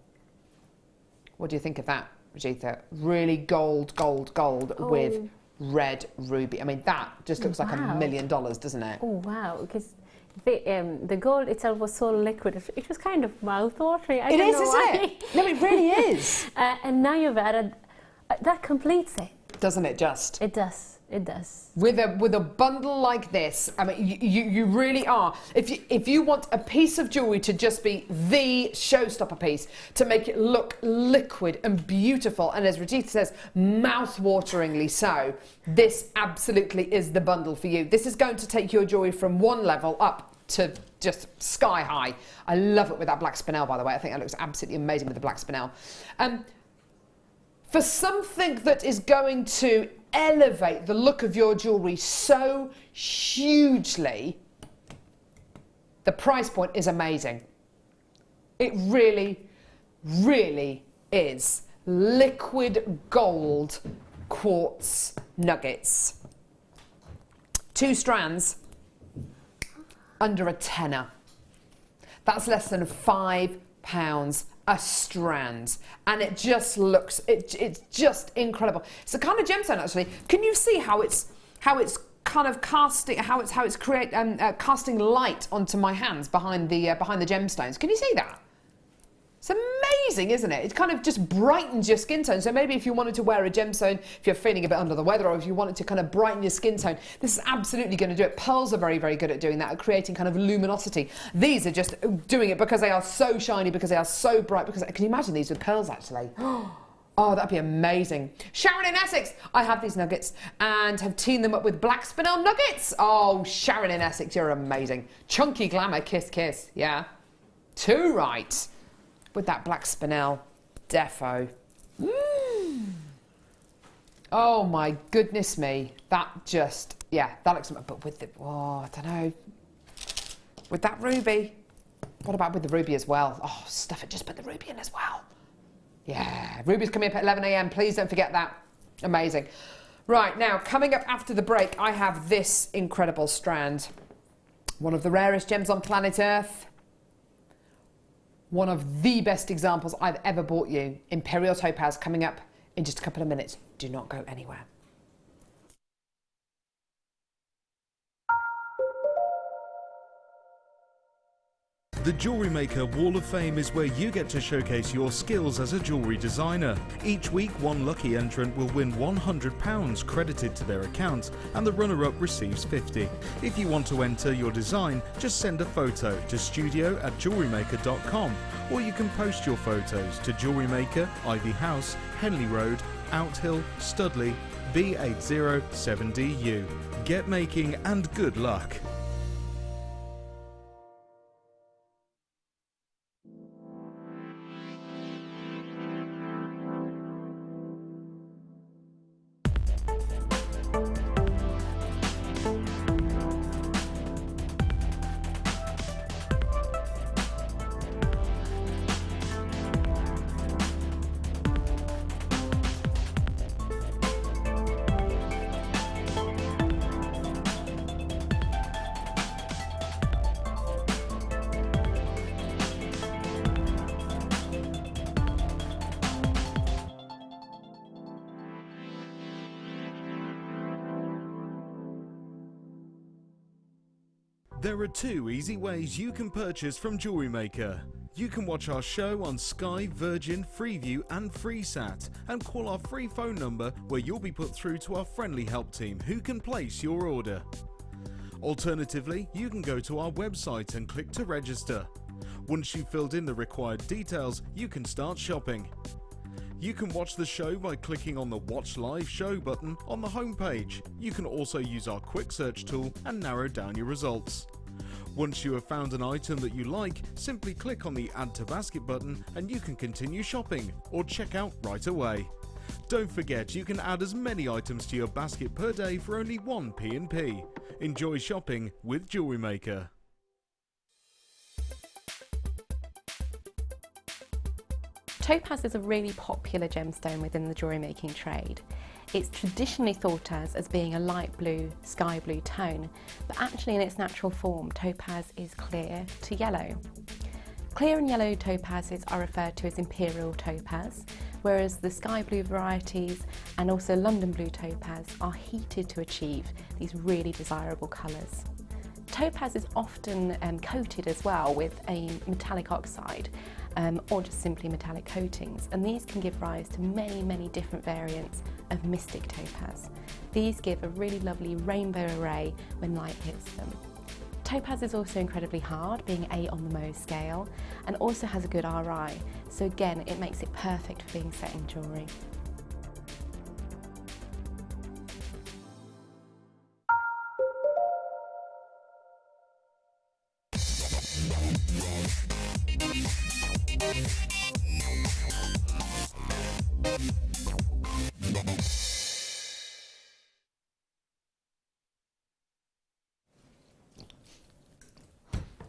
What do you think of that, Rajitha? Really gold with red ruby. I mean, that just looks like $1 million, doesn't it? Oh, wow. Because the gold itself was so liquid, it was kind of mouth-watering. It is, isn't it? No, it really is. And now you've added, that completes it. Doesn't it just? It does, it does. With a bundle like this, I mean, you really are. If you want a piece of jewellery to just be the showstopper piece, to make it look liquid and beautiful, and as Rajitha says, mouth-wateringly so, this absolutely is the bundle for you. This is going to take your jewellery from one level up to just sky high. I love it with that black spinel, by the way. I think that looks absolutely amazing with the black spinel. For something that is going to elevate the look of your jewellery so hugely, the price point is amazing. It really, really is. Liquid gold quartz nuggets. 2 strands, under a tenner. That's less than £5 a strand, and it just looks, it's just incredible. It's a kind of gemstone, actually. Can you see how it's kind of casting, how it's casting light onto my hands behind the gemstones? Can you see that? It's amazing, isn't it? It kind of just brightens your skin tone. So maybe if you wanted to wear a gemstone, if you're feeling a bit under the weather, or if you wanted to kind of brighten your skin tone, this is absolutely going to do it. Pearls are very, very good at doing that, at creating kind of luminosity. These are just doing it because they are so shiny, because they are so bright. Because can you imagine these with pearls, actually? Oh, that'd be amazing. Sharon in Essex, I have these nuggets and have teamed them up with black spinel nuggets. Oh, Sharon in Essex, you're amazing. Chunky glamour, kiss, kiss. Yeah. Too right. With that black spinel defo. Oh my goodness me, that just yeah, that looks, but with the, oh, I don't know, with that ruby, what about with the ruby as well? Oh, stuff it, just put the ruby in as well. Yeah, ruby's coming up at 11 a.m, please don't forget that. Amazing. Right, now, coming up after the break, I have this incredible strand. One of the rarest gems on planet Earth. One of the best examples I've ever bought you. Imperial Topaz coming up in just a couple of minutes. Do not go anywhere. The Jewellery Maker Wall of Fame is where you get to showcase your skills as a jewellery designer. Each week, one lucky entrant will win £100 credited to their account, and the runner-up receives £50. If you want to enter your design, just send a photo to studio@jewellerymaker.com, or you can post your photos to Jewellery Maker, Ivy House, Henley Road, Outhill, Studley, B807DU. Get making and good luck. There are two easy ways you can purchase from Jewellery Maker. You can watch our show on Sky, Virgin, Freeview and FreeSat, and call our free phone number where you'll be put through to our friendly help team who can place your order. Alternatively, you can go to our website and click to register. Once you've filled in the required details, you can start shopping. You can watch the show by clicking on the Watch Live Show button on the homepage. You can also use our quick search tool and narrow down your results. Once you have found an item that you like, simply click on the Add to Basket button and you can continue shopping or check out right away. Don't forget, you can add as many items to your basket per day for only 1 P&P. Enjoy shopping with Jewellery Maker. Topaz is a really popular gemstone within the jewellery making trade. It's traditionally thought as being a light blue, sky blue tone, but actually in its natural form, topaz is clear to yellow. Clear and yellow topazes are referred to as imperial topaz, whereas the sky blue varieties and also London blue topaz are heated to achieve these really desirable colours. Topaz is often coated as well with a metallic oxide or just simply metallic coatings, and these can give rise to many different variants of mystic topaz. These give a really lovely rainbow array when light hits them. Topaz is also incredibly hard, being 8 on the Mohs scale, and also has a good RI, so again it makes it perfect for being set in jewellery.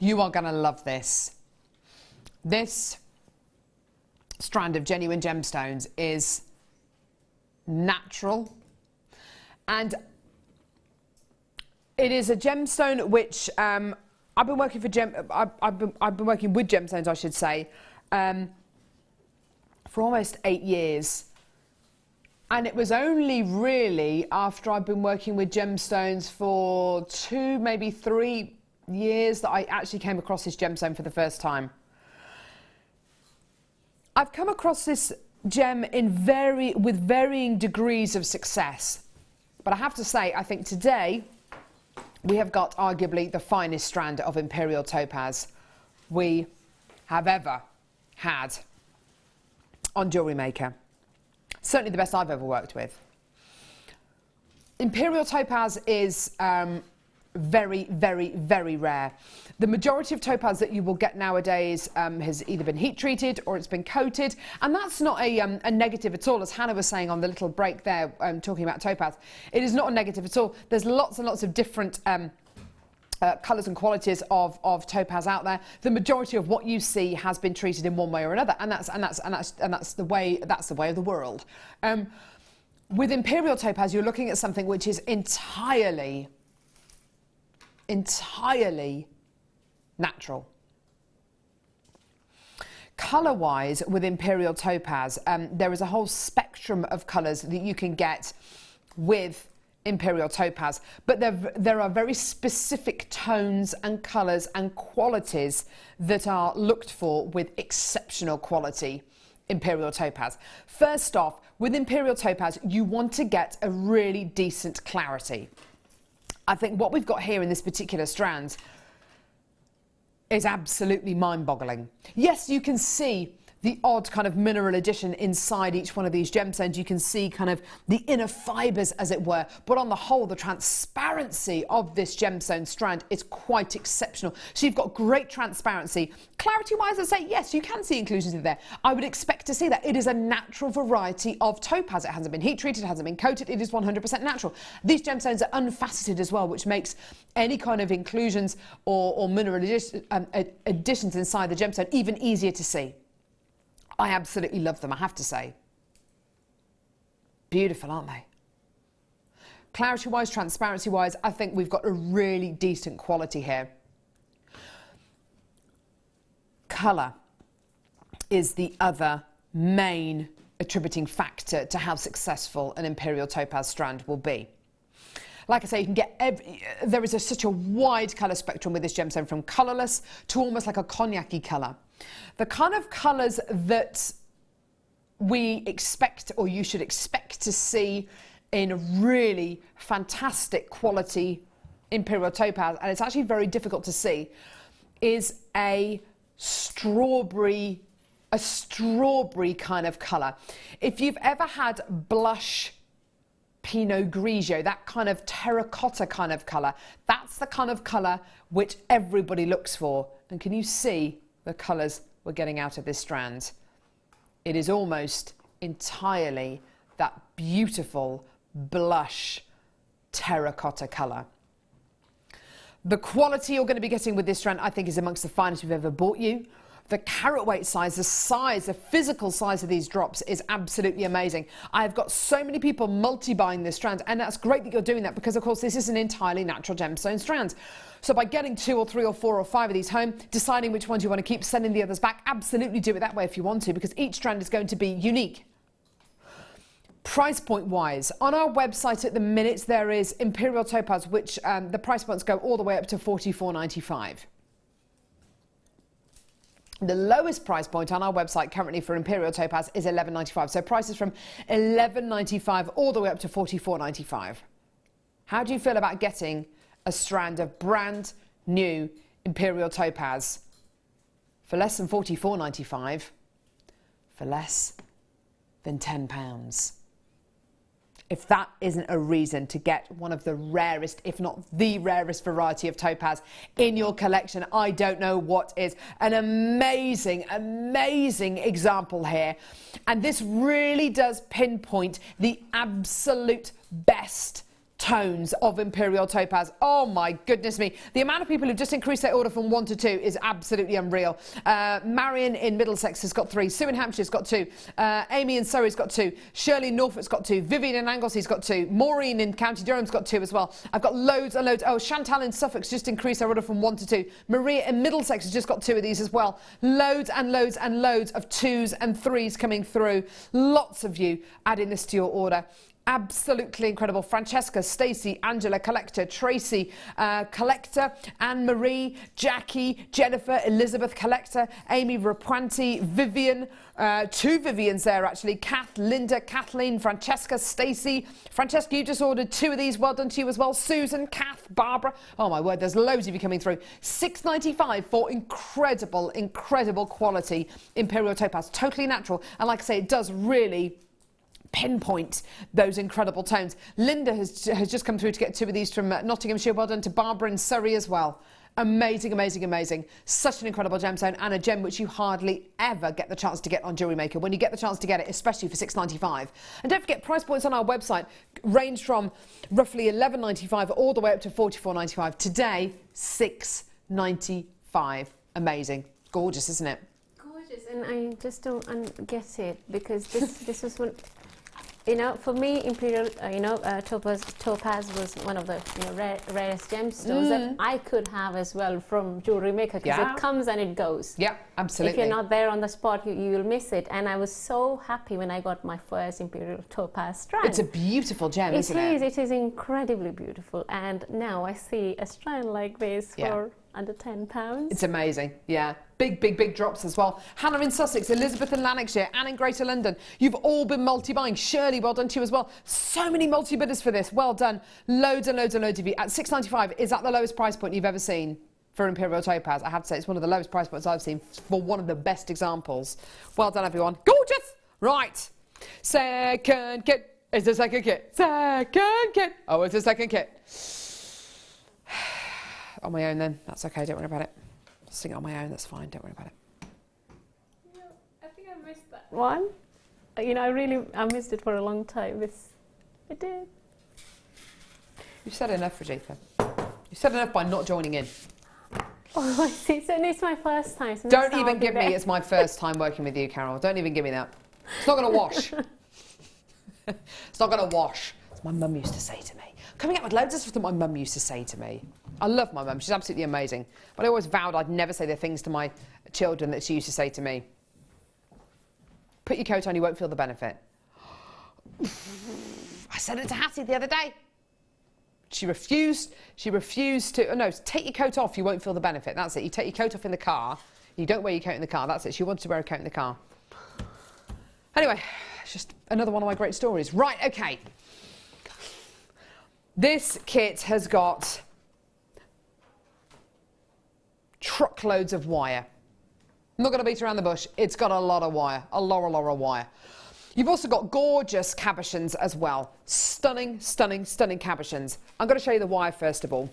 You are going to love this. This strand of genuine gemstones is natural, and it is a gemstone which I've been working with gemstones, I should say, for almost 8 years. And it was only really after I've been working with gemstones for 2, maybe 3 years that I actually came across this gemstone for the first time. I've come across this gem with varying degrees of success, but I have to say, I think today we have got arguably the finest strand of imperial topaz we have ever had on Jewellery Maker. Certainly the best I've ever worked with. Imperial topaz is very, very, very rare. The majority of topaz that you will get nowadays has either been heat treated or it's been coated, and that's not a negative at all, as Hannah was saying on the little break there, talking about topaz. It is not a negative at all. There's lots and lots of different colours and qualities of topaz out there. The majority of what you see has been treated in one way or another, and that's the way of the world. With imperial topaz, you're looking at something which is entirely natural. Colour-wise, with imperial topaz, there is a whole spectrum of colours that you can get with imperial topaz, but there are very specific tones and colours and qualities that are looked for with exceptional quality imperial topaz. First off, with imperial topaz, you want to get a really decent clarity. I think what we've got here in this particular strand is absolutely mind-boggling. Yes, you can see the odd kind of mineral addition inside each one of these gemstones. You can see kind of the inner fibres, as it were, but on the whole, the transparency of this gemstone strand is quite exceptional. So you've got great transparency. Clarity-wise, I'd say, yes, you can see inclusions in there. I would expect to see that. It is a natural variety of topaz. It hasn't been heat treated, it hasn't been coated, it is 100% natural. These gemstones are unfaceted as well, which makes any kind of inclusions or mineral additions inside the gemstone even easier to see. I absolutely love them, I have to say. Beautiful, aren't they? Clarity-wise, transparency-wise, I think we've got a really decent quality here. Colour is the other main attributing factor to how successful an imperial topaz strand will be. Like I say, you can get there is such a wide colour spectrum with this gemstone, from colourless to almost like a cognac-y colour. The kind of colours that we expect, or you should expect to see in a really fantastic quality imperial topaz, and it's actually very difficult to see, is a strawberry kind of colour. If you've ever had blush Pinot Grigio, that kind of terracotta kind of colour, that's the kind of colour which everybody looks for. And can you see the colours we're getting out of this strand? It is almost entirely that beautiful blush terracotta colour. The quality you're going to be getting with this strand, I think, is amongst the finest we've ever bought you. The carat weight size, the physical size of these drops is absolutely amazing. I've got so many people multi-buying this strand, and that's great that you're doing that, because of course this is an entirely natural gemstone strand. So by getting 2 or 3 or 4 or 5 of these home, deciding which ones you want to keep, sending the others back, absolutely do it that way if you want to, because each strand is going to be unique. Price point wise, on our website at the minute there is imperial topaz, which the price points go all the way up to $44.95. The lowest price point on our website currently for imperial topaz is $11.95. So prices from $11.95 all the way up to $44.95. How do you feel about getting a strand of brand new imperial topaz for less than $44.95, for less than £10? If that isn't a reason to get one of the rarest, if not the rarest variety of topaz in your collection, I don't know what is. An amazing, amazing example here. And this really does pinpoint the absolute best tones of imperial topaz. Oh my goodness me, the amount of people who've just increased their order from 1 to 2 is absolutely unreal. Marion in Middlesex has got 3, Sue in Hampshire's got 2, Amy in Surrey's got 2, Shirley in Norfolk's got 2, Vivian in Anglesy's got 2, Maureen in County Durham's got 2 as well. I've got loads and loads. Oh, Chantal in Suffolk's just increased her order from 1 to 2. Maria in Middlesex has just got 2 of these as well. Loads and loads and loads of 2s and 3s coming through. Lots of you adding this to your order. Absolutely incredible. Francesca, Stacey, Angela, Collector, Tracy, Collector, Anne-Marie, Jackie, Jennifer, Elizabeth, Collector, Amy, Rapuanti, Vivian, 2 Vivians there actually, Kath, Linda, Kathleen, Francesca, Stacey. Francesca, you just ordered 2 of these. Well done to you as well. Susan, Kath, Barbara. Oh my word, there's loads of you coming through. $6.95 for incredible, incredible quality imperial topaz. Totally natural. And like I say, it does really pinpoint those incredible tones. Linda has just come through to get 2 of these from Nottinghamshire. Well done to Barbara in Surrey as well. Amazing, amazing, amazing. Such an incredible gemstone, and a gem which you hardly ever get the chance to get on Jewellery Maker. When you get the chance to get it, especially for £6.95. And don't forget, price points on our website range from roughly £11.95 all the way up to £44.95. Today, £6.95. Amazing. Gorgeous, isn't it? Gorgeous, and I just don't get it, because this was one. You know, for me, Imperial, topaz was one of the rarest gemstones that I could have as well from Jewellery Maker, because it comes and it goes. Yeah, absolutely. If you're not there on the spot, you will miss it. And I was so happy when I got my first Imperial topaz strand. It's a beautiful gem, isn't it? It is incredibly beautiful. And now I see a strand like this for under £10. It's amazing, yeah. Big, big, big drops as well. Hannah in Sussex, Elizabeth in Lanarkshire, Anne in Greater London. You've all been multi-buying. Shirley, well done to you as well. So many multi-bidders for this. Well done. Loads and loads and loads of you. At £6.95, is that the lowest price point you've ever seen for Imperial Topaz? I have to say, it's one of the lowest price points I've seen for one of the best examples. Well done, everyone. Gorgeous! Right. Second kit. It's the second kit. Second kit. Oh, it's the second kit. On my own then. That's okay, don't worry about it. I'll sing it on my own, that's fine, don't worry about it. No, I think I missed that one. You know, I missed it for a long time. I did. You've said enough, Rajitha. You've said enough by not joining in. Oh, I see. So it's my first time. So don't even give me it's my first time working with you, Carol. Don't even give me that. It's not going to wash. It's not going to wash. As my mum used to say to me. Coming up with loads of stuff that my mum used to say to me. I love my mum. She's absolutely amazing. But I always vowed I'd never say the things to my children that she used to say to me. Put your coat on, you won't feel the benefit. I said it to Hattie the other day. She refused to, oh no, take your coat off, you won't feel the benefit. That's it. You take your coat off in the car. You don't wear your coat in the car. That's it. She wanted to wear a coat in the car. Anyway, it's just another one of my great stories. Right, okay. This kit has got truckloads of wire. I'm not going to beat around the bush. It's got a lot of wire, a lot of wire. You've also got gorgeous cabochons as well. Stunning, stunning, stunning cabochons. I'm going to show you the wire first of all.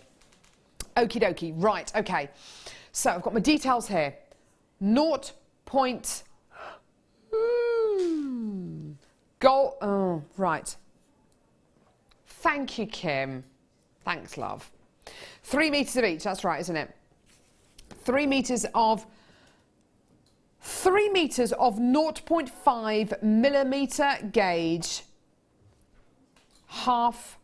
Okie dokie. Right, okay. So I've got my details here. 0.... Gold... Oh, right. Thank you, Kim. Thanks, love. 3 metres of each. That's right, isn't it? 3 metres of 0.5 millimetre gauge half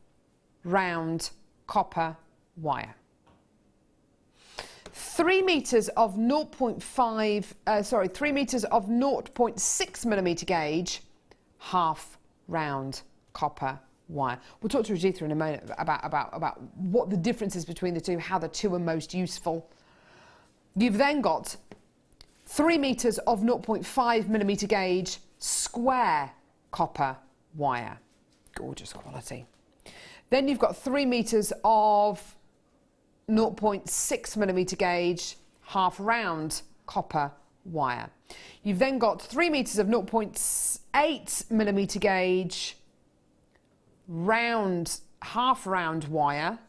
round copper wire. 3 metres of 0.6 millimetre gauge half round copper wire. We'll talk to Rajitha in a moment about what the difference is between the two, how the two are most useful. You've then got 3 metres of 0.5 millimetre gauge square copper wire. Gorgeous quality. Then you've got 3 metres of 0.6 millimetre gauge half round copper wire. You've then got 3 metres of 0.8 millimetre gauge half round wire,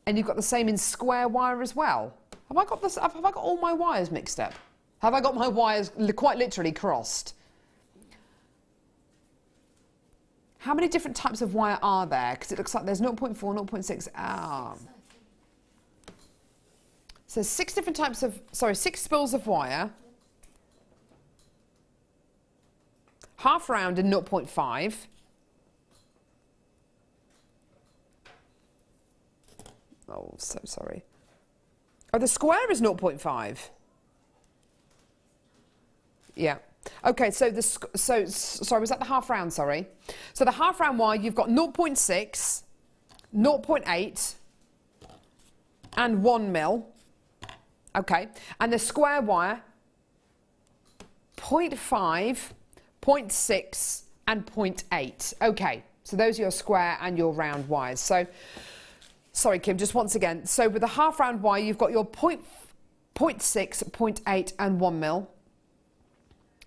and you've got the same in square wire as well. Have I got all my wires mixed up? Have I got my wires quite literally crossed? How many different types of wire are there? Because it looks like there's 0.4, 0.6. So 6 different types of, 6 spools of wire. Half round in 0.5. Oh, so sorry. Oh, the square is 0.5. Yeah. Okay, so sorry, was that the half round, sorry? So the half round wire, you've got 0.6, 0.8 and 1 mil. Okay, and the square wire, 0.5, 0.6 and 0.8. Okay, so those are your square and your round wires. So, sorry Kim, just once again. So with the half round wire, you've got your 0.6, 0.8 and 1 mil.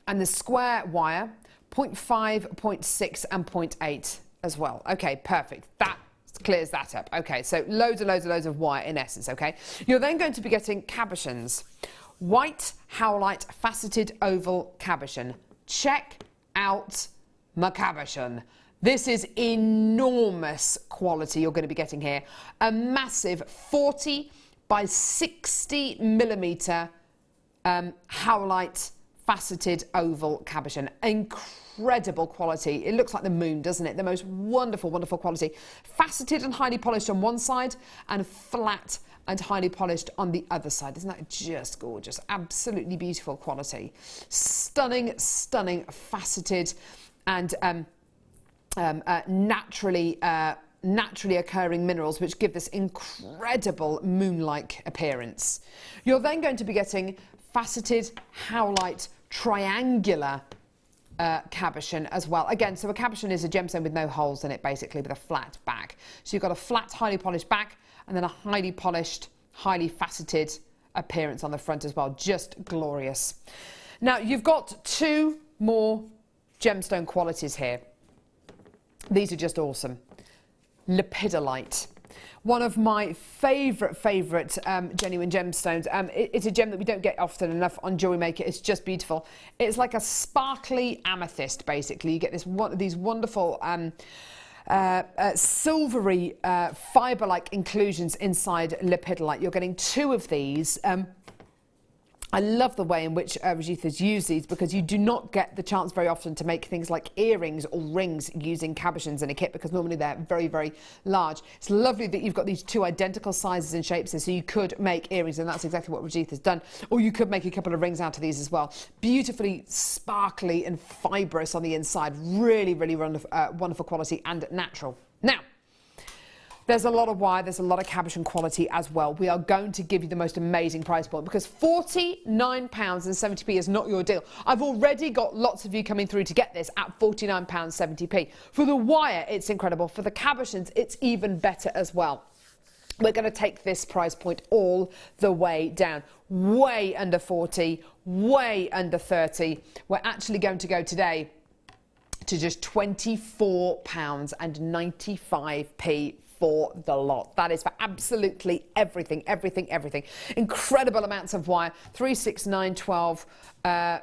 And the square wire, 0.5, 0.6 and 0.8 as well. Okay, perfect. That clears that up. Okay, so loads of wire in essence, okay? You're then going to be getting cabochons. White howlite faceted oval cabochon. Check out my cabochon. This is enormous quality you're going to be getting here. A massive 40 by 60 millimetre howlite faceted oval cabochon. Incredible quality. It looks like the moon, doesn't it? The most wonderful quality. Faceted and highly polished on one side and flat and highly polished on the other side. Isn't that just gorgeous? Absolutely beautiful quality. Stunning faceted and naturally occurring minerals which give this incredible moon-like appearance. You're then going to be getting faceted howlite triangular cabochon as well. Again, so a cabochon is a gemstone with no holes in it, basically, with a flat back. So you've got a flat, highly polished back and then a highly polished, highly faceted appearance on the front as well. Just glorious. Now, you've got two more gemstone qualities here. These are just awesome. Lepidolite. One of my favourite genuine gemstones. It's a gem that we don't get often enough on Jewellery Maker. It's just beautiful. It's like a sparkly amethyst, basically. You get these wonderful silvery fibre-like inclusions inside lepidolite. You're getting two of these. I love the way in which Rajitha's used these because you do not get the chance very often to make things like earrings or rings using cabochons in a kit because normally they're very large. It's lovely that you've got these two identical sizes and shapes, and so you could make earrings, and that's exactly what Rajitha's done. Or you could make a couple of rings out of these as well. Beautifully sparkly and fibrous on the inside. Really wonderful quality and natural. Now, there's a lot of wire, there's a lot of cabochon quality as well. We are going to give you the most amazing price point because £49.70 is not your deal. I've already got lots of you coming through to get this at £49.70. For the wire, it's incredible. For the cabochons, it's even better as well. We're going to take this price point all the way down. Way under 40, way under 30. We're actually going to go today to just £24.95 for the lot. That is for absolutely everything. Incredible amounts of wire, 3, 6, 9, 12,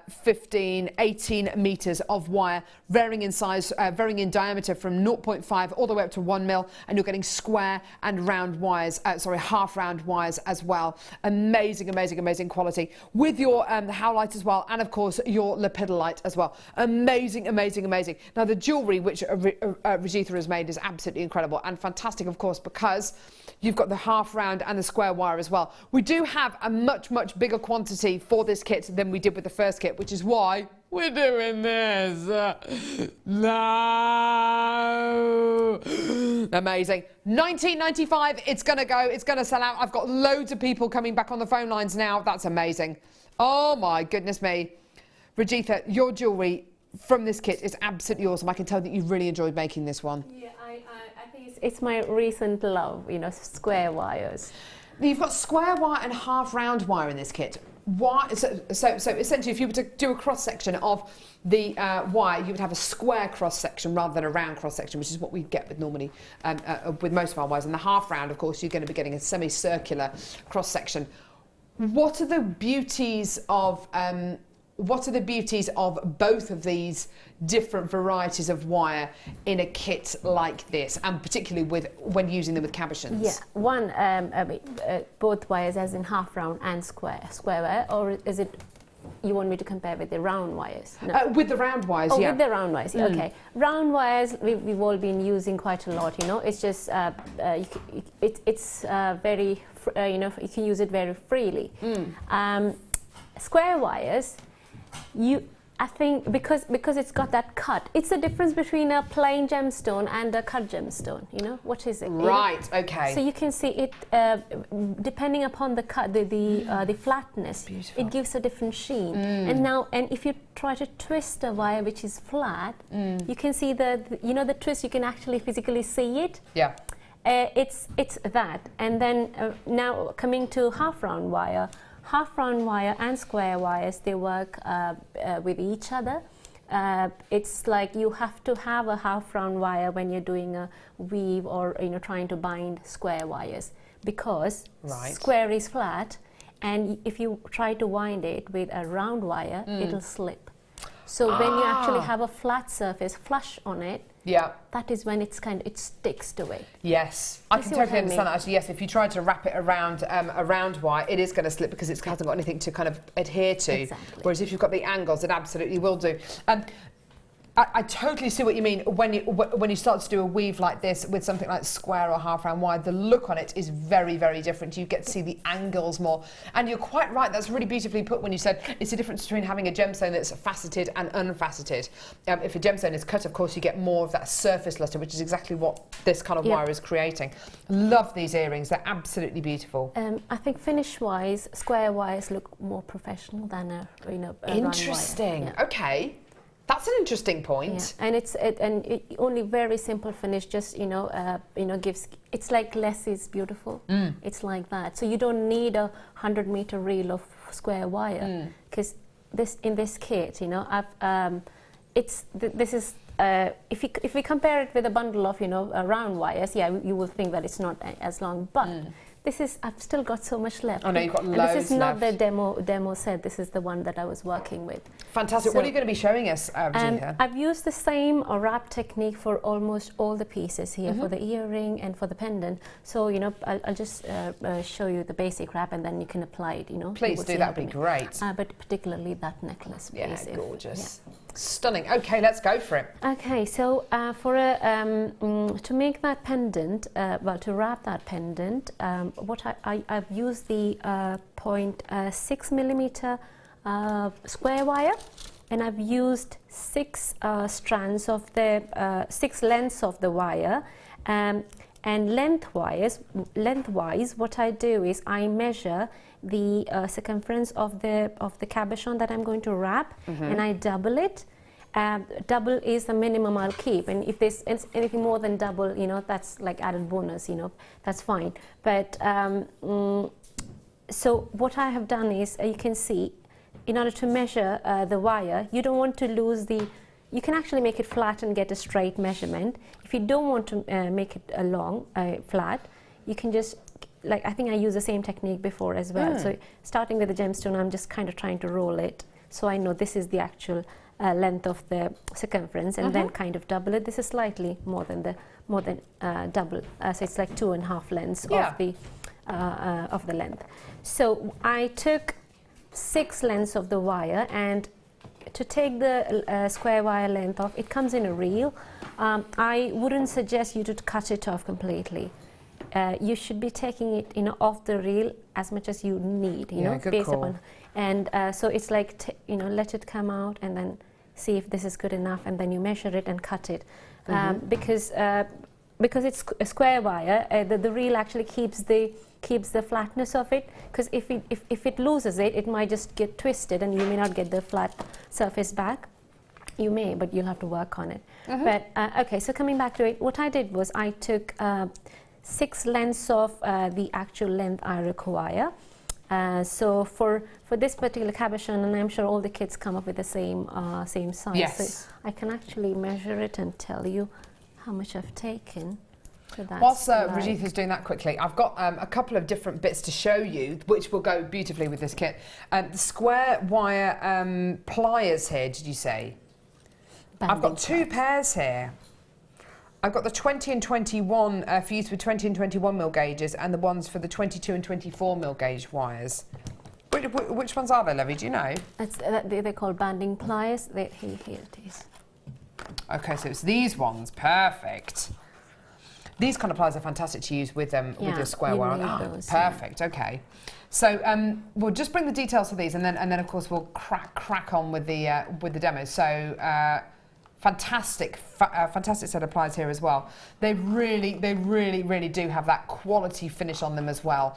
15, 18 metres of wire, varying in size, varying in diameter from 0.5 all the way up to 1 mil, and you're getting square and round wires, half round wires as well. Amazing quality with your howlite as well, and of course your lepidolite as well. Amazing. Now the jewellery which Rajitha has made is absolutely incredible and fantastic, of course, because you've got the half round and the square wire as well. We do have a much bigger quantity for this kit than we did with the first kit, which is why we're doing this. No. Amazing. £19.95. It's going to go. It's going to sell out. I've got loads of people coming back on the phone lines now. That's amazing. Oh, my goodness me. Rajitha, your jewellery from this kit is absolutely awesome. I can tell that you've really enjoyed making this one. Yeah, I think it's my recent love, square wires. You've got square wire and half round wire in this kit. Why? So essentially, if you were to do a cross section of the wire, you would have a square cross section rather than a round cross section, which is what we get with normally with most of our wires. And the half round, of course, you're going to be getting a semicircular cross section. What are the beauties of both of these different varieties of wire in a kit like this, and particularly when using them with cabochons? Yeah, one, both wires as in half round and square wire, or is it you want me to compare with the round wires? No. With the round wires, yeah. With the round wires, okay. Round wires we've all been using quite a lot, It's just, it's very, you can use it very freely. Square wires, I think because it's got that cut, it's the difference between a plain gemstone and a cut gemstone. What is it? Right. Okay. So you can see it depending upon the cut, the flatness. Beautiful. It gives a different sheen. And if you try to twist a wire which is flat, you can see the twist. You can actually physically see it. Yeah. It's that. And then now coming to half round wire and square wires, they work with each other. it's like you have to have a half round wire when you're doing a weave or trying to bind square wires, because square is flat, and if you try to wind it with a round wire, it'll slip. So when you actually have a flat surface flush on it, that is when it sticks to it. Yes, I can totally understand that. Actually, yes, if you try to wrap it around a round wire, it is going to slip because it hasn't got anything to kind of adhere to. Exactly. Whereas if you've got the angles, it absolutely will do. I totally see what you mean when you start to do a weave like this with something like square or half round wire. The look on it is very, very different. You get to see the angles more, and you're quite right. That's really beautifully put when you said it's the difference between having a gemstone that's faceted and unfaceted. If a gemstone is cut, of course, you get more of that surface luster, which is exactly what this kind of wire is creating. Love these earrings. They're absolutely beautiful. I think finish-wise, square wires look more professional than a Interesting. Round wire. Okay. That's an interesting point. Yeah. And it only very simple finish, just gives. It's like less is beautiful. It's like that. So you don't need a 100-meter reel of square wire, because in this kit, if we compare it with a bundle of round wires, you will think that it's not as long, but. I've still got so much left. Oh no, you've got loads left. This is not left. the demo set. This is the one that I was working with. Fantastic. So, what are you going to be showing us, Rajitha? I've used the same wrap technique for almost all the pieces here, for the earring and for the pendant. So I'll just show you the basic wrap, and then you can apply it. Please do. That'd be great. But particularly that necklace. Yeah, piece, gorgeous. Stunning. Okay, let's go for it. Okay, so to make that pendant, to wrap that pendant, what I've used the 0.6 millimeter square wire, and I've used 6 strands of the 6 lengths of the wire, and lengthwise, what I do is I measure the circumference of the cabochon that I'm going to wrap, and I double it. Double is the minimum I'll keep, and if there's anything more than double, that's like added bonus, that's fine. But so what I have done is, you can see, in order to measure the wire, you don't want to lose you can actually make it flat and get a straight measurement. If you don't want to make it flat, you can just, I think I used the same technique before as well. So starting with the gemstone, I'm just kind of trying to roll it, so I know this is the actual length of the circumference, and then kind of double it. This is slightly more than double, so it's like 2.5 lengths of the length. So I took 6 lengths of the wire, and to take the square wire length off, it comes in a reel. I wouldn't suggest you to cut it off completely. You should be taking it off the reel as much as you need, good call. upon, and so it's like let it come out, and then see if this is good enough, and then you measure it and cut it, because it's a square wire. The reel actually keeps the flatness of it, because if it loses it, it might just get twisted, and you may not get the flat surface back. You may, but you'll have to work on it. But okay, so coming back to it, what I did was I took 6 lengths of the actual length I require. So for this particular cabochon, and I'm sure all the kits come up with the same size. Yes. So I can actually measure it and tell you how much I've taken. So whilst Rajitha's doing that quickly, I've got a couple of different bits to show you, which will go beautifully with this kit. The square wire pliers here, did you say? I've got 2 pairs here. I've got the 20 and 21 for use with 20 and 21 mil gauges, and the ones for the 22 and 24 mil gauge wires. Which ones are they, Lovey? Do you know? They're called banding pliers. Here it is. Okay, so it's these ones. Perfect. These kind of pliers are fantastic to use with your square wire. Those, perfect. Okay. So we'll just bring the details for these, and then of course we'll crack on with the demo. So. Fantastic set of pliers here as well. They really do have that quality finish on them as well.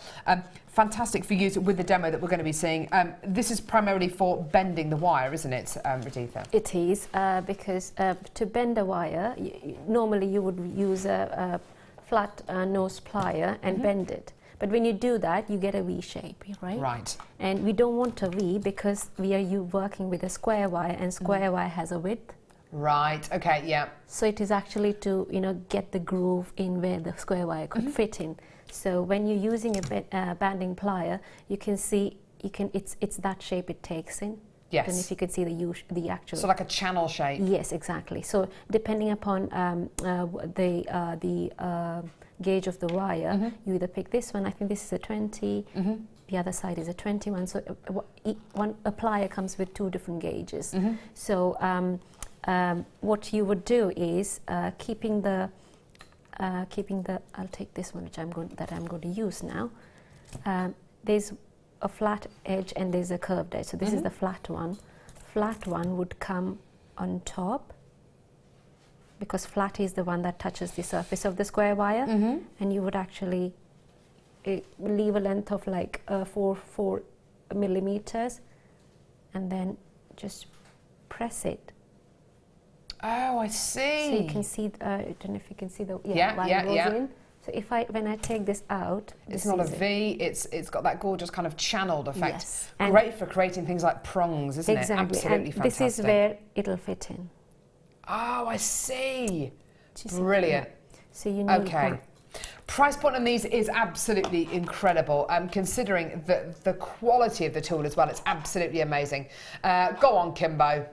Fantastic for use with the demo that we're going to be seeing. This is primarily for bending the wire, isn't it, Rajitha? It is, because to bend a wire, normally you would use a flat nose plier and bend it. But when you do that, you get a V shape, right? Right. And we don't want a V because we are working with a square wire, and square wire has a width. Right. Okay. Yeah. So it is actually to, you know, get the groove in where the square wire could fit in. So when you're using a banding plier, you can see it's that shape it takes in. Yes. And if you can see the actual. So like a channel shape. Yes, exactly. So depending upon the gauge of the wire, you either pick this one. I think this is a 20. The other side is a 21. So a plier comes with 2 different gauges. So what you would do is keeping the. I'll take this one, which I'm going to use now. There's a flat edge and there's a curved edge. So this is the flat one. Flat one would come on top because flat is the one that touches the surface of the square wire, and you would actually leave a length of like 4 millimeters, and then just press it. Oh, I see. So you can see. I don't know if you can see the wire goes in. So when I take this out, it's not a V. It's got that gorgeous kind of channeled effect. Yes. Great for creating things like prongs, isn't it? Exactly. Absolutely and fantastic. this is where it'll fit in. Oh, I see. Brilliant. Yeah. So you need okay. Price point on these is absolutely incredible. Considering the quality of the tool as well, it's absolutely amazing. Go on, Kimbo.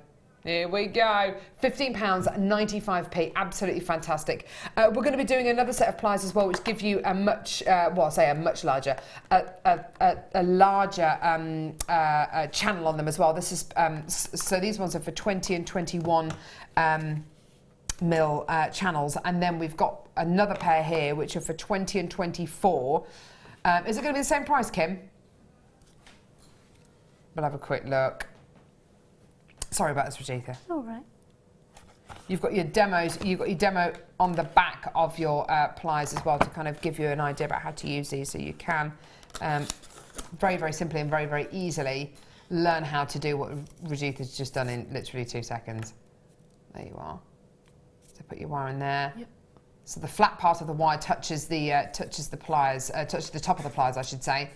Here we go. £15.95p. Absolutely fantastic. We're going to be doing another set of pliers as well, which give you a much, larger, a larger channel on them as well. This is so these ones are for 20 and 21 mil channels, and then we've got another pair here which are for 20 and 24. Is it going to be the same price, Kim? We'll have a quick look. Sorry about this, Rajitha. All right. You've got your demos. You've got your demo on the back of your pliers as well to kind of give you an idea about how to use these, so you can very, very simply and very, very easily learn how to do what Rajitha's just done in literally 2 seconds. There you are. So put your wire in there. Yep. So the flat part of the wire touches the pliers, touches the top of the pliers, I should say.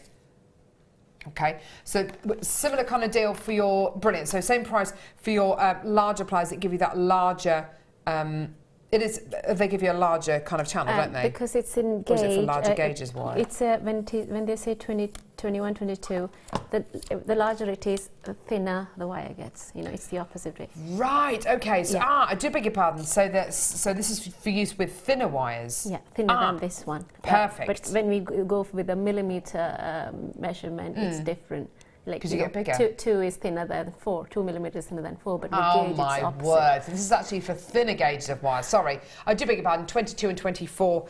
Okay, so similar kind of deal for your, brilliant, so same price for your larger pliers that give you that larger, they give you a larger kind of channel, don't they? Because it's in gauge. Or is it for larger gauges? Why? It's when they say 20, 21, 22, the larger it is, the thinner the wire gets. You know, it's the opposite way. Right. Okay. So I do beg your pardon. So this is for use with thinner wires. Yeah, thinner than this one. Perfect. But when we go with a millimeter measurement, it's different. Like, because you get bigger. 2 is thinner than 4, 2 millimeters thinner than 4, but with oh gauge my it's opposite. word! This is actually for thinner gauges of wire. Sorry, I do beg your pardon. 22 and 24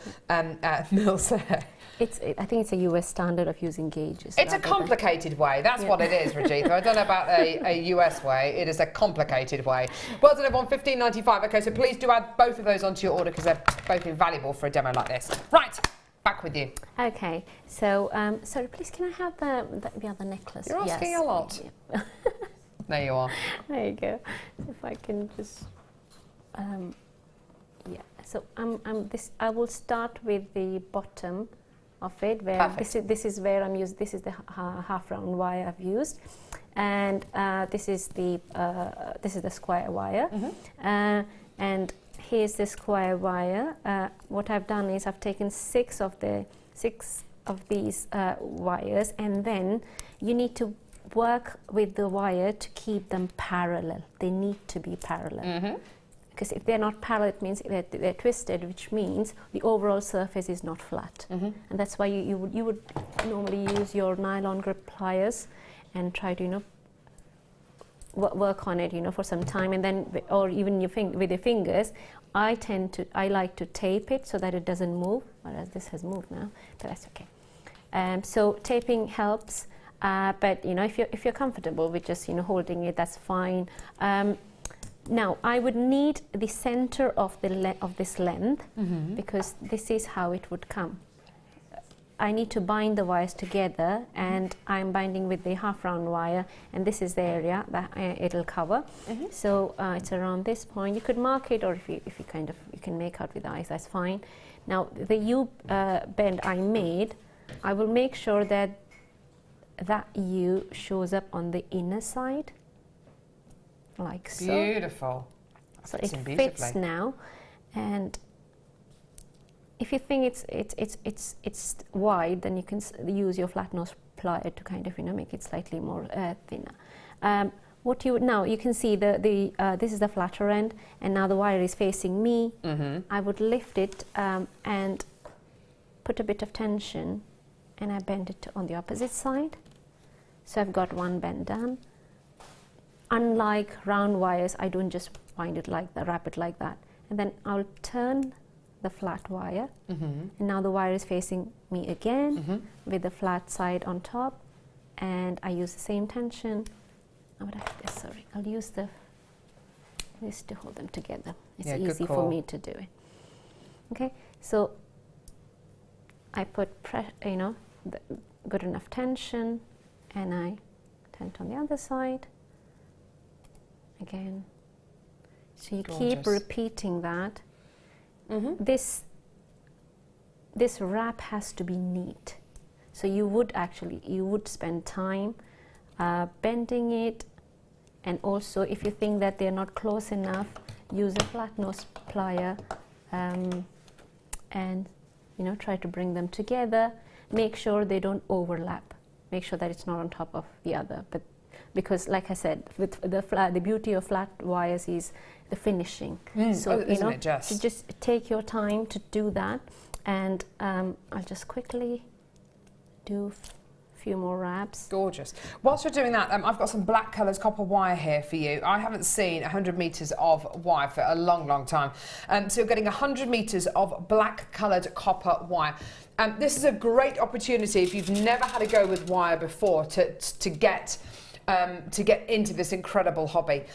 mils there. I think it's a US standard of using gauges. It's a complicated way. That's what it is, Rajitha. I don't know about a US way. It is a complicated way. Well done, everyone. $15.95. Okay, so please do add both of those onto your order because they're both invaluable for a demo like this. Right. Back with you. Okay, so sorry, please can I have the other necklace? You're asking a lot. Yeah. There you are. There you go. If I can just, yeah. So I will start with the bottom of it, where this is where I'm using. This is the half round wire I've used, and this is the square wire, and here's the square wire. What I've done is I've taken 6 of these wires, and then you need to work with the wire to keep them parallel. They need to be parallel. Because if they're not parallel, it means they're twisted, which means the overall surface is not flat. And that's why you would normally use your nylon grip pliers and try to, work on it, for some time, and then, or even with your fingers. I like to tape it so that it doesn't move. Whereas this has moved now, but that's okay. So taping helps, but if you're comfortable with just holding it, that's fine. Now I would need the center of this length, because this is how it would come. I need to bind the wires together, and I'm binding with the half round wire, and this is the area that it'll cover. So it's around this point. You could mark it, or if you can make out with the eyes, that's fine. Now the U bend I made I will make sure that that U shows up on the inner side, like so. Beautiful. So it fits now, and if you think it's wide, then you can use your flat nose plier to kind of make it slightly more thinner. Now you can see this is the flatter end, and now the wire is facing me. I would lift it and put a bit of tension, and I bend it on the opposite side. So I've got one bend done. Unlike round wires, I don't just wind it like that, wrap it like that, and then I'll turn the flat wire, and now the wire is facing me again with the flat side on top, and I use the same tension. I'll use this to hold them together. It's easy for me to do it. Okay, so I put good enough tension, and I turn it on the other side again. So you keep repeating that. This wrap has to be neat. So you would spend time bending it, and also if you think that they're not close enough, use a flat nose plier and try to bring them together. Make sure they don't overlap. Make sure that it's not on top of the other. But because, like I said, with the beauty of flat wires is the finishing. So you just take your time to do that, and I'll just quickly do a few more wraps. Gorgeous. Whilst you're doing that, I've got some black coloured copper wire here for you. I haven't seen 100 metres of wire for a long, long time. So you're getting 100 metres of black coloured copper wire. This is a great opportunity if you've never had a go with wire before to get into this incredible hobby.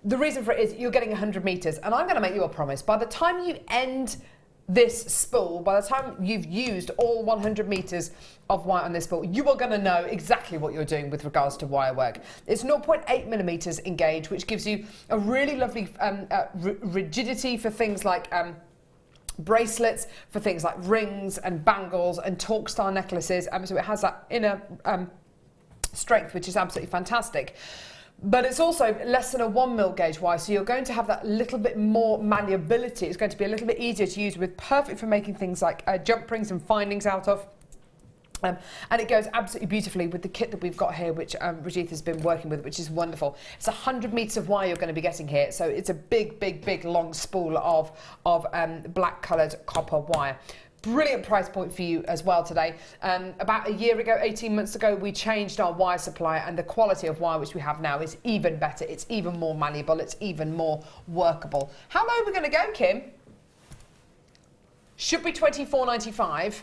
The reason for it is you're getting 100 metres, and I'm going to make you a promise. By the time you end this spool, by the time you've used all 100 metres of wire on this spool, you are going to know exactly what you're doing with regards to wire work. It's 0.8 millimetres in gauge, which gives you a really lovely rigidity for things like bracelets, for things like rings and bangles and torque style necklaces. So it has that inner strength, which is absolutely fantastic. But it's also less than a 1 mil gauge wire, so you're going to have that little bit more malleability. It's going to be a little bit easier to use, with perfect for making things like jump rings and findings out of. And it goes absolutely beautifully with the kit that we've got here, which Rajitha's been working with, which is wonderful. It's 100 metres of wire you're going to be getting here, so it's a big, big, big long spool of black coloured copper wire. Brilliant price point for you as well today. About a year ago, 18 months ago, we changed our wire supply, and the quality of wire which we have now is even better. It's even more malleable. It's even more workable. How low are we going to go, Kim? Should be £24.95,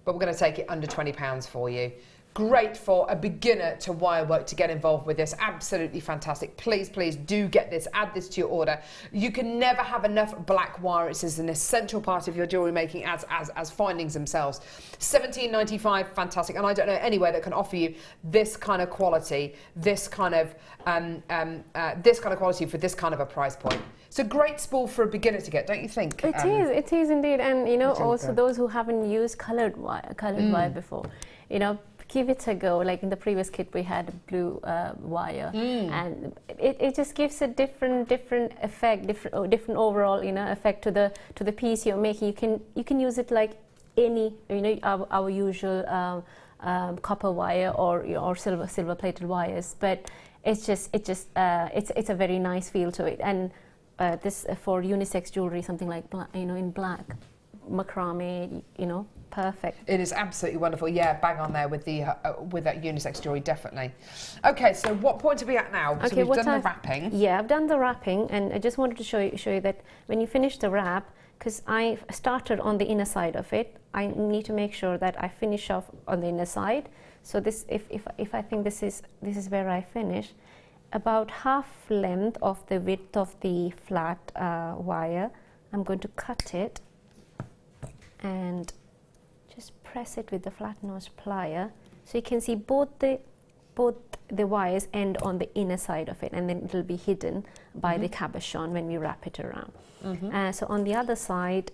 but we're going to take it under £20 for you. Great for a beginner to wire work to get involved with this. Absolutely fantastic. Please, please do get this. Add this to your order. You can never have enough black wire. It's an essential part of your jewellery making as findings themselves. £17.95, fantastic. And I don't know anywhere that can offer you this kind of quality, this kind of quality for this kind of a price point. It's a great spool for a beginner to get, don't you think? It is indeed. And also those who haven't used coloured wire before, give it a go. Like in the previous kit we had blue wire, and it just gives a different effect, different overall effect to the piece you're making. You can use it like any our usual copper wire or silver plated wires, but it's a very nice feel to it. And this for unisex jewelry, something like in black macrame, perfect. It is absolutely wonderful. Yeah, bang on there with that unisex jewelry, definitely. Okay, so what point are we at now? So we've done the wrapping. Yeah, I've done the wrapping, and I just wanted to show you that when you finish the wrap, because I started on the inner side of it, I need to make sure that I finish off on the inner side. So this, if I think this is where I finish, about half length of the width of the flat wire, I'm going to cut it and just press it with the flat nose plier, so you can see both the wires end on the inner side of it, and then it will be hidden by the cabochon when we wrap it around. So on the other side,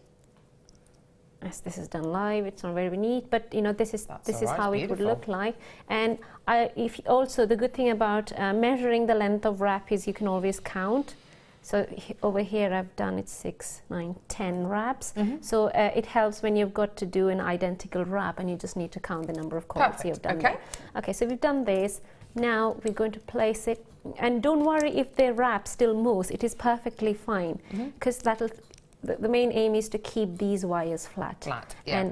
as this is done live, it's not very neat, but you know, this is how it would look like. And if also the good thing about measuring the length of wrap is you can always count. So over here I've done it 6, 9, 10 wraps. So it helps when you've got to do an identical wrap and you just need to count the number of cords you've done. Okay. Okay, so we've done this. Now we're going to place it, and don't worry if the wrap still moves, it is perfectly fine, because the main aim is to keep these wires flat. Yeah.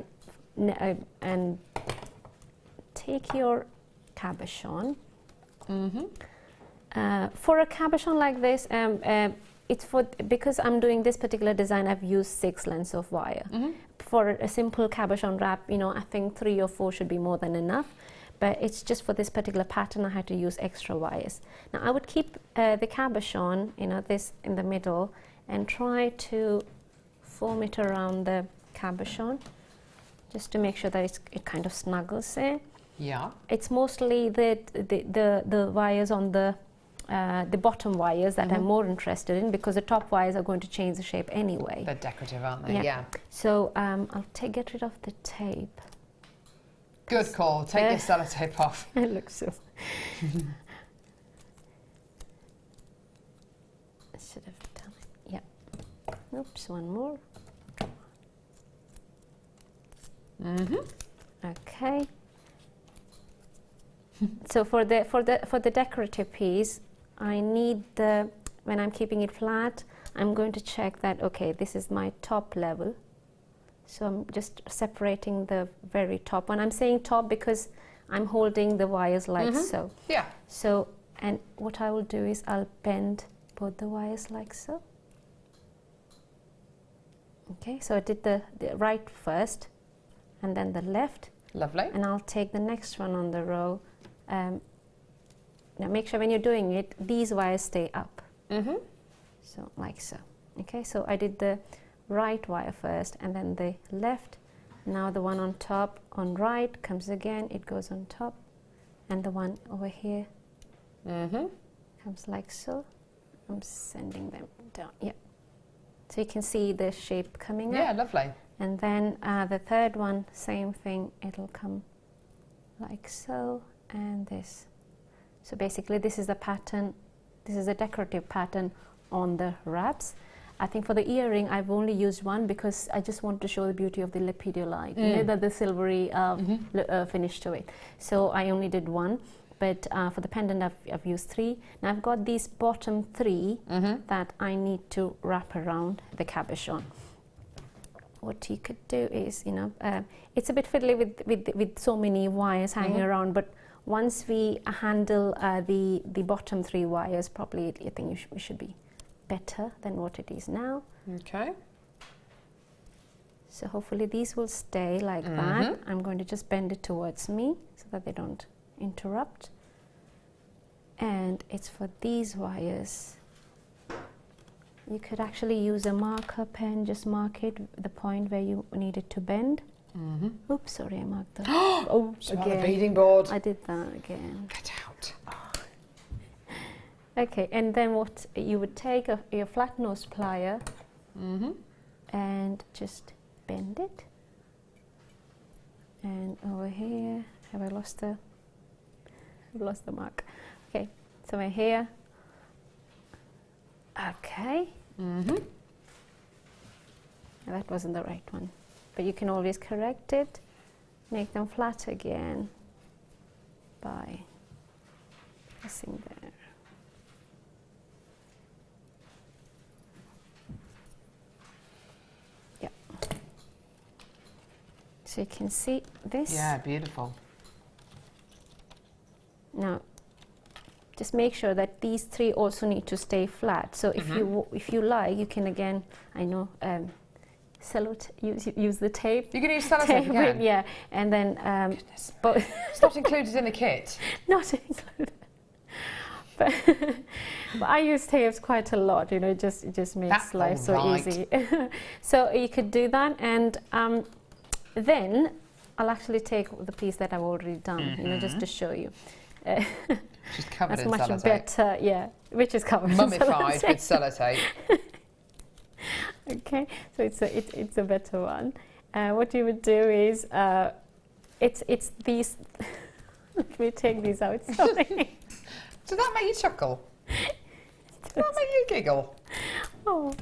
And take your cabochon. For a cabochon like this, because I'm doing this particular design, I've used 6 lengths of wire. For a simple cabochon wrap, you know, I think 3 or 4 should be more than enough. But it's just for this particular pattern I had to use extra wires. Now I would keep the cabochon, you know, this in the middle, and try to form it around the cabochon, just to make sure that it kind of snuggles there. Yeah. It's mostly the wires on the bottom wires that I'm more interested in, because the top wires are going to change the shape anyway. They're decorative, aren't they? Yeah. So I'll get rid of the tape. Good call. Take your sellotape off. It looks so. I should have done it. Yeah. Oops, one more. Okay. So for the decorative piece, I need when I'm keeping it flat, I'm going to check that, okay, this is my top level. So I'm just separating the very top one. I'm saying top because I'm holding the wires like so. Yeah. So, and what I will do is I'll bend both the wires like so. Okay, so I did the right first and then the left. Lovely. And I'll take the next one on the row. Now make sure when you're doing it, these wires stay up. So like so. Okay, so I did the right wire first and then the left. Now the one on top on right comes again, it goes on top, and the one over here comes like so. I'm sending them down. Yeah, so you can see the shape coming up. Yeah, lovely. And then the third one, same thing, it'll come like so, and this. So basically this is the pattern, this is a decorative pattern on the wraps. I think for the earring, I've only used one because I just want to show the beauty of the lepidolite, you know, the silvery finish to it. So I only did one, but for the pendant, I've used 3. Now I've got these bottom 3 that I need to wrap around the cabochon. What you could do is, you know, it's a bit fiddly with so many wires hanging around, but once we handle the bottom 3 wires properly, I think we should be better than what it is now. Okay. So hopefully these will stay like that. I'm going to just bend it towards me so that they don't interrupt. And it's for these wires. You could actually use a marker pen, just mark it, the point where you need it to bend. Oops, sorry, I marked that. Oh, again. The beading board. I did that again. Get out. Okay, and then what you would take your flat nose plier and just bend it. And over here, have I lost the? I've lost the mark. Okay, so we're here. Okay. That wasn't the right one, but you can always correct it, make them flat again by pressing there. Yeah. So you can see this. Yeah, beautiful. Now, just make sure that these 3 also need to stay flat. So if you like, you can again, I know, use the tape. You can use sellotape again? Yeah, and then it's not included in the kit. Not included. But I use tapes quite a lot. You know, it just makes life so easy. So you could do that, and then I'll actually take the piece that I've already done. You know, just to show you. She's covered That's in much sellotape. Better, yeah, which is covered Mummified in with sellotape. Okay, so it's a better one. what you would do is, it's these, let me take these out, sorry. Did that make you chuckle? Did that make you giggle? Oh.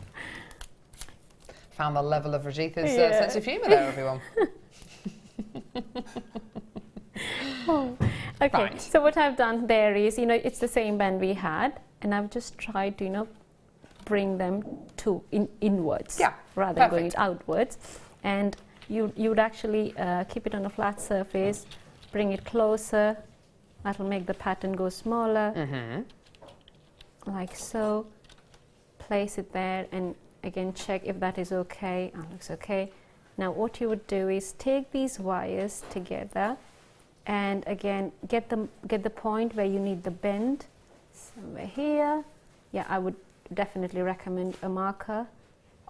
Found the level of Rajitha's sense of humour there, everyone. Oh. Okay, Right. so what I've done there is, it's the same band we had, and I've just tried to, bring them to inwards, rather than going outwards. And you would actually keep it on a flat surface, bring it closer. That'll make the pattern go smaller, like so. Place it there, and again check if that is okay. Looks okay. Now what you would do is take these wires together, and again get the point where you need the bend, somewhere here. Yeah, I would definitely recommend a marker.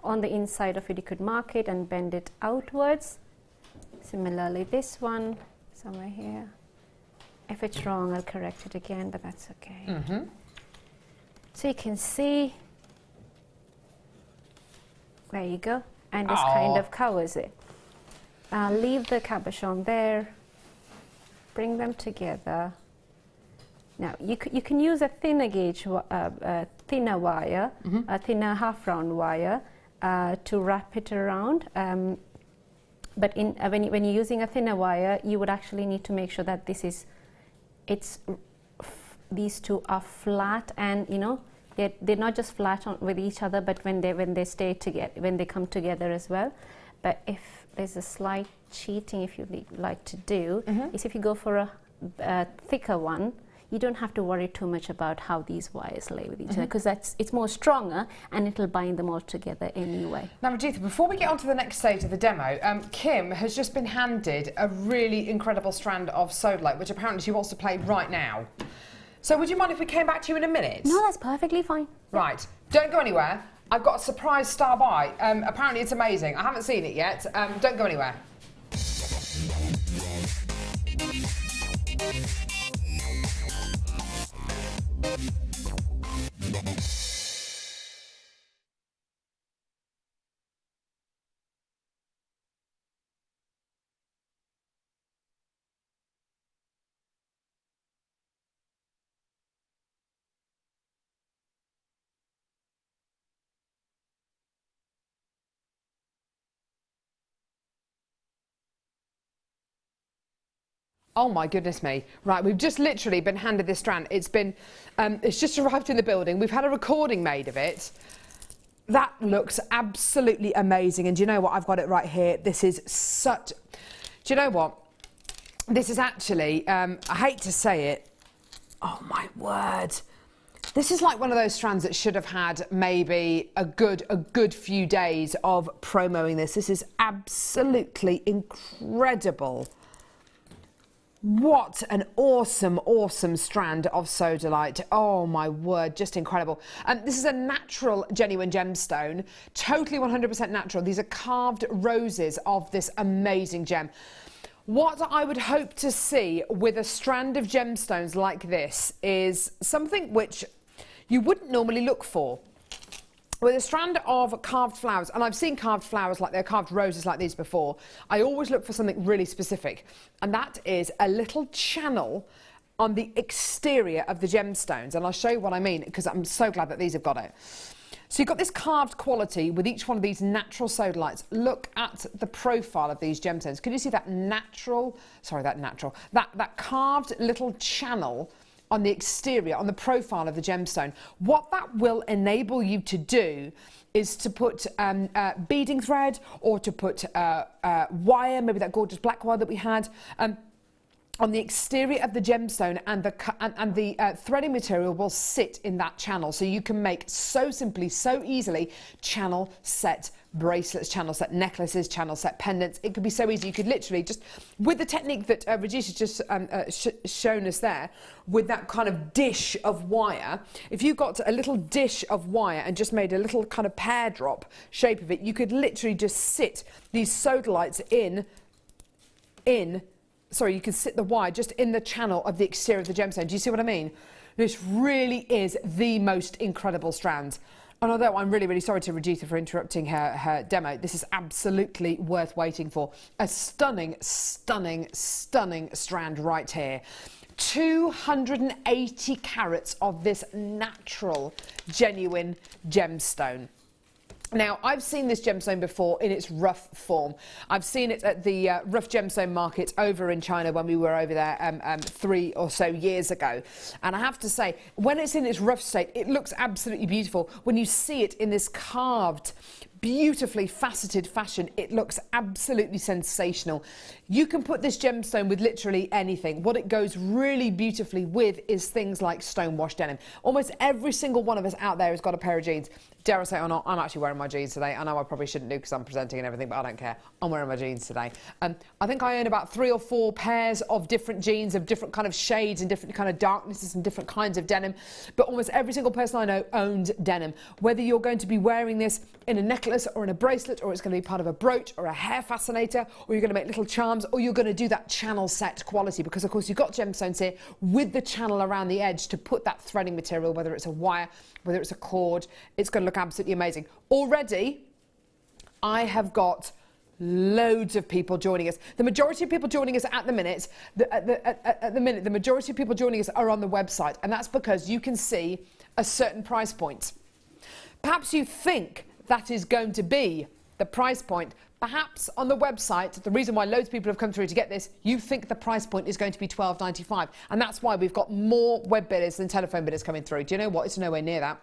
On the inside of it, you could mark it and bend it outwards. Similarly, this one, somewhere here. If it's wrong, I'll correct it again, but that's okay. So you can see, there you go, and this kind of covers it. I'll leave the cabochon there, bring them together. Now, you can use a thinner gauge, thinner wire, a thinner half-round wire to wrap it around. But when you're using a thinner wire, you would actually need to make sure that these two are flat, and they're not just flat with each other, but when they stay together, when they come together as well. But if there's a slight cheating, if you like to do, is if you go for a thicker one, you don't have to worry too much about how these wires lay with each other, because it's more stronger and it'll bind them all together anyway. Now, Rajitha, before we get on to the next stage of the demo, Kim has just been handed a really incredible strand of sodalite, which apparently she wants to play right now. So would you mind if we came back to you in a minute? No, that's perfectly fine. Right, don't go anywhere. I've got a surprise star by. Apparently it's amazing. I haven't seen it yet. Don't go anywhere. Oh my goodness me. Right, we've just literally been handed this strand. It's just arrived in the building. We've had a recording made of it. That looks absolutely amazing. And do you know what? I've got it right here. This is such... Do you know what? This is actually, I hate to say it. Oh my word. This is like one of those strands that should have had maybe a good few days of promoing this. This is absolutely incredible. What an awesome, awesome strand of sodalite. Oh my word, just incredible. This is a natural, genuine gemstone, totally 100% natural. These are carved roses of this amazing gem. What I would hope to see with a strand of gemstones like this is something which you wouldn't normally look for. With a strand of carved flowers, and I've seen carved flowers like they're carved roses like these before, I always look for something really specific, and that is a little channel on the exterior of the gemstones, and I'll show you what I mean, because I'm so glad that these have got it. So you've got this carved quality with each one of these natural sodalites. Look at the profile of these gemstones. Can you see that that carved little channel on the exterior, on the profile of the gemstone? What that will enable you to do is to put beading thread, or to put wire, maybe that gorgeous black wire that we had, on the exterior of the gemstone, and the threading material will sit in that channel. So you can make so simply, so easily, channel set bracelets, channel set necklaces, channel set pendants. It could be so easy. You could literally just, with the technique that Rajitha's just shown us there, with that kind of dish of wire, if you got a little dish of wire and just made a little kind of pear drop shape of it, you could literally just sit these sodalites you could sit the wire just in the channel of the exterior of the gemstone. Do you see what I mean? This really is the most incredible strand. And although I'm really, really sorry to Rajitha for interrupting her demo, this is absolutely worth waiting for. A stunning, stunning, stunning strand right here. 280 carats of this natural, genuine gemstone. Now, I've seen this gemstone before in its rough form. I've seen it at the rough gemstone market over in China when we were over there 3 or so years ago. And I have to say, when it's in its rough state, it looks absolutely beautiful. When you see it in this carved, beautifully faceted fashion, it looks absolutely sensational. You can put this gemstone with literally anything. What it goes really beautifully with is things like stonewashed denim. Almost every single one of us out there has got a pair of jeans. Dare I say it or not, I'm actually wearing my jeans today. I know I probably shouldn't do because I'm presenting and everything, but I don't care. I'm wearing my jeans today. I think I own about 3 or 4 pairs of different jeans of different kind of shades and different kind of darknesses and different kinds of denim. But almost every single person I know owns denim. Whether you're going to be wearing this in a necklace or in a bracelet, or it's going to be part of a brooch or a hair fascinator, or you're going to make little charms, or you're going to do that channel set quality, because of course you've got gemstones here with the channel around the edge to put that threading material, whether it's a wire, whether it's a cord, it's going to look absolutely amazing. Already, I have got loads of people joining us. The majority of people joining us at the minute, the majority of people joining us are on the website, and that's because you can see a certain price point. Perhaps you think that is going to be the price point. Perhaps on the website, the reason why loads of people have come through to get this, you think the price point is going to be $12.95. And that's why we've got more web bidders than telephone bidders coming through. Do you know what? It's nowhere near that.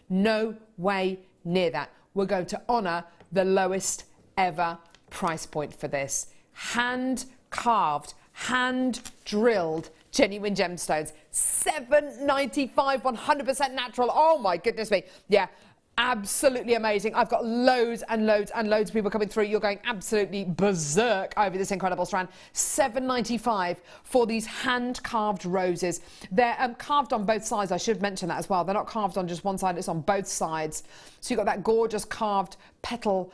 No way near that. We're going to honour the lowest ever price point for this. Hand carved, hand drilled genuine gemstones. $7.95, 100% natural. Oh my goodness me. Yeah. Absolutely amazing. I've got loads and loads and loads of people coming through. You're going absolutely berserk over this incredible strand. $7.95 for these hand-carved roses. They're carved on both sides. I should mention that as well. They're not carved on just one side, it's on both sides. So you've got that gorgeous carved petal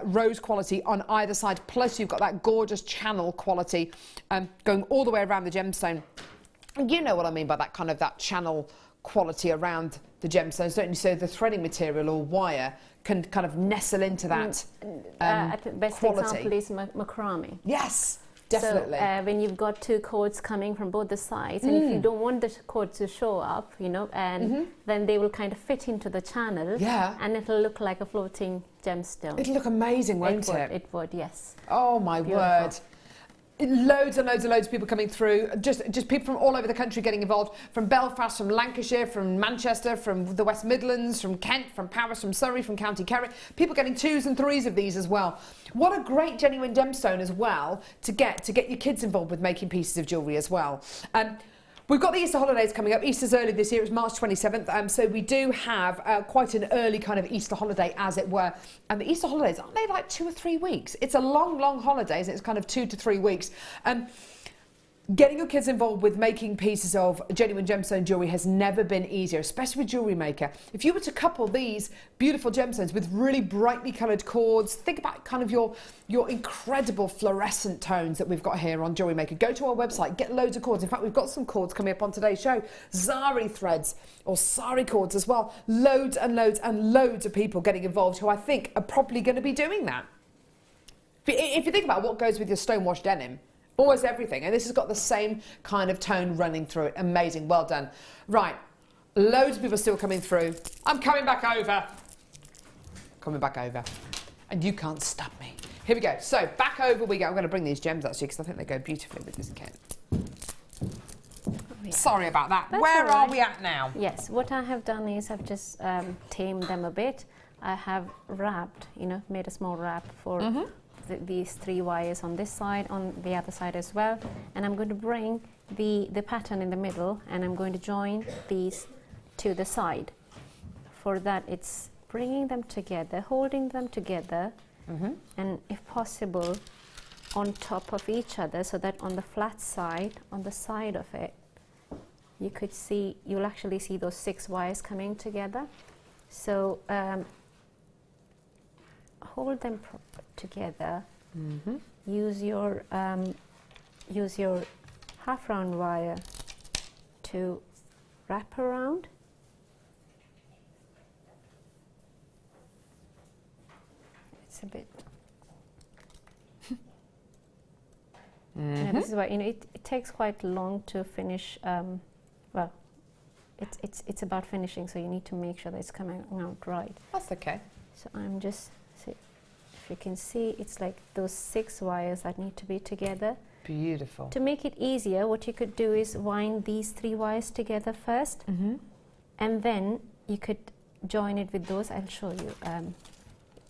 rose quality on either side, plus you've got that gorgeous channel quality going all the way around the gemstone. You know what I mean by that kind of that channel quality around the gemstones, don't you? So the threading material or wire can kind of nestle into that best quality. example is macrame. Yes, definitely. So when you've got 2 cords coming from both the sides, and if you don't want the cord to show up, you know, and then they will kind of fit into the channel, and it'll look like a floating gemstone. It'll look amazing, won't it? It would, yes. Oh my word. Loads and loads and loads of people coming through, just people from all over the country getting involved, from Belfast, from Lancashire, from Manchester, from the West Midlands, from Kent, from Paris, from Surrey, from County Kerry, people getting 2s and 3s of these as well. What a great genuine gemstone as well to get your kids involved with making pieces of jewellery as well. We've got the Easter holidays coming up. Easter's early this year, it's March 27th, so we do have quite an early kind of Easter holiday, as it were. And the Easter holidays, aren't they like 2 or 3 weeks? It's a long, long holiday, and it's kind of 2 to 3 weeks. Getting your kids involved with making pieces of genuine gemstone jewellery has never been easier, especially with Jewellery Maker. If you were to couple these beautiful gemstones with really brightly coloured cords, think about kind of your incredible fluorescent tones that we've got here on Jewellery Maker. Go to our website, get loads of cords. In fact, we've got some cords coming up on today's show. Zari threads or sari cords as well. Loads and loads and loads of people getting involved who I think are probably going to be doing that. If you think about what goes with your stonewashed denim, almost everything, and this has got the same kind of tone running through it. Amazing, well done. Right, loads of people still coming through. I'm coming back over. Coming back over. And you can't stop me. Here we go. So, back over we go. I'm going to bring these gems actually because I think they go beautifully with this kit. Yeah. Sorry about that. That's Where all right. are we at now? Yes, what I have done is I've just tamed them a bit. I have wrapped, you know, made a small wrap for these 3 wires on this side, on the other side as well, and I'm going to bring the pattern in the middle, and I'm going to join these to the side. For that, it's bringing them together, holding them together, and if possible on top of each other, so that on the flat side, on the side of it, you'll actually see those 6 wires coming together. So hold them together. Use your half round wire to wrap around it's a bit. Yeah, this is why it takes quite long to finish. Well, it's about finishing, so you need to make sure that it's coming out right. That's okay. So I'm just, see, if you can see, it's like those 6 wires that need to be together. Beautiful. To make it easier, what you could do is wind these 3 wires together first, and then you could join it with those. I'll show you,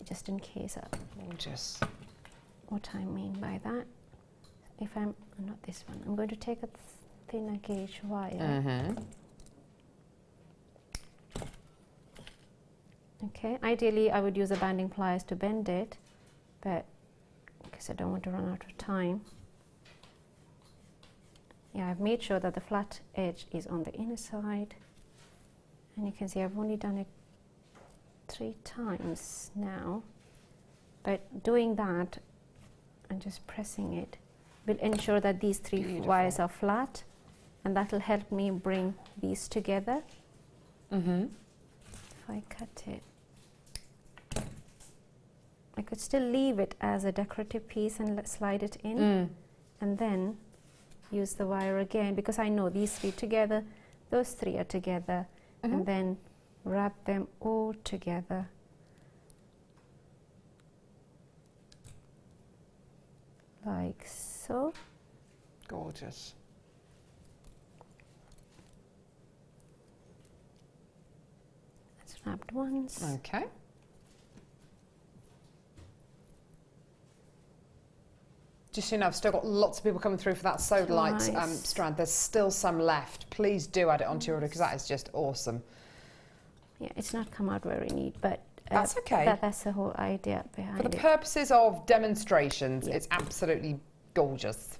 just in case. Gorgeous. What I mean by that. If I'm not this one, I'm going to take a thinner gauge wire. Okay, ideally I would use a banding pliers to bend it, but because I don't want to run out of time. Yeah, I've made sure that the flat edge is on the inner side, and you can see I've only done it 3 times now, but doing that and just pressing it will ensure that these 3 wires are flat, and that will help me bring these together. If I cut it, I could still leave it as a decorative piece and slide it in, and then use the wire again, because I know these 3 together, those 3 are together, and then wrap them all together. Like so. Gorgeous. That's wrapped once. Okay. Just so you know, I've still got lots of people coming through for that sodalite strand. There's still some left. Please do add it onto your order, because that is just awesome. Yeah, it's not come out very neat, but that's okay. That's the whole idea behind it. For the purposes of demonstrations, it's absolutely gorgeous.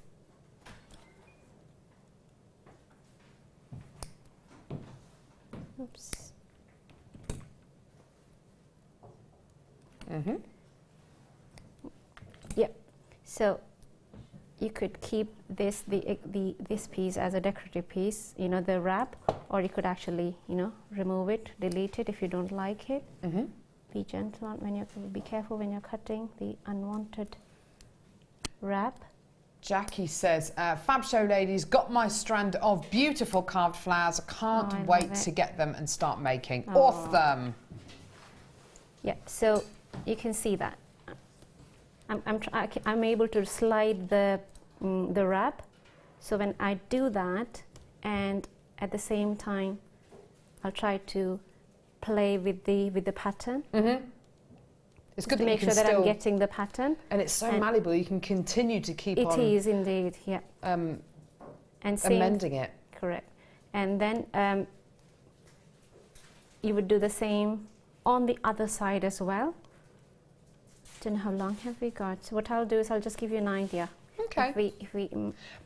Oops. Yep. So you could keep this this piece as a decorative piece, you know, the wrap, or you could actually, you know, remove it, delete it if you don't like it. Be gentle when you be careful when you're cutting the unwanted wrap. Jackie says, Fab Show ladies, got my strand of beautiful carved flowers. Can't wait to get them and start making. Awesome. Yeah, so you can see that. I'm able to slide the wrap. So when I do that, and at the same time, I'll try to play with the pattern. It's good to make sure that I'm getting the pattern. And it's so malleable, you can continue to keep on. It is indeed, yeah. And amending it. Correct. And then you would do the same on the other side as well. Don't know how long have we got. So what I'll do is I'll just give you an idea. Okay. If we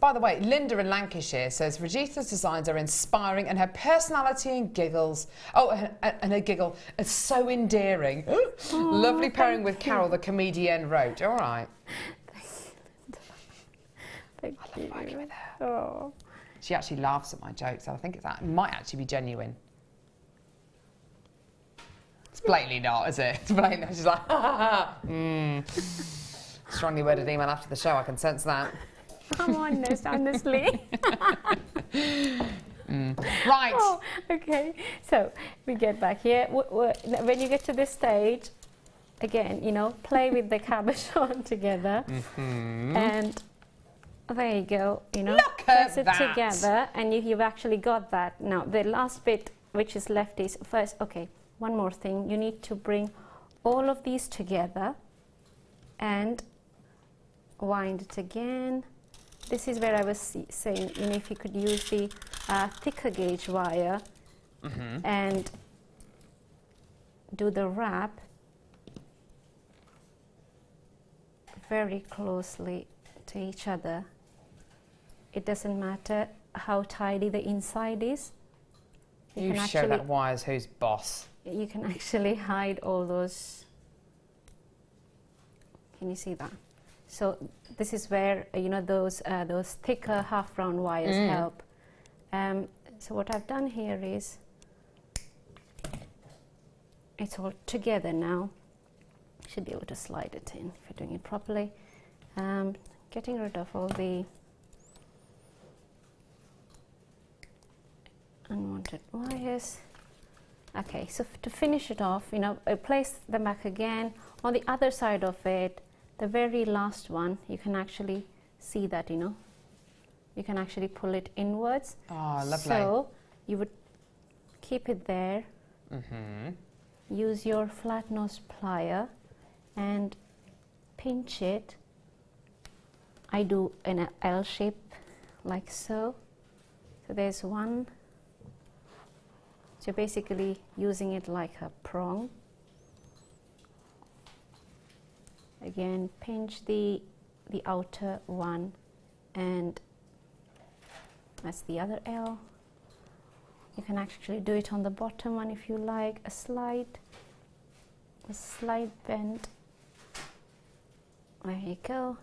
By the way, Linda in Lancashire says Rajitha's designs are inspiring, and her personality and giggles. Oh, and her giggle is so endearing. Lovely pairing with Carol, the comedian, Roache. All right. Thank I love working with her. Oh. She actually laughs at my jokes, so I think it might actually be genuine. It's blatantly not, is it? It's blatantly. She's like, ha ha ha. Strongly worded email after the show, I can sense that. I'm honest, honestly. Right. Oh, okay, so we get back here. When you get to this stage, again, you know, play with the cabochon together. And there you go, you know, press it together, and you've actually got that. Now, the last bit which is left is first, okay, one more thing. You need to bring all of these together and wind it again. This is where I was saying, you know, if you could use the thicker gauge wire and do the wrap very closely to each other. It doesn't matter how tidy the inside is. You show that wire's who's boss. You can actually hide all those. Can you see that? So this is where, you know, those thicker half round wires help. So what I've done here is it's all together now. should be able to slide it in if you're doing it properly. Getting rid of all the unwanted wires. Okay, so to finish it off, you know, place them back again. On the other side of it, the very last one, you can actually see that, you know, you can actually pull it inwards. Oh, lovely. So you would keep it there, use your flat nose plier and pinch it. I do in an L shape like so. So there's one. So you're basically using it like a prong. Again, pinch the outer one, and that's the other L. You can actually do it on the bottom one if you like, a slight bend. There you go.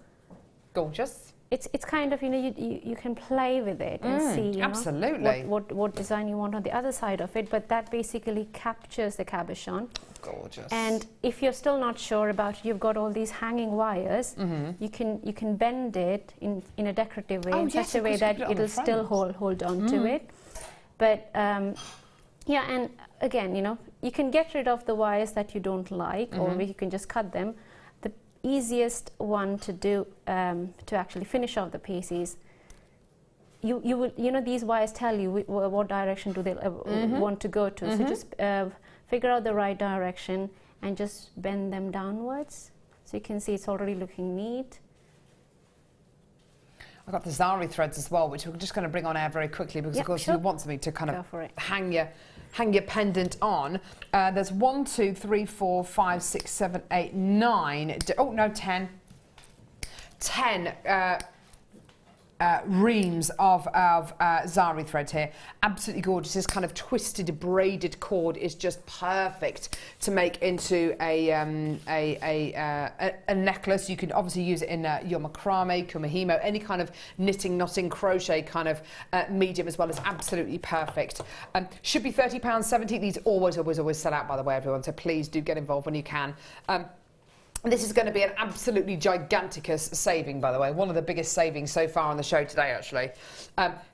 Gorgeous. It's kind of, you know, you can play with it and see, you absolutely. know, what design you want on the other side of it, but that basically captures the cabochon. Gorgeous. And if you're still not sure about it, you've got all these hanging wires, you can bend it in a decorative way, in such a way that it'll still hold on to it. But yeah, and again, you know, you can get rid of the wires that you don't like, or you can just cut them. The easiest one to do to actually finish off the piece is you know, these wires tell you what direction do they want to go to. So just figure out the right direction and just bend them downwards. So you can see it's already looking neat. I've got the Zari threads as well, which we're just going to bring on air very quickly because, of course, you want something to kind of hang your pendant on. There's 1, 2, 3, 4, 5, 6, 7, 8, 9. Oh no, 10. 10 reams of Zari thread here. Absolutely gorgeous. This kind of twisted braided cord is just perfect to make into a necklace. You can obviously use it in your macrame, kumihimo, any kind of knitting, knotting, crochet kind of medium as well. Is absolutely perfect. Should be £30.70. These always sell out, by the way, everyone. So please do get involved when you can. This is going to be an absolutely giganticous saving, by the way. One of the biggest savings so far on the show today, actually.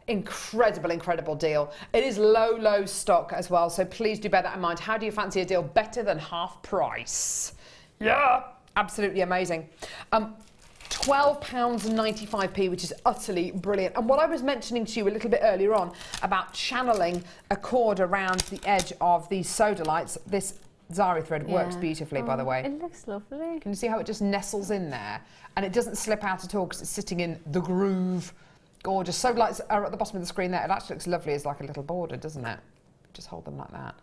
Incredible deal. It is low stock as well, so please do bear that in mind. How do you fancy a deal better than half price? Yeah, absolutely amazing. £12.95p, which is utterly brilliant. And what I was mentioning to you a little bit earlier on about channeling a cord around the edge of these sodalites, this Zari thread works beautifully, by the way. It looks lovely. Can you see how it just nestles in there? And it doesn't slip out at all because it's sitting in the groove. Gorgeous. Sodalites are at the bottom of the screen there. It actually looks lovely as like a little border, doesn't it? Just hold them like that.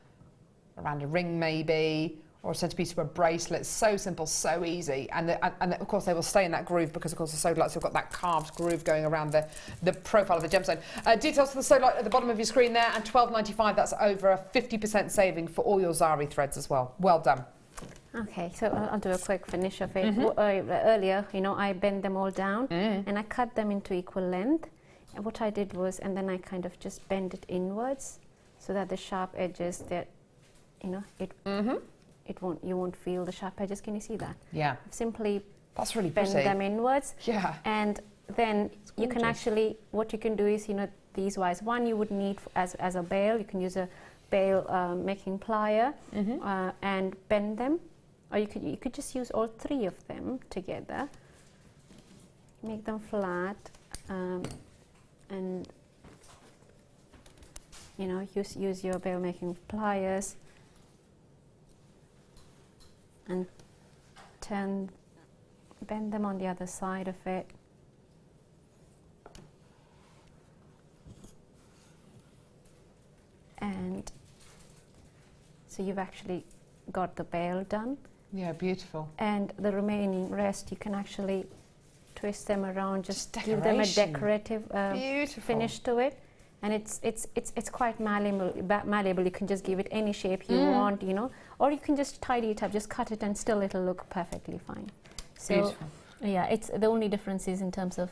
Around a ring maybe, or a centerpiece for a bracelet. So simple, so easy. And of course they will stay in that groove because of course the sodalites have got that carved groove going around the profile of the gemstone. Details for the sodalite at the bottom of your screen there, and £12.95. That's over a 50% saving for all your Zari threads as well. Well done. Okay, so I'll do a quick finish of it. Earlier, you know, I bent them all down and I cut them into equal length. And what I did was, and then I kind of just bend it inwards so that the sharp edges, that, you know, you won't feel the sharp edges. Can you see that? Yeah. I've simply That's really bend pretty. them inwards. Yeah. And then you can actually, what you can do is, you know, these wires. One you would need as a bail. You can use a bail making plier and bend them, or you could just use all three of them together. Make them flat, and you know, use your bail making pliers and bend them on the other side of it. And so you've actually got the bail done. Yeah, beautiful. And the remaining rest you can actually twist them around, just give them a decorative finish to it. And it's quite malleable. You can just give it any shape you want, you know, or you can just tidy it up, just cut it, and still it'll look perfectly fine. So beautiful. Yeah, it's the only difference is in terms of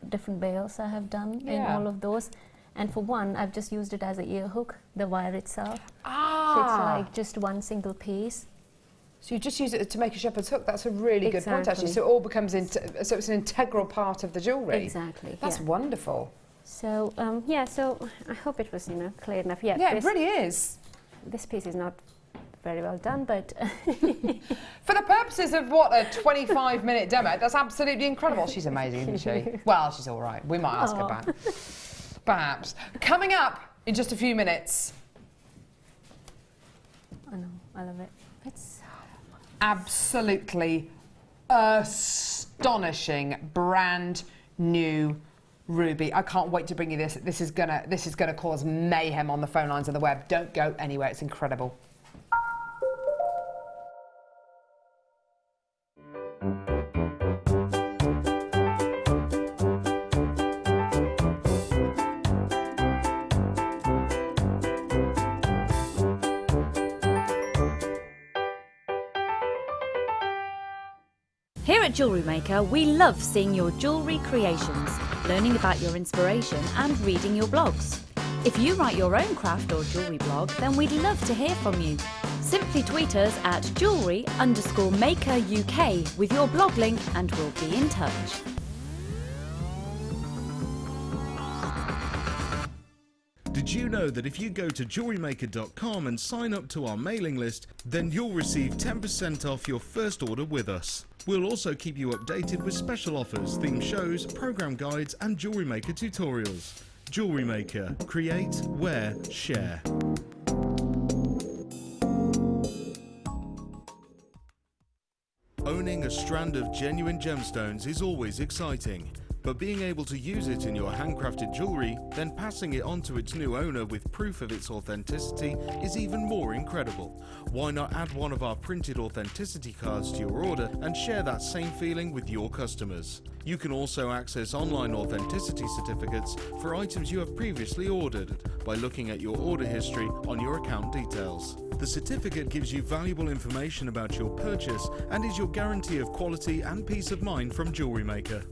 different bails I have done in all of those. And for one, I've just used it as an ear hook, the wire itself. So it's like just one single piece. So you just use it to make a shepherd's hook. That's a really good point, actually. So it all becomes, so it's an integral part of the jewellery. Exactly. That's wonderful. So, yeah, so I hope it was, clear enough. Yeah, yeah, it really is. This piece is not very well done, but... For the purposes of, what, a 25-minute demo, that's absolutely incredible. She's amazing, isn't she? Well, she's all right. We might ask her back. Perhaps. Coming up in just a few minutes. I know, I love it. It's absolutely astonishing, brand new ruby. I can't wait to bring you this. This is gonna cause mayhem on the phone lines and the web. Don't go anywhere. It's incredible. Here at Jewellery Maker, we love seeing your jewellery creations, learning about your inspiration and reading your blogs. If you write your own craft or jewellery blog, then we'd love to hear from you. Simply tweet us at jewellery_maker UK with your blog link and we'll be in touch. Did you know that if you go to JewelleryMaker.com and sign up to our mailing list, then you'll receive 10% off your first order with us. We'll also keep you updated with special offers, theme shows, program guides and Jewellery Maker tutorials. Jewellery Maker. Create, wear, share. Owning a strand of genuine gemstones is always exciting. But being able to use it in your handcrafted jewellery, then passing it on to its new owner with proof of its authenticity is even more incredible. Why not add one of our printed authenticity cards to your order and share that same feeling with your customers? You can also access online authenticity certificates for items you have previously ordered by looking at your order history on your account details. The certificate gives you valuable information about your purchase and is your guarantee of quality and peace of mind from Jewellery Maker.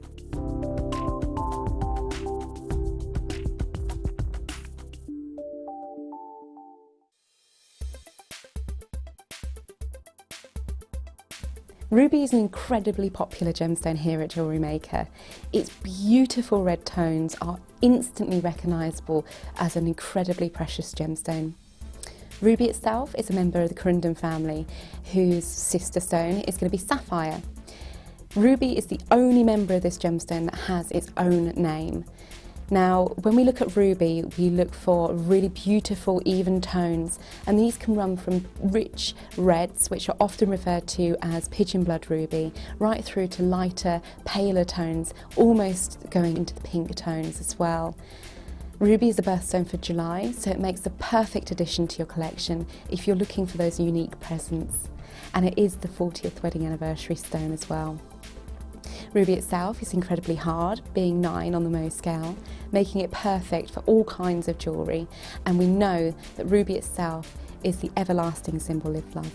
Ruby is an incredibly popular gemstone here at Jewellery Maker. Its beautiful red tones are instantly recognisable as an incredibly precious gemstone. Ruby itself is a member of the Corundum family, whose sister stone is going to be sapphire. Ruby is the only member of this gemstone that has its own name. Now, when we look at ruby, we look for really beautiful, even tones, and these can run from rich reds, which are often referred to as pigeon blood ruby, right through to lighter, paler tones, almost going into the pink tones as well. Ruby is the birthstone for July, so it makes the perfect addition to your collection if you're looking for those unique presents. And it is the 40th wedding anniversary stone as well. Ruby itself is incredibly hard, being 9 on the Mohs scale, making it perfect for all kinds of jewellery, and we know that ruby itself is the everlasting symbol of love.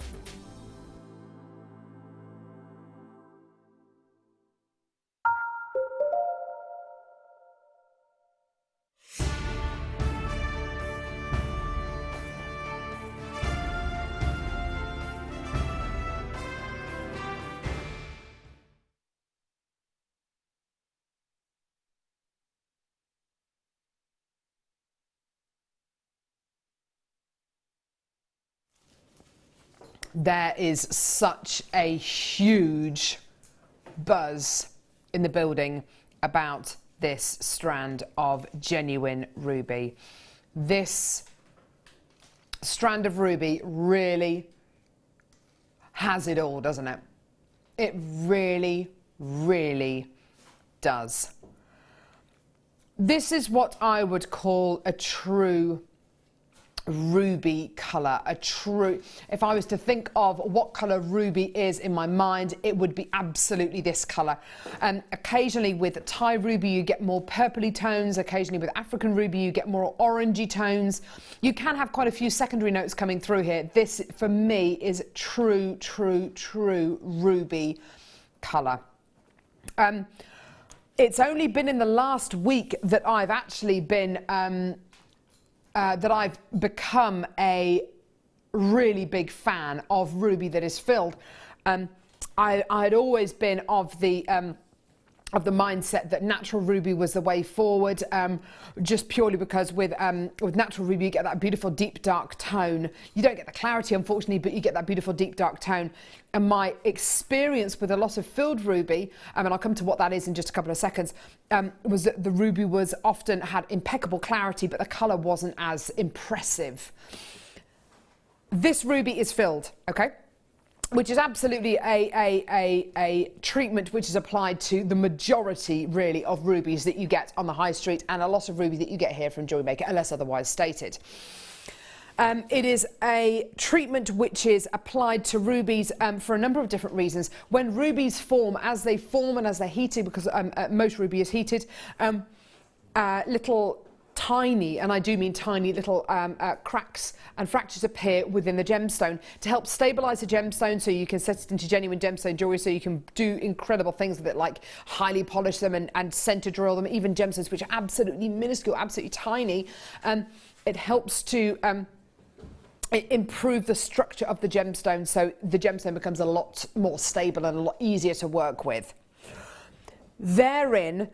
There is such a huge buzz in the building about this strand of genuine ruby. This strand of ruby really has it all, doesn't it? It really, really does. This is what I would call a true ruby colour, if I was to think of what colour ruby is in my mind, it would be absolutely this colour. Occasionally with Thai ruby you get more purpley tones, occasionally with African ruby you get more orangey tones. You can have quite a few secondary notes coming through here. This for me is true ruby colour. It's only been in the last week that I've actually been that I've become a really big fan of ruby that is filled. I'd always been of the mindset that natural ruby was the way forward, just purely because with natural ruby you get that beautiful deep dark tone. You don't get the clarity, unfortunately, but you get that beautiful deep dark tone. And my experience with a lot of filled ruby, and I'll come to what that is in just a couple of seconds, was that the ruby was often had impeccable clarity, but the colour wasn't as impressive. This ruby is filled, okay? Which is absolutely a treatment which is applied to the majority, really, of rubies that you get on the high street, and a lot of ruby that you get here from Jewellery Maker, unless otherwise stated. It is a treatment which is applied to rubies for a number of different reasons. When rubies form, as they form and as they're heated, because most ruby is heated, little tiny, and I do mean tiny, little cracks and fractures appear within the gemstone to help stabilise the gemstone, so you can set it into genuine gemstone jewellery, so you can do incredible things with it, like highly polish them and centre drill them, even gemstones which are absolutely minuscule, absolutely tiny. It helps to improve the structure of the gemstone, so the gemstone becomes a lot more stable and a lot easier to work with. Therein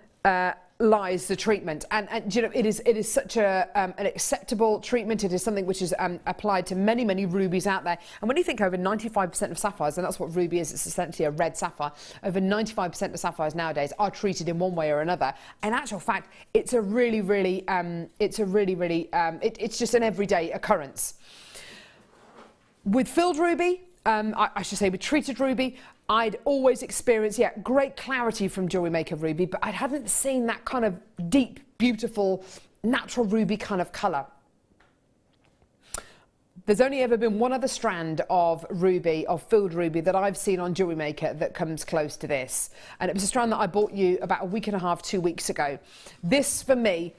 lies the treatment, and you know, it is such an acceptable treatment. It is something which is applied to many rubies out there. And when you think over 95% of sapphires, and that's what ruby is, it's essentially a red sapphire, over 95% of sapphires nowadays are treated in one way or another. In actual fact, it's a it's just an everyday occurrence. With filled ruby, I should say with treated ruby, I'd always experienced, great clarity from Jewellery Maker ruby, but I hadn't seen that kind of deep, beautiful, natural ruby kind of colour. There's only ever been one other strand of ruby, of filled ruby, that I've seen on Jewellery Maker that comes close to this. And it was a strand that I bought you about a week and a half, 2 weeks ago. This, for me,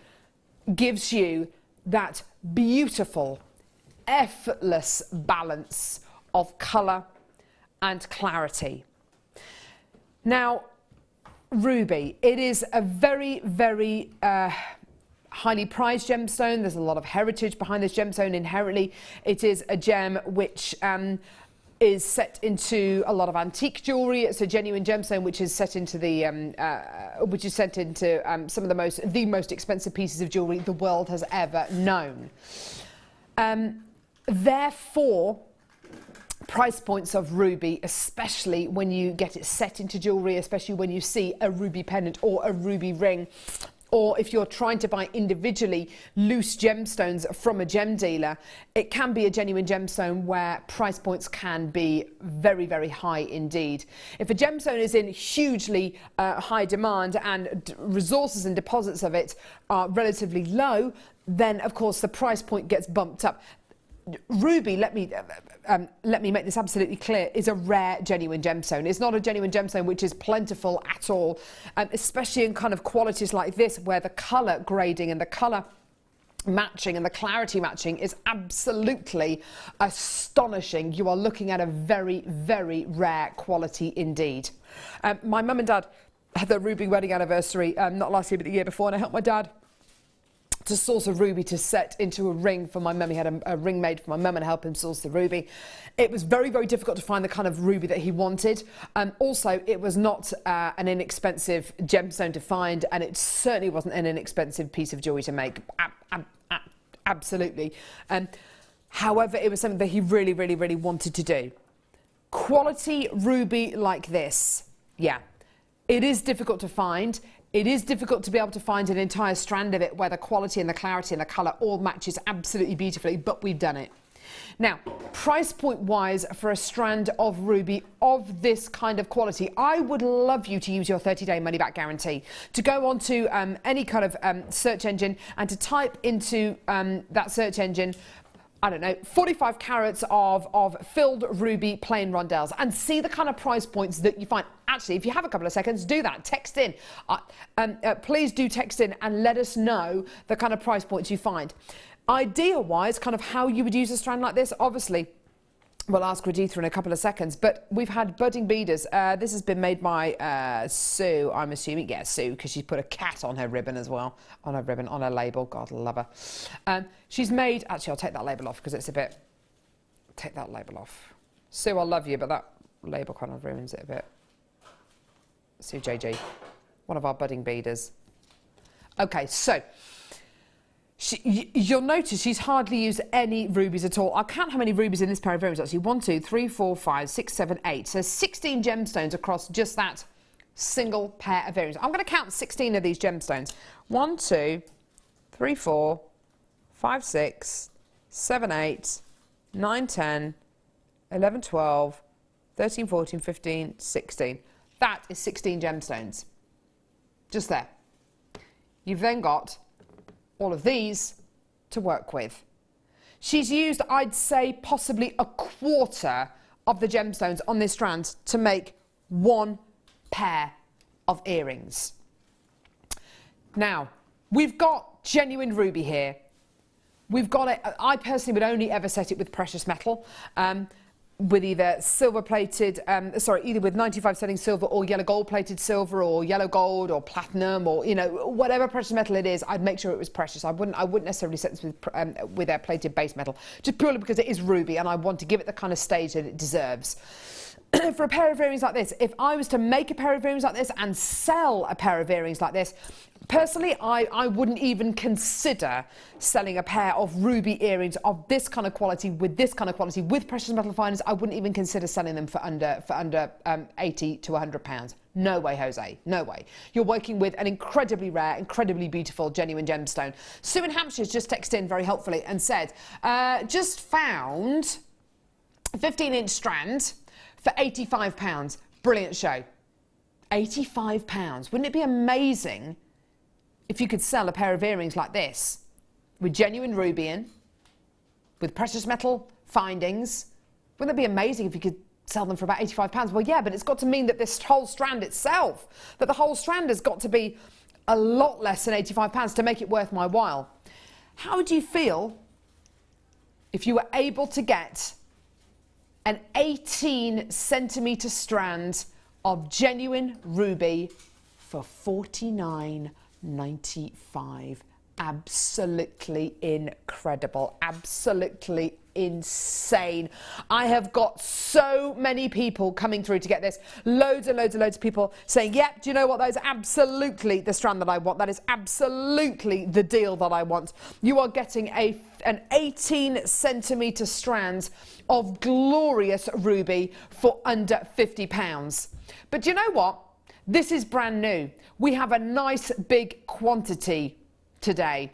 gives you that beautiful, effortless balance of colour and clarity. Now, ruby, it is a very highly prized gemstone. There's a lot of heritage behind this gemstone inherently. It is a gem which is set into a lot of antique jewellery. It's a genuine gemstone which is set into the some of the most expensive pieces of jewellery the world has ever known. Therefore, price points of ruby, especially when you get it set into jewellery, especially when you see a ruby pendant or a ruby ring, or if you're trying to buy individually loose gemstones from a gem dealer, it can be a genuine gemstone where price points can be very high indeed. If a gemstone is in hugely high demand and resources and deposits of it are relatively low, then of course the price point gets bumped up. Ruby, let me make this absolutely clear, is a rare genuine gemstone. It's not a genuine gemstone which is plentiful at all, especially in kind of qualities like this, where the colour grading and the colour matching and the clarity matching is absolutely astonishing. You are looking at a very rare quality indeed. My mum and dad had their ruby wedding anniversary, not last year but the year before, and I helped my dad to source a ruby to set into a ring for my mum. He had a ring made for my mum and help him source the ruby. It was very difficult to find the kind of ruby that he wanted. Also, it was not an inexpensive gemstone to find, and it certainly wasn't an inexpensive piece of jewellery to make. Absolutely. However, it was something that he really wanted to do. Quality ruby like this, it is difficult to find. It is difficult to be able to find an entire strand of it where the quality and the clarity and the colour all matches absolutely beautifully, but we've done it. Now, price point wise, for a strand of ruby of this kind of quality, I would love you to use your 30-day money-back guarantee, to go onto any kind of search engine and to type into that search engine, I don't know, 45 carats of filled ruby plain rondelles, and see the kind of price points that you find. Actually, if you have a couple of seconds, do that. Text in. Please do text in and let us know the kind of price points you find. Idea-wise, kind of how you would use a strand like this, obviously, we'll ask Rajitha in a couple of seconds, but we've had budding beaders. This has been made by Sue, I'm assuming. Yeah, Sue, because she's put a cat on her ribbon as well. On her ribbon, on her label. God, love her. She's made... Actually, I'll take that label off because it's a bit take that label off. Sue, I love you, but that label kind of ruins it a bit. Sue JG, one of our budding beaders. Okay, so you'll notice she's hardly used any rubies at all. I count how many rubies in this pair of earrings actually. 1, 2, 3, 4, 5, 6, 7, 8. So 16 gemstones across just that single pair of earrings. I'm going to count 16 of these gemstones. 1, 2, 3, 4, 5, 6, 7, 8, 9, 10, 11, 12, 13, 14, 15, 16. That is 16 gemstones. Just there. You've then got all of these to work with. She's used, I'd say, possibly a quarter of the gemstones on this strand to make one pair of earrings. Now, we've got genuine ruby here. We've got it, I personally would only ever set it with precious metal. With either silver plated, either with 95 setting silver or yellow gold plated silver or yellow gold or platinum or, you know, whatever precious metal it is, I'd make sure it was precious. I wouldn't necessarily set this with a plated base metal, just purely because it is ruby and I want to give it the kind of stage that it deserves. For a pair of earrings like this, if I was to make a pair of earrings like this and sell a pair of earrings like this, personally, I wouldn't even consider selling a pair of ruby earrings of this kind of quality, with this kind of quality, with precious metal finers. I wouldn't even consider selling them for under 80 to 100 pounds. No way, Jose, no way. You're working with an incredibly rare, incredibly beautiful, genuine gemstone. Sue in Hampshire's just texted in very helpfully and said, just found a 15-inch strand for £85. Brilliant show. £85. Wouldn't it be amazing if you could sell a pair of earrings like this with genuine ruby in, with precious metal findings? Wouldn't it be amazing if you could sell them for about £85? Well, yeah, but it's got to mean that this whole strand itself, that the whole strand has got to be a lot less than £85 to make it worth my while. How would you feel if you were able to get an 18-centimetre strand of genuine ruby for $49.95? Absolutely incredible, absolutely insane. I have got so many people coming through to get this. Loads and loads and loads of people saying, yep, do you know what? That is absolutely the strand that I want. That is absolutely the deal that I want. You are getting an 18-centimetre strand of glorious ruby for under £50. But do you know what? This is brand new. We have a nice big quantity today.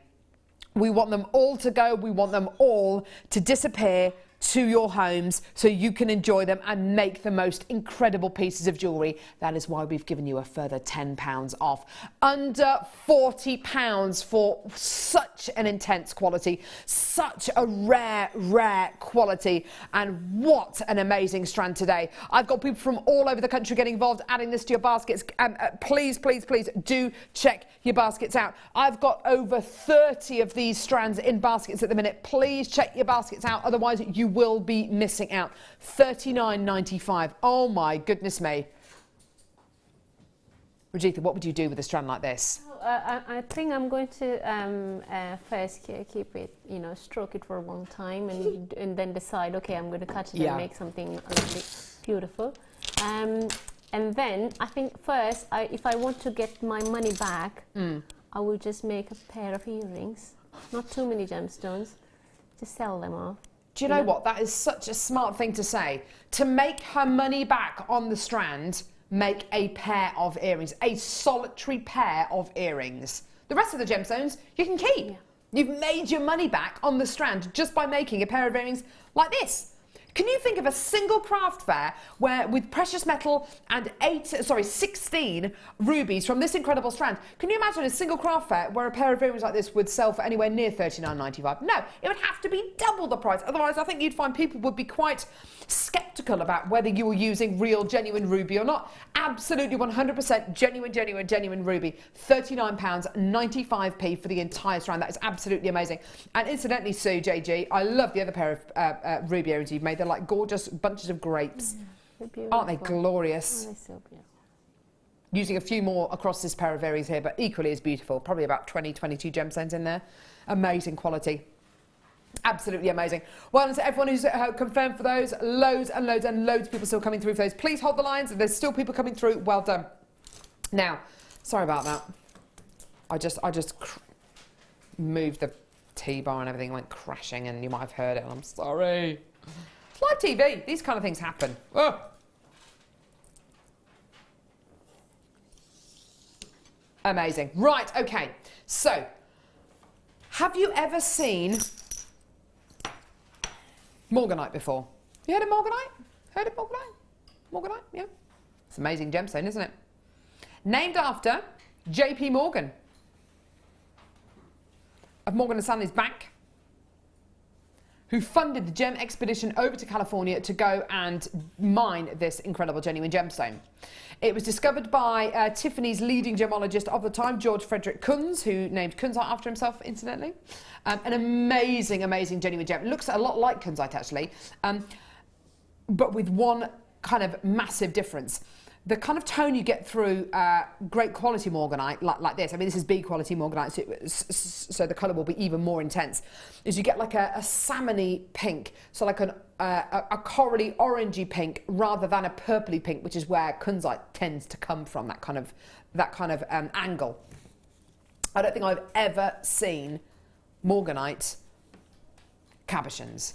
We want them all to go. We want them all to disappear to your homes so you can enjoy them and make the most incredible pieces of jewellery. That is why we've given you a further £10 off. Under £40 for such an intense quality, such a rare quality, and what an amazing strand today. I've got people from all over the country getting involved, adding this to your baskets. Please do check your baskets out. I've got over 30 of these strands in baskets at the minute. Please check your baskets out, otherwise you will be missing out. $39.95. Oh my goodness me. Rajitha, what would you do with a strand like this? I think I'm going to first keep it, you know, stroke it for a long time and then decide, okay, I'm going to cut it and make something a little bit beautiful. And then I think first, if I want to get my money back, I will just make a pair of earrings. Not too many gemstones. Just sell them off. Do you know what? That is such a smart thing to say. To make her money back on the strand, make a pair of earrings, a solitary pair of earrings. The rest of the gemstones you can keep. Yeah. You've made your money back on the strand just by making a pair of earrings like this. Can you think of a single craft fair where, with precious metal and 16 rubies from this incredible strand, can you imagine a single craft fair where a pair of earrings like this would sell for anywhere near $39.95? No, it would have to be double the price. Otherwise, I think you'd find people would be quite sceptical about whether you were using real, genuine ruby or not. Absolutely 100% genuine ruby. £39.95 for the entire strand. That is absolutely amazing. And incidentally, Sue, JG, I love the other pair of ruby earrings you've made. They're like gorgeous bunches of grapes. Aren't they glorious? Oh, they're so beautiful. Using a few more across this pair of earrings here, but equally as beautiful. Probably about 22 gemstones in there. Amazing quality. Absolutely amazing. Well done to everyone who's confirmed for those. Loads and loads and loads of people still coming through for those. Please hold the lines. There's still people coming through. Well done. Now, sorry about that. I just moved the T-bar and everything went crashing, and you might have heard it. I'm sorry. It's live TV. These kind of things happen. Ugh. Amazing. Right, okay. So, have you ever seen Morganite before? You heard of Morganite? Heard of Morganite? Morganite, yeah. It's an amazing gemstone, isn't it? Named after J.P. Morgan of Morgan & Stanley's bank, who funded the gem expedition over to California to go and mine this incredible genuine gemstone. It was discovered by Tiffany's leading gemologist of the time, George Frederick Kunz, who named kunzite after himself, incidentally. An amazing, amazing genuine gem. It looks a lot like kunzite, actually, but with one kind of massive difference. The kind of tone you get through great quality morganite, like this, I mean, this is B quality morganite, so the colour will be even more intense, is you get like a salmony pink, so like a corally orangey pink rather than a purpley pink, which is where kunzite tends to come from, that kind of angle. I don't think I've ever seen morganite cabochons.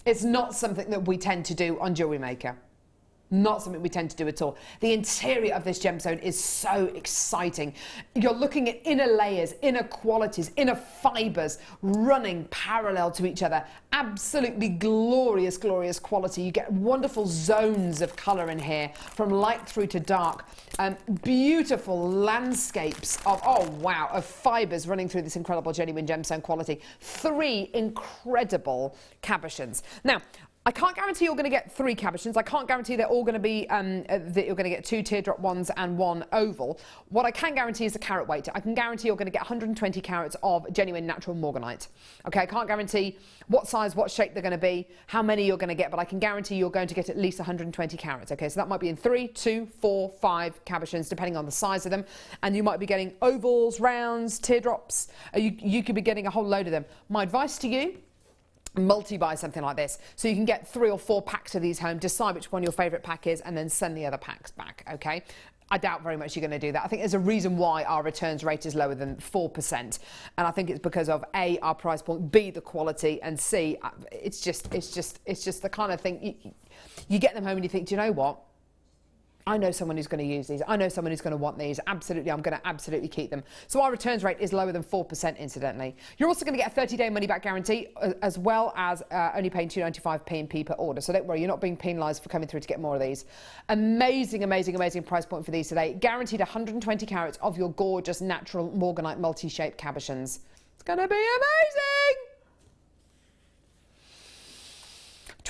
It's not something that we tend to do on Jewellery Maker. Not something we tend to do at all. The interior of this gemstone is so exciting. You're looking at inner layers, inner qualities, inner fibres running parallel to each other. Absolutely glorious, glorious quality. You get wonderful zones of colour in here, from light through to dark. Beautiful landscapes of, oh wow, of fibres running through this incredible genuine gemstone quality. 3 incredible cabochons. Now, I can't guarantee you're going to get 3 cabochons. I can't guarantee they're all going to be, that you're going to get 2 teardrop ones and 1 oval. What I can guarantee is the carat weight. I can guarantee you're going to get 120 carats of genuine natural morganite. Okay, I can't guarantee what size, what shape they're going to be, how many you're going to get, but I can guarantee you're going to get at least 120 carats. Okay, so that might be in 3, 2, 4, 5 cabochons, depending on the size of them. And you might be getting ovals, rounds, teardrops. You could be getting a whole load of them. My advice to you, multi-buy something like this, so you can get 3 or 4 packs of these home, decide which one your favourite pack is, and then send the other packs back, okay? I doubt very much you're going to do that. I think there's a reason why our returns rate is lower than 4%, and I think it's because of A, our price point, B, the quality, and C, it's just the kind of thing you get them home and you think, do you know what? I know someone who's going to use these. I know someone who's going to want these. Absolutely, I'm going to absolutely keep them. So our returns rate is lower than 4%, incidentally. You're also going to get a 30-day money-back guarantee, as well as only paying £2.95p per order. So don't worry, you're not being penalised for coming through to get more of these. Amazing, amazing, amazing price point for these today. Guaranteed 120 carats of your gorgeous natural morganite multi-shaped cabochons. It's going to be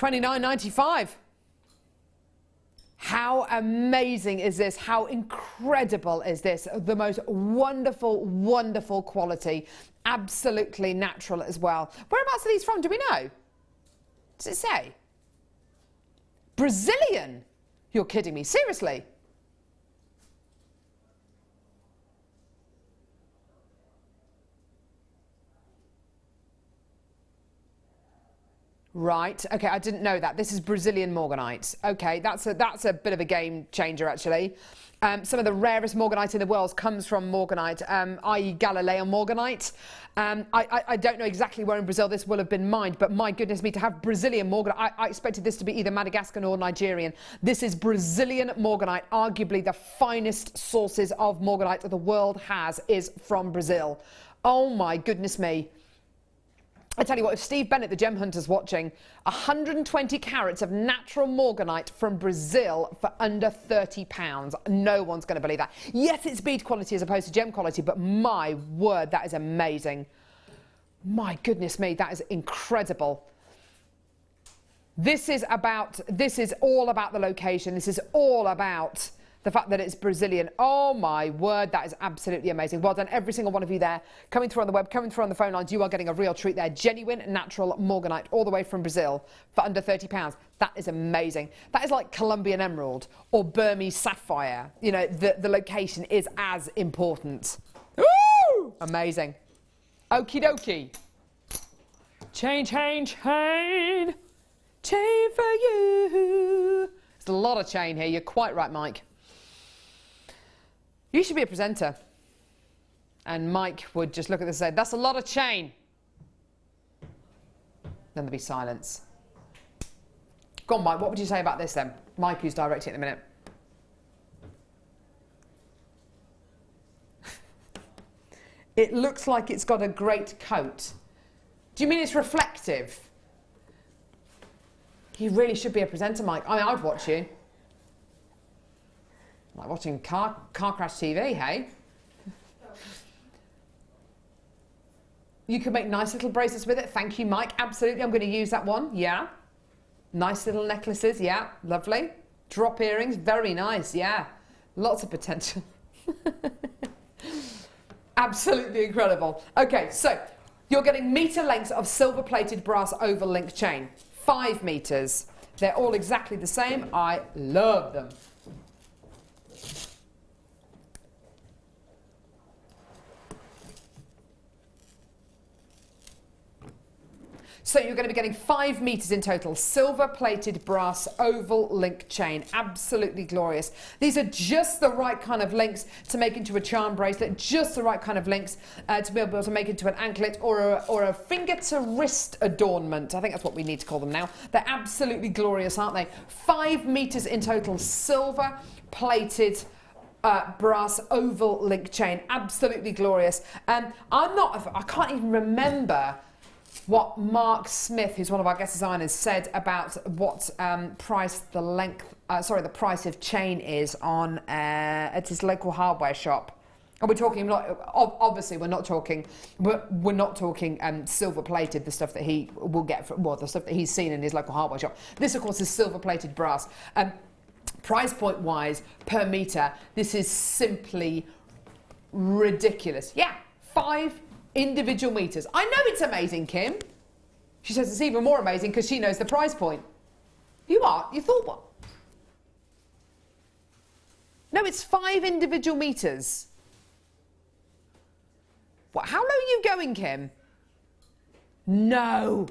amazing! $29.95. How amazing is this? How incredible is this? The most wonderful, wonderful quality. Absolutely natural as well. Whereabouts are these from? Do we know? Does it say? Brazilian? You're kidding me. Seriously? Right, okay, I didn't know that. This is Brazilian morganite. Okay, that's a bit of a game changer, actually. Some of the rarest morganite in the world comes from morganite, i.e. Galilean morganite. I don't know exactly where in Brazil this will have been mined, but my goodness me, to have Brazilian morganite, I expected this to be either Madagascar or Nigerian. This is Brazilian morganite. Arguably the finest sources of morganite that the world has is from Brazil. Oh my goodness me. I tell you what, if Steve Bennett, the gem hunter's watching, 120 carats of natural morganite from Brazil for under £30. No one's going to believe that. Yes, it's bead quality as opposed to gem quality, but my word, that is amazing. My goodness me, that is incredible. This is all about the location. This is all about the fact that it's Brazilian. Oh my word, that is absolutely amazing. Well done, every single one of you there. Coming through on the web, coming through on the phone lines, you are getting a real treat there. Genuine natural morganite, all the way from Brazil for under £30. That is amazing. That is like Colombian emerald or Burmese sapphire. You know, the location is as important. Woo! Amazing. Okie dokie. Chain, chain, chain. Chain for you. There's a lot of chain here. You're quite right, Mike. You should be a presenter. And Mike would just look at this and say, that's a lot of chain. Then there'd be silence. Go on, Mike, what would you say about this then? Mike, who's directing at the minute. It looks like it's got a great coat. Do you mean it's reflective? You really should be a presenter, Mike. I mean, I'd watch you. Like watching car crash TV, hey? You could make nice little bracelets with it. Thank you, Mike. Absolutely, I'm going to use that one. Yeah. Nice little necklaces. Yeah, lovely. Drop earrings. Very nice. Yeah. Lots of potential. Absolutely incredible. Okay, so you're getting metre lengths of silver-plated brass oval link chain. 5 metres. They're all exactly the same. I love them. So you're going to be getting 5 metres in total, silver-plated brass oval link chain. Absolutely glorious. These are just the right kind of links to make into a charm bracelet, just the right kind of links to be able to make into an anklet or a finger-to-wrist adornment. I think that's what we need to call them now. They're absolutely glorious, aren't they? 5 metres in total, silver-plated brass oval link chain. Absolutely glorious. I can't even remember what Mark Smith, who's one of our guest designers, said about what price the price of chain is on at his local hardware shop. And we're talking, obviously we're not talking silver plated, the stuff that he will get from, well, the stuff that he's seen in his local hardware shop. This of course is silver plated brass. Price point wise per metre, this is simply ridiculous. Yeah, 5 individual metres. I know it's amazing, Kim. She says it's even more amazing because she knows the price point. You thought what? No, it's 5 individual metres. What? How low are you going, Kim? No.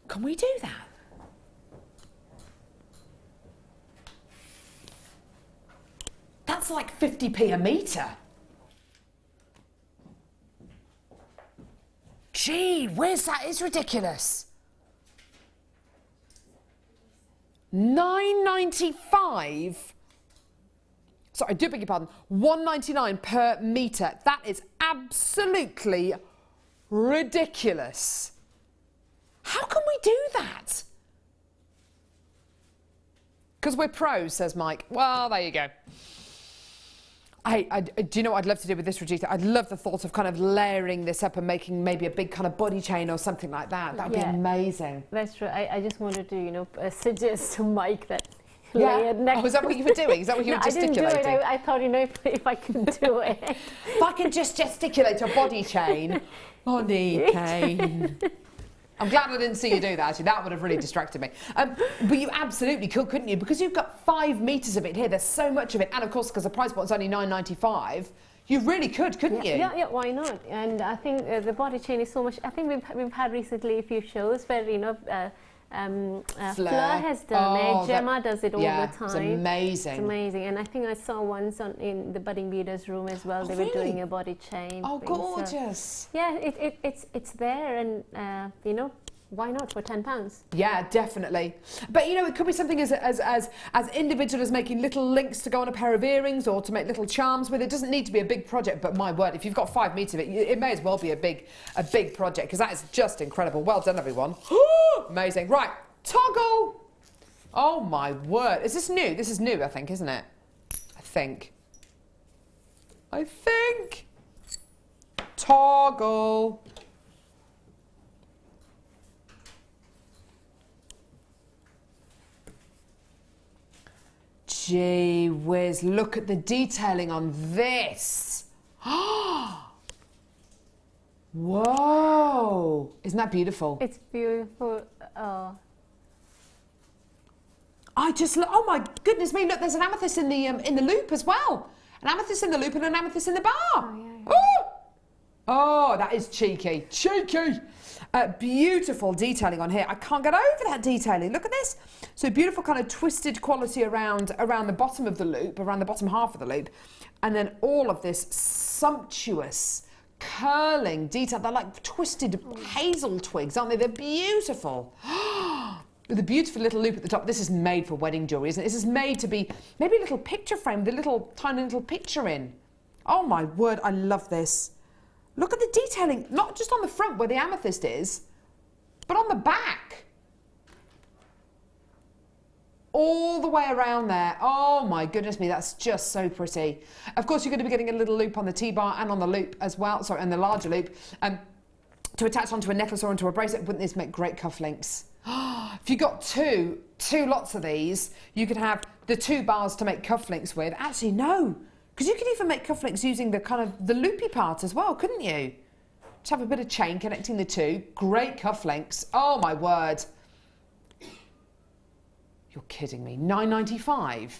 Can we do that? That's like 50p a metre. Gee whiz, that is ridiculous. £9.95. Sorry, I do beg your pardon. £1.99 per metre. That is absolutely ridiculous. How can we do that? Because we're pros, says Mike. Well, there you go. Do you know what I'd love to do with this, Rajitha? I'd love the thought of kind of layering this up and making maybe a big kind of body chain or something like that. That would be amazing. That's true. I just wanted to, suggest to Mike that layered necklace. Oh, is that what you were doing? Is that what you were gesticulating? I didn't do it. I thought, if I can do it. If I can just gesticulate a body chain. Body chain. I'm glad I didn't see you do that, actually. That would have really distracted me. But you absolutely could, couldn't you? Because you've got 5 metres of it here. There's so much of it. And, of course, because the price point's only £9.95, you really could, couldn't you? Yeah, why not? And I think the body chain is so much... I think we've had recently a few shows where, Fleur has done it. Gemma does it all the time. It's amazing. It's amazing. And I think I saw once in the budding beaders room as well. They were doing a body chain. Oh, gorgeous. So, yeah, it's there, and why not for £10? Yeah, definitely. But it could be something as individual as making little links to go on a pair of earrings or to make little charms with. It doesn't need to be a big project, but my word, if you've got 5 metres of it, it may as well be a big project, because that is just incredible. Well done, everyone. Amazing. Right, toggle. Oh my word. Is this new? This is new, I think, isn't it? I think. Toggle. Gee whiz, look at the detailing on this. Whoa. Isn't that beautiful? It's beautiful. Oh, my goodness me, look, there's an amethyst in the loop as well. An amethyst in the loop and an amethyst in the bar. Oh, yeah. Oh! Oh, that is cheeky. Cheeky. Beautiful detailing on here. I can't get over that detailing. Look at this. So beautiful kind of twisted quality around the bottom of the loop, around the bottom half of the loop. And then all of this sumptuous curling detail. They're like twisted hazel twigs, aren't they? They're beautiful. With a beautiful little loop at the top. This is made for wedding jewellery, isn't it? This is made to be maybe a little picture frame with a little tiny little picture in. Oh my word, I love this. Look at the detailing, not just on the front where the amethyst is, but on the back. All the way around there. Oh my goodness me, that's just so pretty. Of course, you're going to be getting a little loop on the T-bar and on the loop as well, sorry, and the larger loop, to attach onto a necklace or onto a bracelet. Wouldn't this make great cufflinks? If you got two lots of these, you could have the 2 bars to make cufflinks with. Actually, no. Because you could even make cufflinks using the kind of the loopy part as well, couldn't you? Just have a bit of chain connecting the 2. Great cufflinks. Oh my word. You're kidding me. £9.95.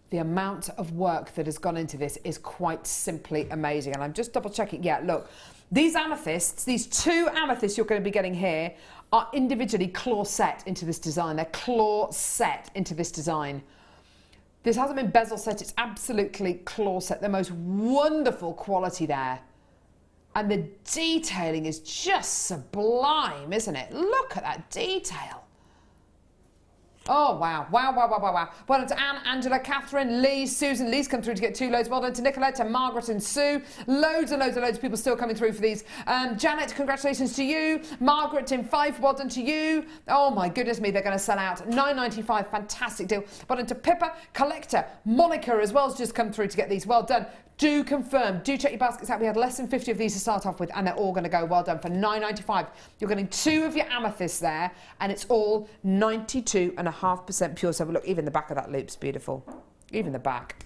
The amount of work that has gone into this is quite simply amazing. And I'm just double checking. Yeah, look. These amethysts, these 2 amethysts you're going to be getting here are individually claw set into this design. They're claw set into this design. This hasn't been bezel set, it's absolutely claw set. The most wonderful quality there. And the detailing is just sublime, isn't it? Look at that detail. Oh, wow. Wow, wow, wow, wow, wow. Well done to Anne, Angela, Catherine, Lee, Susan. Lee's come through to get 2 loads. Well done to Nicolette, to Margaret and Sue. Loads and loads and loads of people still coming through for these. Janet, congratulations to you. Margaret in Fife, well done to you. Oh, my goodness me, they're going to sell out. £9.95, fantastic deal. Well done to Pippa, Collector, Monica as well has just come through to get these. Well done. Do confirm, do check your baskets out. We had less than 50 of these to start off with, and they're all going to go. Well done for £9.95. You're getting 2 of your amethysts there, and it's all 92.5% pure silver. Look, even the back of that loop's beautiful. Even the back.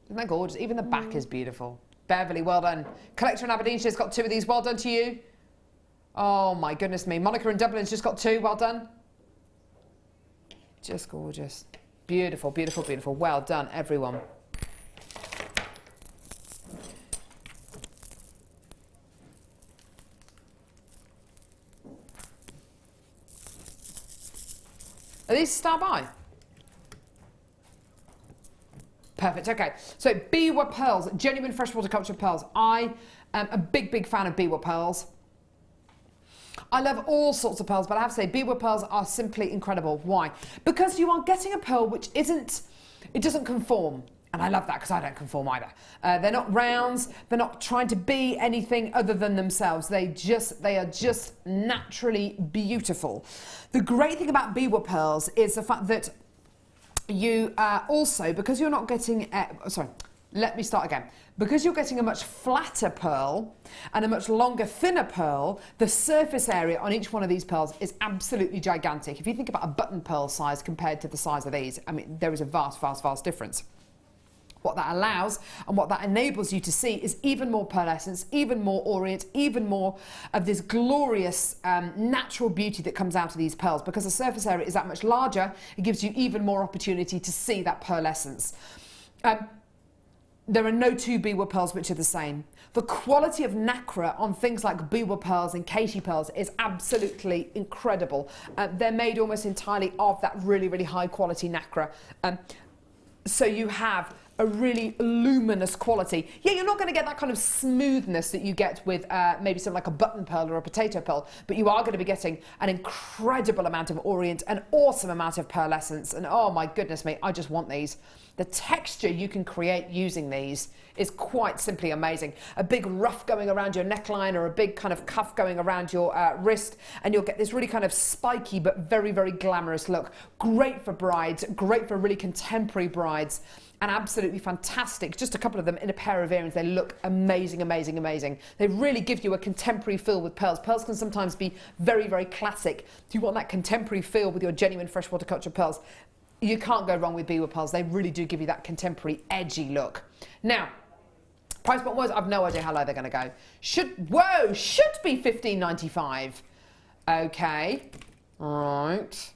Isn't that gorgeous? Even the back is beautiful. Beverly, well done. Collector in Aberdeenshire's got 2 of these. Well done to you. Oh, my goodness me. Monica in Dublin's just got 2. Well done. Just gorgeous. Beautiful, beautiful, beautiful. Well done, everyone. Are these star by? Perfect, okay. So Biwa pearls, genuine freshwater culture pearls. I am a big, big fan of Biwa pearls. I love all sorts of pearls, but I have to say Biwa pearls are simply incredible. Why? Because you are getting a pearl which it doesn't conform. And I love that because I don't conform either. They're not rounds, they're not trying to be anything other than themselves. They are just naturally beautiful. The great thing about Biwa pearls is the fact that you also, because you're not getting, let me start again. Because you're getting a much flatter pearl and a much longer, thinner pearl, the surface area on each one of these pearls is absolutely gigantic. If you think about a button pearl size compared to the size of these, I mean, there is a vast, vast, vast difference. What that allows and what that enables you to see is even more pearlescence, even more orient, even more of this glorious natural beauty that comes out of these pearls. Because the surface area is that much larger, it gives you even more opportunity to see that pearlescence. There are no 2 Biwa pearls which are the same. The quality of nacre on things like Biwa pearls and Katie pearls is absolutely incredible. They're made almost entirely of that really, really high quality nacre. So you have a really luminous quality. Yeah, you're not going to get that kind of smoothness that you get with maybe something like a button pearl or a potato pearl, but you are going to be getting an incredible amount of orient, an awesome amount of pearlescence, and oh my goodness me, I just want these. The texture you can create using these is quite simply amazing. A big ruff going around your neckline or a big kind of cuff going around your wrist, and you'll get this really kind of spiky but very, very glamorous look. Great for brides, great for really contemporary brides, and absolutely fantastic. Just a couple of them in a pair of earrings. They look amazing, amazing, amazing. They really give you a contemporary feel with pearls. Pearls can sometimes be very, very classic. If you want that contemporary feel with your genuine freshwater culture pearls, you can't go wrong with Biwa pearls. They really do give you that contemporary, edgy look. Now, price point was, I've no idea how low they're going to go. Should be $15.95. Okay, all right.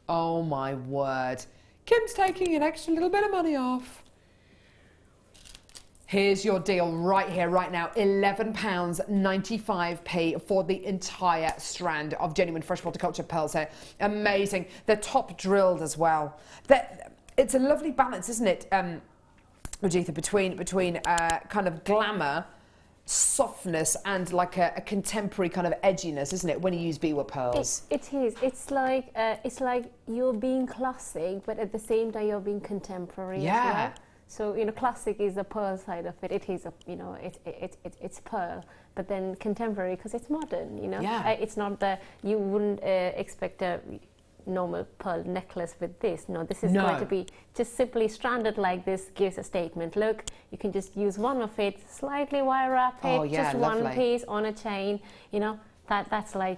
Oh my word. Kim's taking an extra little bit of money off. Here's your deal right here, right now. £11.95p for the entire strand of genuine freshwater culture pearls here. Amazing. They're top drilled as well. It's a lovely balance, isn't it, Rajitha, between kind of glamour, softness, and like a contemporary kind of edginess, isn't it, when you use beadwork pearls? It is. It's like you're being classic, but at the same time you're being contemporary. Yeah. As well. So classic is the pearl side of it. It is it's pearl, but then contemporary because it's modern. Yeah. It's not you wouldn't expect a normal pearl necklace with this. No, this is going to be just simply stranded like this. Gives a statement. Look, you can just use one of it, slightly wire wrap it, just lovely. one piece on a chain. That's like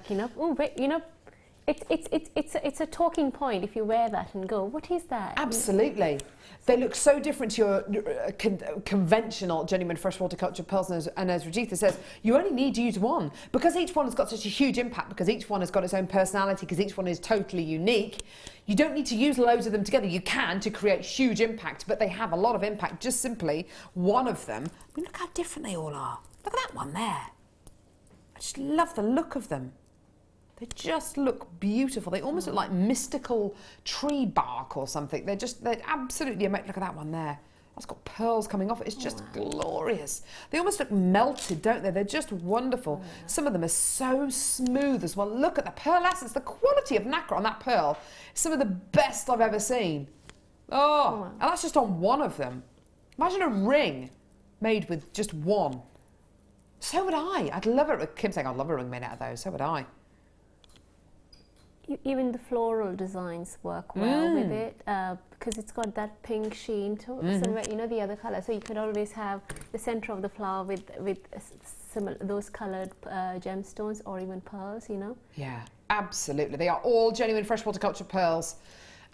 it's a talking point if you wear that and go, what is that? Absolutely. They look so different to your conventional genuine freshwater culture pearls, and as Rajitha says, you only need to use one because each one has got such a huge impact, because each one has got its own personality, because each one is totally unique. You don't need to use loads of them together. You can to create huge impact, but they have a lot of impact. Just simply one of them. I mean, look how different they all are. Look at that one there. I just love the look of them. They just look beautiful. They almost look like mystical tree bark or something. They're absolutely amazing. Look at that one there. That's got pearls coming off it. It's just glorious. They almost look melted, don't they? They're just wonderful. Some of them are so smooth as well. Look at the pearlescence. The quality of nacre on that pearl is some of the best I've ever seen. Oh, and that's just on one of them. Imagine a ring made with just one. So would I. I'd love it. Kim's saying I'd love a ring made out of those. So would I. Even the floral designs work well with it because it's got that pink sheen to the other color. So you could always have the center of the flower with similar those colored gemstones or even pearls. Yeah, absolutely. They are all genuine freshwater culture pearls,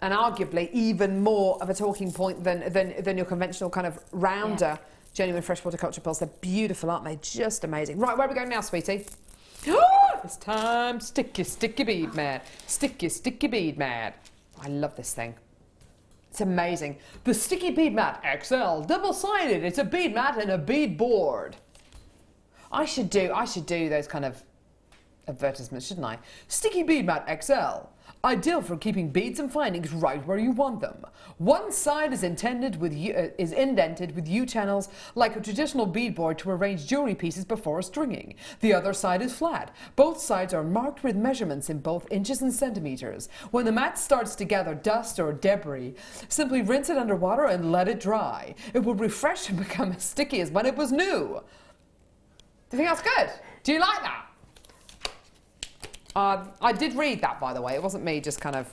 and arguably even more of a talking point than your conventional kind of rounder genuine freshwater culture pearls. They're beautiful, aren't they? Just amazing. Right, where are we going now, sweetie? It's time, sticky bead mad. Sticky bead mad. I love this thing. It's amazing. The Sticky Bead Mat XL, double-sided. It's a bead mat and a bead board. I should do those kind of advertisements, shouldn't I? Sticky Bead Mat XL. Ideal for keeping beads and findings right where you want them. One side is indented with U-channels like a traditional beadboard to arrange jewelry pieces before stringing. The other side is flat. Both sides are marked with measurements in both inches and centimeters. When the mat starts to gather dust or debris, simply rinse it under water and let it dry. It will refresh and become as sticky as when it was new. Do you think that's good? Do you like that? I did read that, by the way. It wasn't me just kind of,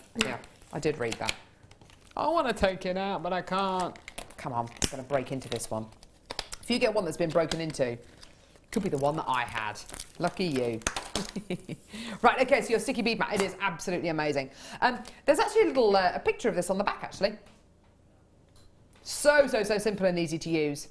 I did read that. I want to take it out, but I can't. Come on, I'm going to break into this one. If you get one that's been broken into, it could be the one that I had. Lucky you. Right, okay, so your sticky bead mat, it is absolutely amazing. There's actually a little a picture of this on the back, actually. So simple and easy to use.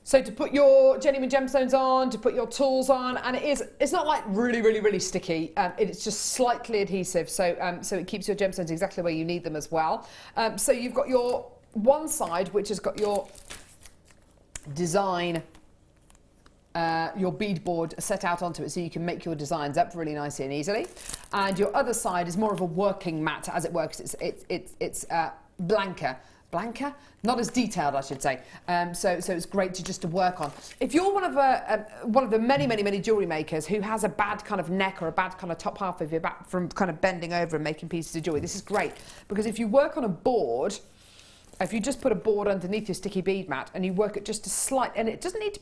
So to put your genuine gemstones on, to put your tools on, and it's not like really sticky. It's just slightly adhesive, so it keeps your gemstones exactly where you need them as well. So you've got your one side which has got your design, your beadboard set out onto it, so you can make your designs up really nicely and easily. And your other side is more of a working mat, as it works. It's blanker. Blanker? Not as detailed, I should say. So it's great to work on. If you're one of the many jewellery makers who has a bad kind of neck or a bad kind of top half of your back from kind of bending over and making pieces of jewellery, this is great, because if you work on a board, if you just put a board underneath your sticky bead mat and you work it just a slight, and it doesn't need to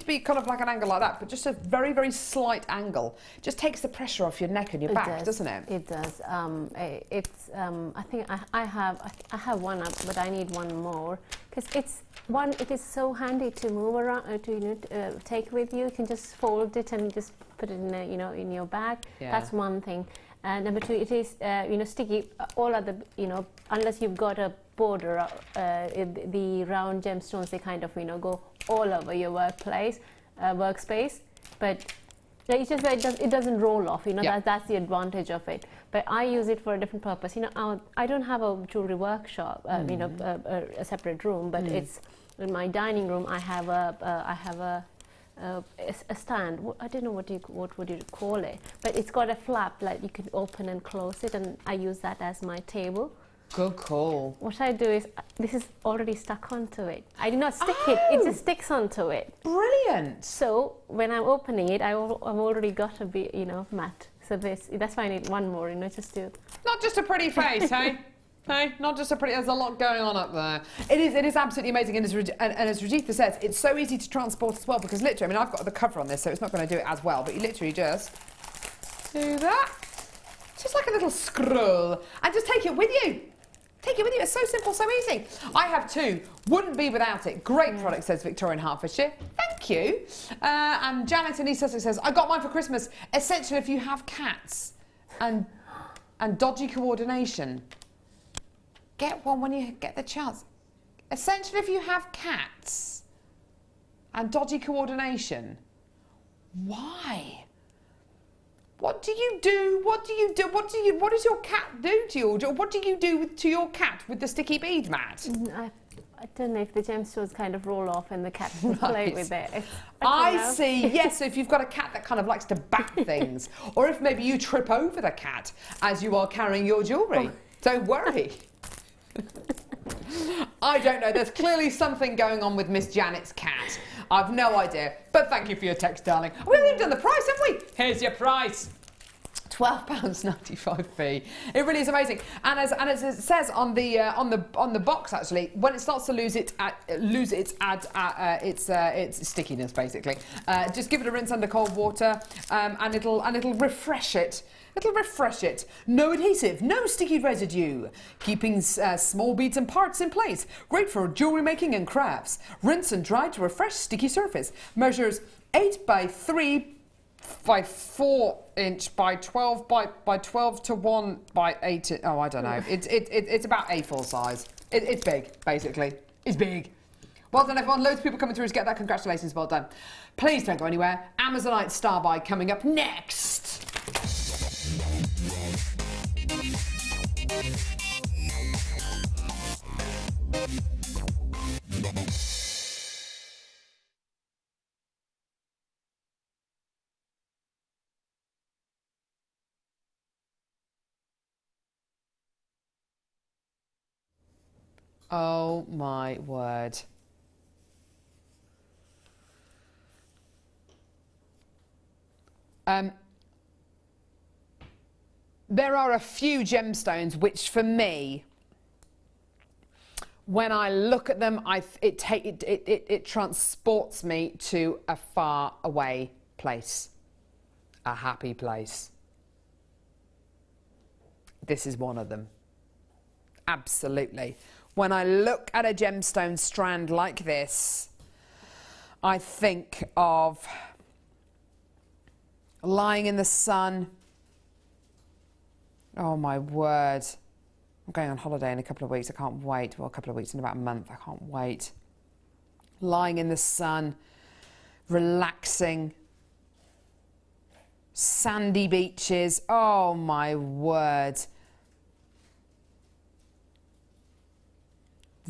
be kind of like an angle like that, but just a very slight angle, it just takes the pressure off your neck and your back, doesn't it? It does. I think I have one up, but I need one more because it is so handy to move around, to take with you. You can just fold it and just put it in your bag. Yeah. That's one thing. Number two, it is sticky. All other unless you've got a border, the round gemstones, they kind of go all over your workspace. But Yeah, it's just that it doesn't roll off, you know, Yeah. that's the advantage of it. But I use it for a different purpose. You know, I don't have a jewelry workshop, you know, a separate room, but it's in my dining room. I have a stand. I don't know what would you call it, but it's got a flap like you can open and close it, and I use that as my table. Good call. What I do is, this is already stuck onto it. I do not stick it just sticks onto it. Brilliant. So when I'm opening it, I've already got a bit, you know, mat. So that's why I need one more, you know, just to... Not just a pretty face, hey? Hey, not just a pretty... There's a lot going on up there. It is absolutely amazing, and as Rajitha says, it's so easy to transport as well, because literally, I mean, I've got the cover on this, so it's not going to do it as well, but you literally just do that. Just like a little scroll, and just take it with you. Take it with you. It's so simple, so easy. I have two. Wouldn't be without it. Great product, says Victoria in Hertfordshire. Thank you. And Janet in East Sussex says, I got mine for Christmas. Essential if you have cats and dodgy coordination. Get one when you get the chance. Essential if you have cats and dodgy coordination. Why? What do you do? What do you do? What does your cat do to you? What do you do to your cat with the sticky bead mat? I don't know if the gemstones kind of roll off and the cat can play with it. I see, yes, so if you've got a cat that kind of likes to bat things, or if maybe you trip over the cat as you are carrying your jewellery, don't worry. I don't know, there's clearly something going on with Miss Janet's cat. I've no idea, but thank you for your text, darling. We haven't even done the price, have we? Here's your price. £12.95p. It really is amazing, and as it says on the box, actually, when it starts to lose its stickiness, basically, just give it a rinse under cold water, and it'll refresh it. It'll refresh it. No adhesive, no sticky residue, keeping small beads and parts in place. Great for jewellery making and crafts. Rinse and dry to refresh sticky surface. Measures 8 by 3 by 4 inch by 12 by 12 to 1 by 8. Oh, I don't know. It's about A4 size. It's big, basically. It's big. Well done, everyone. Loads of people coming through to get that. Congratulations. Well done. Please don't go anywhere. Amazonite Star Buy coming up next. Oh my word. There are a few gemstones which, for me, when I look at them, it transports me to a far away place, a happy place. This is one of them. Absolutely. When I look at a gemstone strand like this, I think of lying in the sun. Oh my word. I'm going on holiday in a couple of weeks. I can't wait. Well, a couple of weeks, in about a month. I can't wait. Lying in the sun, relaxing. Sandy beaches. Oh my word.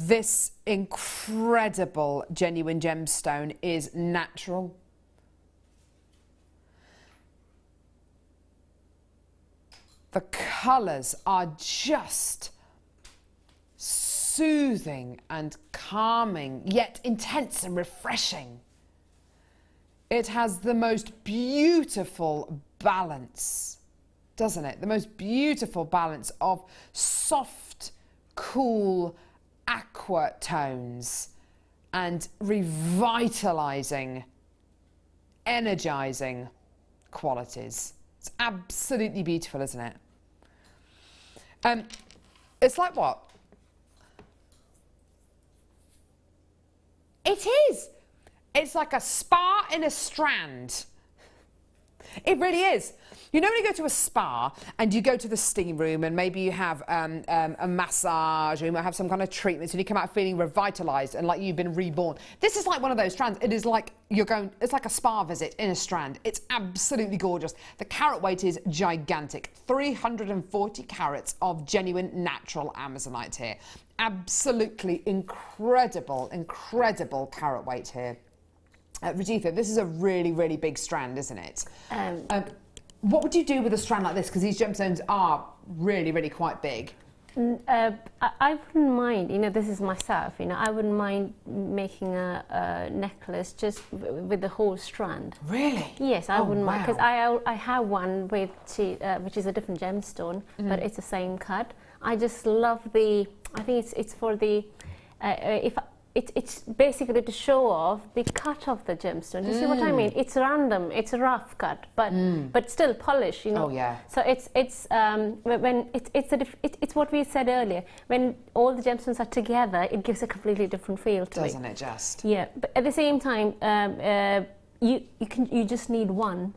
This incredible genuine gemstone is natural. The colours are just soothing and calming, yet intense and refreshing. It has the most beautiful balance, doesn't it? The most beautiful balance of soft, cool, aqua tones and revitalising, energising qualities. It's absolutely beautiful, isn't it? It's like what? It is. It's like a spa in a strand. It really is. you know when you go to a spa and you go to the steam room and maybe you have a massage or you might have some kind of treatment and you come out feeling revitalised and like you've been reborn. This is like one of those strands. It is like it's like a spa visit in a strand. It's absolutely gorgeous. The carat weight is gigantic. 340 carats of genuine natural Amazonite here. Absolutely incredible, incredible carat weight here. Rajitha, this is a really, really big strand, isn't it? What would you do with a strand like this? Because these gemstones are really, really quite big. I wouldn't mind, you know, this is myself, you know, I wouldn't mind making a necklace just with the whole strand. Really? Yes, I wouldn't mind, wow. because I have one with which is a different gemstone, but it's the same cut. I just love I think it's for the, it's basically to show off the cut of the gemstone. You see what I mean? It's random, it's a rough cut, but still polished, you know. Oh yeah. So it's what we said earlier. When all the gemstones are together, it gives a completely different feel to it. Doesn't it just? Yeah, but at the same time, you just need one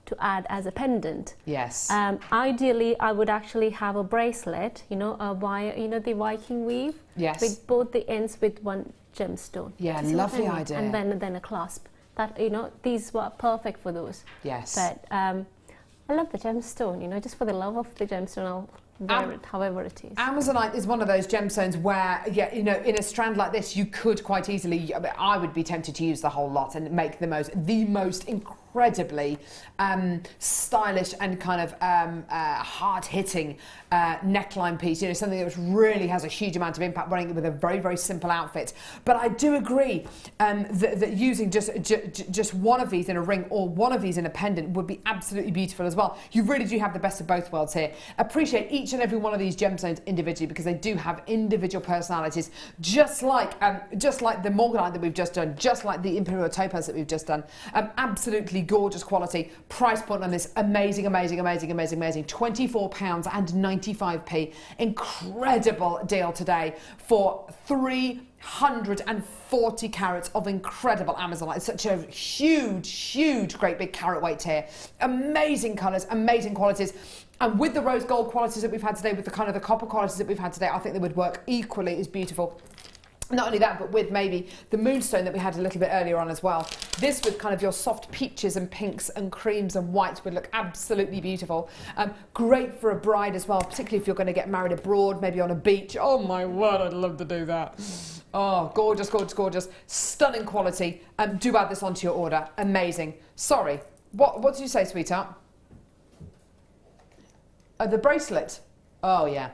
to add as a pendant. Yes. Ideally, I would actually have a bracelet, you know, a wire, you know, the Viking weave. Yes. With both the ends with one gemstone. Yeah, See what lovely I mean? idea. And then a clasp. That, you know, these were perfect for those. Yes. But I love the gemstone, you know, just for the love of the gemstone, I'll wear it however it is. Amazonite is one of those gemstones where, yeah, you know, in a strand like this, you could quite easily, I would be tempted to use the whole lot and make the most incredibly stylish and kind of hard-hitting neckline piece, you know, something that really has a huge amount of impact wearing it with a very, very simple outfit. But I do agree that using just one of these in a ring or one of these in a pendant would be absolutely beautiful as well. You really do have the best of both worlds here. Appreciate each and every one of these gemstones individually because they do have individual personalities, just like the morganite that we've just done, just like the imperial topaz that we've just done. Absolutely gorgeous quality. Price point on this, amazing, amazing, amazing, amazing, amazing. £24.95. Incredible deal today for 340 carats of incredible Amazonite. It's such a huge, great big carat weight here. Amazing colours, amazing qualities. And with the rose gold qualities that we've had today, with the kind of the copper qualities that we've had today, I think they would work equally as beautiful. Not only that, but with maybe the moonstone that we had a little bit earlier on as well. This with kind of your soft peaches and pinks and creams and whites would look absolutely beautiful. Great for a bride as well, particularly if you're going to get married abroad, maybe on a beach. Oh my word, I'd love to do that. Oh, gorgeous, gorgeous, gorgeous. Stunning quality. Do add this onto your order. Amazing. Sorry, what did you say, sweetheart? The bracelet. Oh, yeah.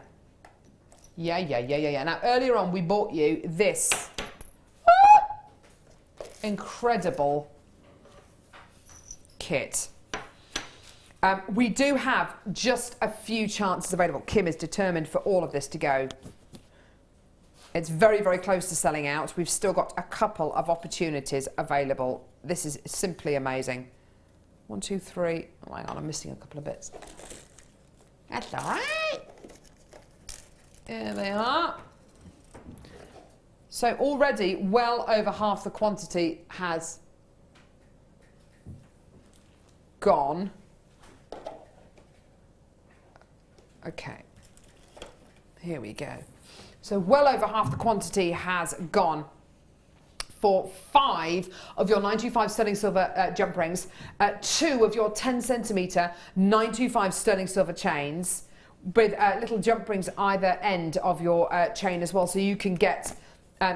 Yeah. Now, earlier on, we bought you this incredible kit. We do have just a few chances available. Kim is determined for all of this to go. It's very, very close to selling out. We've still got a couple of opportunities available. This is simply amazing. 1, 2, 3. Oh, hang on, I'm missing a couple of bits. That's all right. Here they are. So already well over half the quantity has gone. Okay, here we go. So well over half the quantity has gone for 5 of your 925 sterling silver jump rings, 2 of your 10 centimetre 925 sterling silver chains, with little jump rings either end of your chain as well, so you can get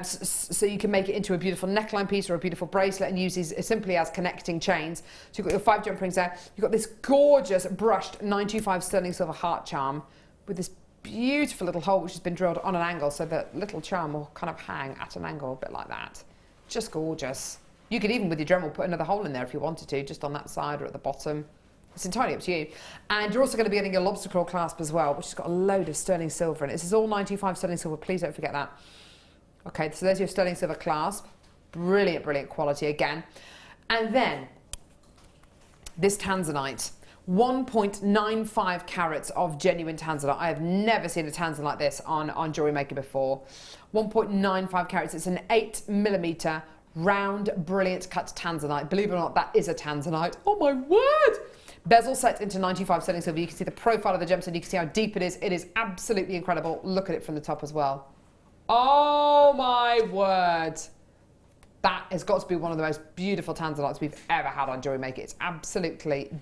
so you can make it into a beautiful neckline piece or a beautiful bracelet and use these simply as connecting chains. So you've got your 5 jump rings there. You've got this gorgeous brushed 925 sterling silver heart charm with this beautiful little hole which has been drilled on an angle, so the little charm will kind of hang at an angle a bit like that. Just gorgeous. You could even with your Dremel put another hole in there if you wanted to, just on that side or at the bottom. It's entirely up to you. And you're also going to be getting your lobster claw clasp as well, which has got a load of sterling silver in it. This is all 925 sterling silver, please don't forget that. Okay, so there's your sterling silver clasp. Brilliant, brilliant quality again. And then this tanzanite. 1.95 carats of genuine tanzanite. I have never seen a tanzanite like this on Jewellery Maker before. 1.95 carats. It's an 8mm round, brilliant cut tanzanite. Believe it or not, that is a tanzanite. Oh my word! bezel set into 95 sterling silver. You can see the profile of the gemstone. You can see how deep it is. It is absolutely incredible. Look at it from the top as well. Oh my word. That has got to be one of the most beautiful tanzanites we've ever had on Jewellery Maker. It's absolutely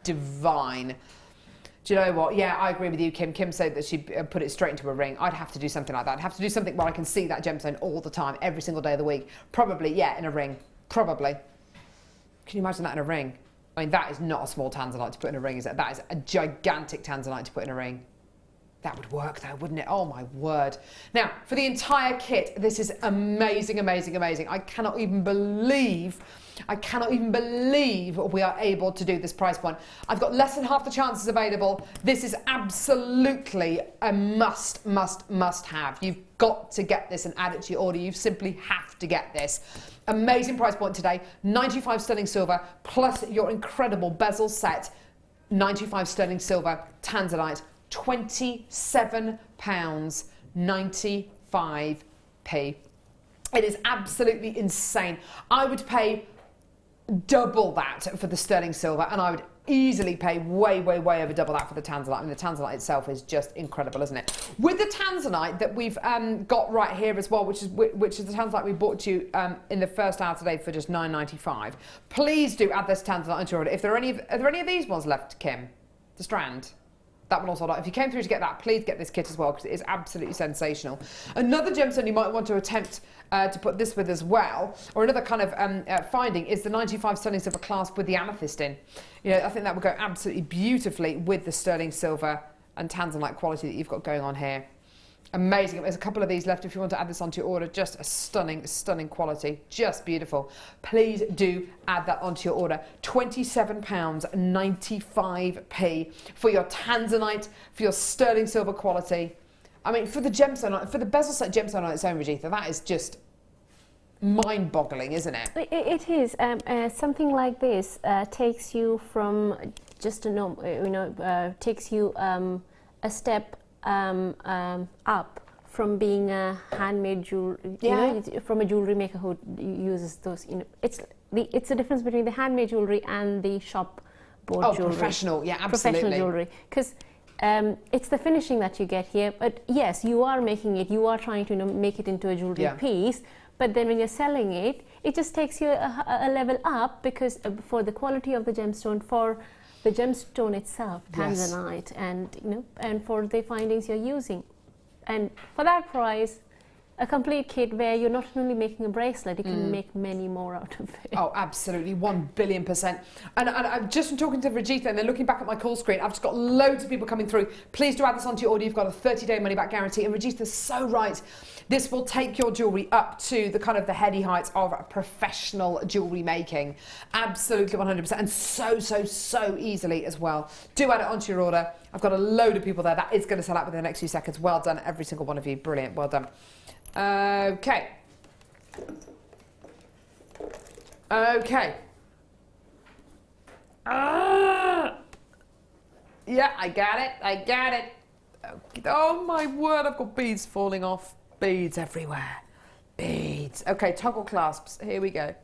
divine. Do you know what? Yeah, I agree with you, Kim. Kim said that she put it straight into a ring. I'd have to do something like that. I'd have to do something where I can see that gemstone all the time, every single day of the week. Probably, yeah, in a ring. Probably. Can you imagine that in a ring? I mean, that is not a small tanzanite to put in a ring, is it? That is a gigantic tanzanite to put in a ring. That would work though, wouldn't it? Oh my word. Now, for the entire kit, this is amazing, amazing, amazing. I cannot even believe we are able to do this price point. I've got less than half the chances available. This is absolutely a must have. You've got to get this and add it to your order. You simply have to get this. Amazing price point today. 95 sterling silver plus your incredible bezel set. 95 sterling silver tanzanite. £27.95. It is absolutely insane. I would pay double that for the sterling silver, and I would easily pay way over double that for the tanzanite. I mean, the tanzanite itself is just incredible, isn't it? With the tanzanite that we've got right here as well, which is the tanzanite we bought to you in the first hour today for just £9.95. Please do add this tanzanite to your order. If are there any of these ones left, Kim? The strand. That one also. If you came through to get that, please get this kit as well, because it is absolutely sensational. Another gemstone you might want to attempt to put this with as well, or another kind of finding, is the 95 sterling silver clasp with the amethyst in. You know, I think that would go absolutely beautifully with the sterling silver and tanzanite quality that you've got going on here. Amazing. There's a couple of these left if you want to add this onto your order. Just a stunning quality. Just beautiful. Please do add that onto your order. £27.95 for your tanzanite, for your sterling silver quality. I mean, for the gemstone, for the bezel set gemstone on its own, Rajitha, that is just mind-boggling, isn't it? It is. Something like this takes you from just a takes you a step up from being a handmade jewelry, from a jewellery maker who uses those. It's the difference between the handmade jewellery and the shop board jewellery. Professional, yeah, absolutely. Professional jewellery, because it's the finishing that you get here. But yes, you are making it. You are trying to make it into a jewellery piece. But then when you're selling it, it just takes you a level up, because for the quality of the gemstone, for the gemstone itself, tanzanite, and and for the findings you're using, and for that price, a complete kit where you're not only making a bracelet, you can make many more out of it. Oh, absolutely, 1,000,000,000%. And I'm just talking to Rajitha, and then looking back at my call screen, I've just got loads of people coming through. Please do add this onto your order. You've got a 30-day money-back guarantee, and Rajitha's so right. This will take your jewellery up to the kind of the heady heights of professional jewellery making. Absolutely 100%, and so easily as well. Do add it onto your order. I've got a load of people there. That is going to sell out within the next few seconds. Well done, every single one of you. Brilliant, well done. Okay. Yeah, I got it. Oh my word, I've got beads falling off. Beads everywhere. Beads. Okay, toggle clasps. Here we go.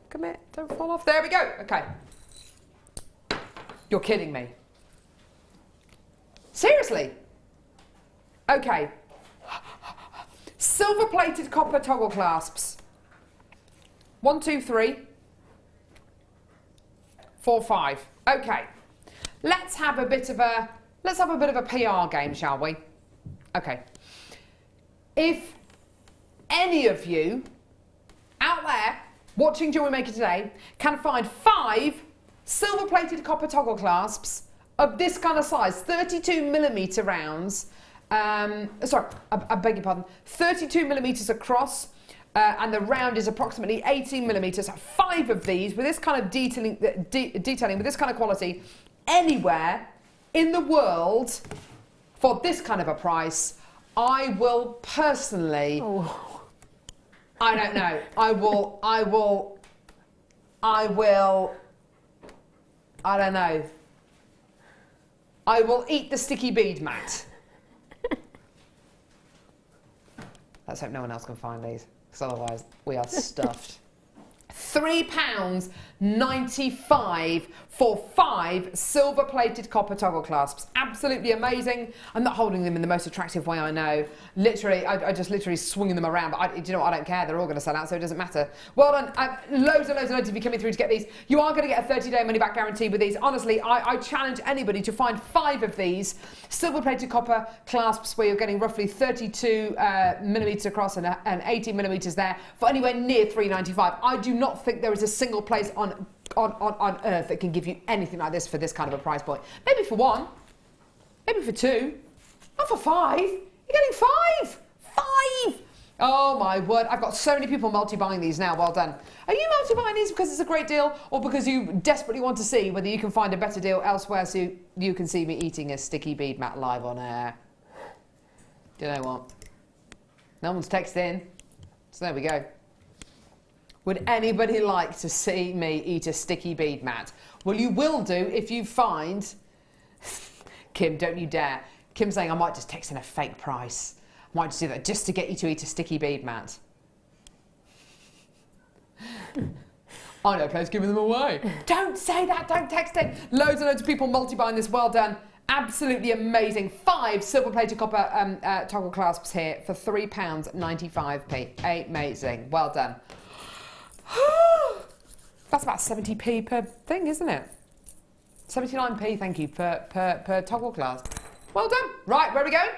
Come here, don't fall off. There we go. Okay. You're kidding me. Seriously? Okay. Silver-plated copper toggle clasps. 1, 2, 3, 4, 5. Okay. Let's have a bit of a PR game, shall we? Okay. If any of you out there watching Jewellery Maker today can find 5 silver-plated copper toggle clasps of this kind of size, 32mm rounds, I beg your pardon, 32mm across, and the round is approximately 18mm. 5 of these with this kind of detailing with this kind of quality anywhere in the world for this kind of a price, I will personally, I don't know, I don't know, I will eat the sticky bead mat. Let's hope no one else can find these, because otherwise we are stuffed. £3.95 for 5 silver-plated copper toggle clasps. Absolutely amazing. I'm not holding them in the most attractive way I know. Literally, I just literally swinging them around. But do you know what? I don't care. They're all going to sell out, so it doesn't matter. Well done. Loads and loads and loads of you coming through to get these. You are going to get a 30-day money-back guarantee with these. Honestly, I challenge anybody to find 5 of these silver-plated copper clasps where you're getting roughly 32 millimetres across and 18 millimetres there for anywhere near £3.95. I do not think there is a single place on earth that can give you anything like this for this kind of a price point. Maybe for 1, maybe for 2, not for 5. You're getting 5! 5! Oh my word, I've got so many people multi-buying these now. Well done. Are you multi-buying these because it's a great deal, or because you desperately want to see whether you can find a better deal elsewhere so you can see me eating a sticky bead mat live on air? Do you know what? No one's texted in, so there we go. Would anybody like to see me eat a sticky bead mat? Well, you will do if you find... Kim, don't you dare. Kim's saying I might just text in a fake price. I might just do that just to get you to eat a sticky bead mat. I know a place giving them away. Don't say that, don't text in. Loads and loads of people multi-buying this, well done. Absolutely amazing. 5 silver-plated copper toggle clasps here for £3.95. Amazing, well done. That's about 70p per thing, isn't it? 79p, thank you, per toggle clasp. Well done. Right, where are we going?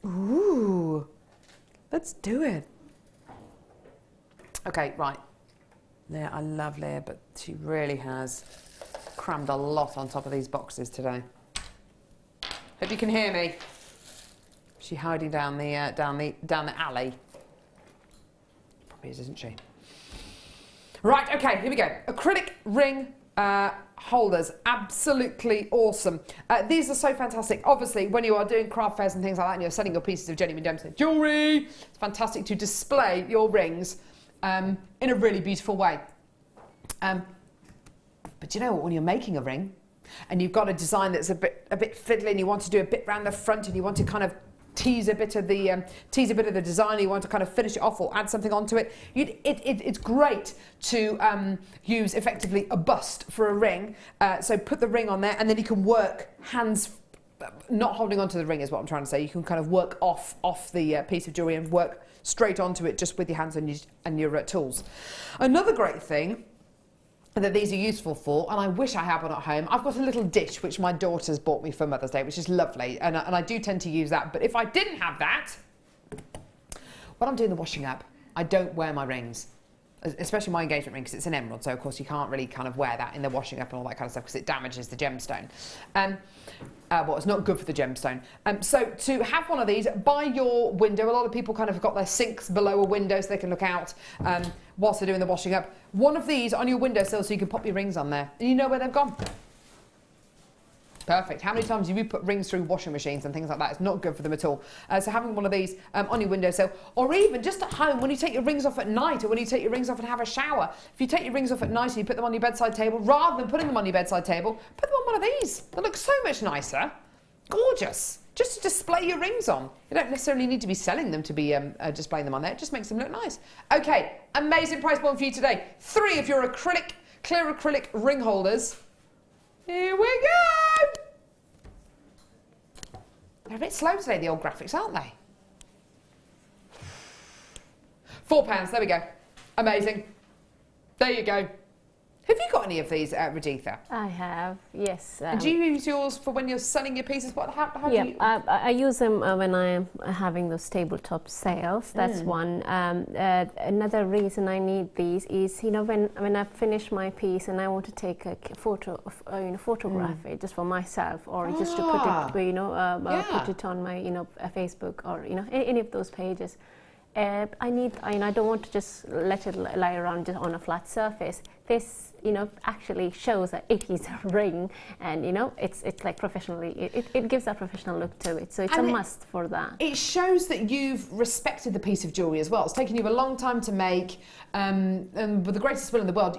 Ooh, let's do it. Okay, right. Yeah, I love Leah, but she really has crammed a lot on top of these boxes today. Hope you can hear me. She's hiding down the alley. Probably is, isn't she? Right, okay, here we go. Acrylic ring holders, absolutely awesome. These are so fantastic. Obviously, when you are doing craft fairs and things like that, and you're selling your pieces of genuine gemstone jewellery, it's fantastic to display your rings in a really beautiful way. But you know what? When you're making a ring, and you've got a design that's a bit fiddly, and you want to do a bit round the front, and you want to kind of tease a bit of the design, and you want to kind of finish it off or add something onto it. It's great to use effectively a bust for a ring. So put the ring on there, and then you can work hands not holding onto the ring is what I'm trying to say. You can kind of work off the piece of jewellery and work straight onto it just with your hands and your tools. Another great thing that these are useful for, and I wish I had one at home, I've got a little dish which my daughter's bought me for Mother's Day, which is lovely, and I do tend to use that. But if I didn't have that, when I'm doing the washing up, I don't wear my rings, especially my engagement ring, because it's an emerald, so of course you can't really kind of wear that in the washing up and all that kind of stuff because it damages the gemstone. Well, it's not good for the gemstone. So to have one of these by your window, a lot of people kind of have got their sinks below a window so they can look out whilst they're doing the washing up. One of these on your windowsill so you can pop your rings on there and you know where they've gone. Perfect. How many times have you put rings through washing machines and things like that? It's not good for them at all. So having one of these on your windowsill, or even just at home when you take your rings off at night, or when you take your rings off and have a shower. If you take your rings off at night and you put them on your bedside table, rather than putting them on your bedside table, put them on one of these. They look so much nicer. Gorgeous. Just to display your rings on. You don't necessarily need to be selling them to be displaying them on there. It just makes them look nice. Okay, amazing price point for you today. 3 of your clear acrylic ring holders. Here we go! They're a bit slow today, the old graphics, aren't they? £4, there we go. Amazing. There you go. Have you got any of these, Rajitha? I have, yes. Do you use yours for when you're selling your pieces? How do you... I use them when I am having those tabletop sales. That's one. Another reason I need these is, you know, when I finish my piece and I want to take a photo of, photograph it just for myself, or just to put it, put it on my, Facebook, or any of those pages. I don't want to just let it lie around just on a flat surface. This, actually shows that it is a ring, and it's like professionally. It gives a professional look to it, so it's a must for that. It shows that you've respected the piece of jewellery as well. It's taken you a long time to make, and with the greatest will in the world.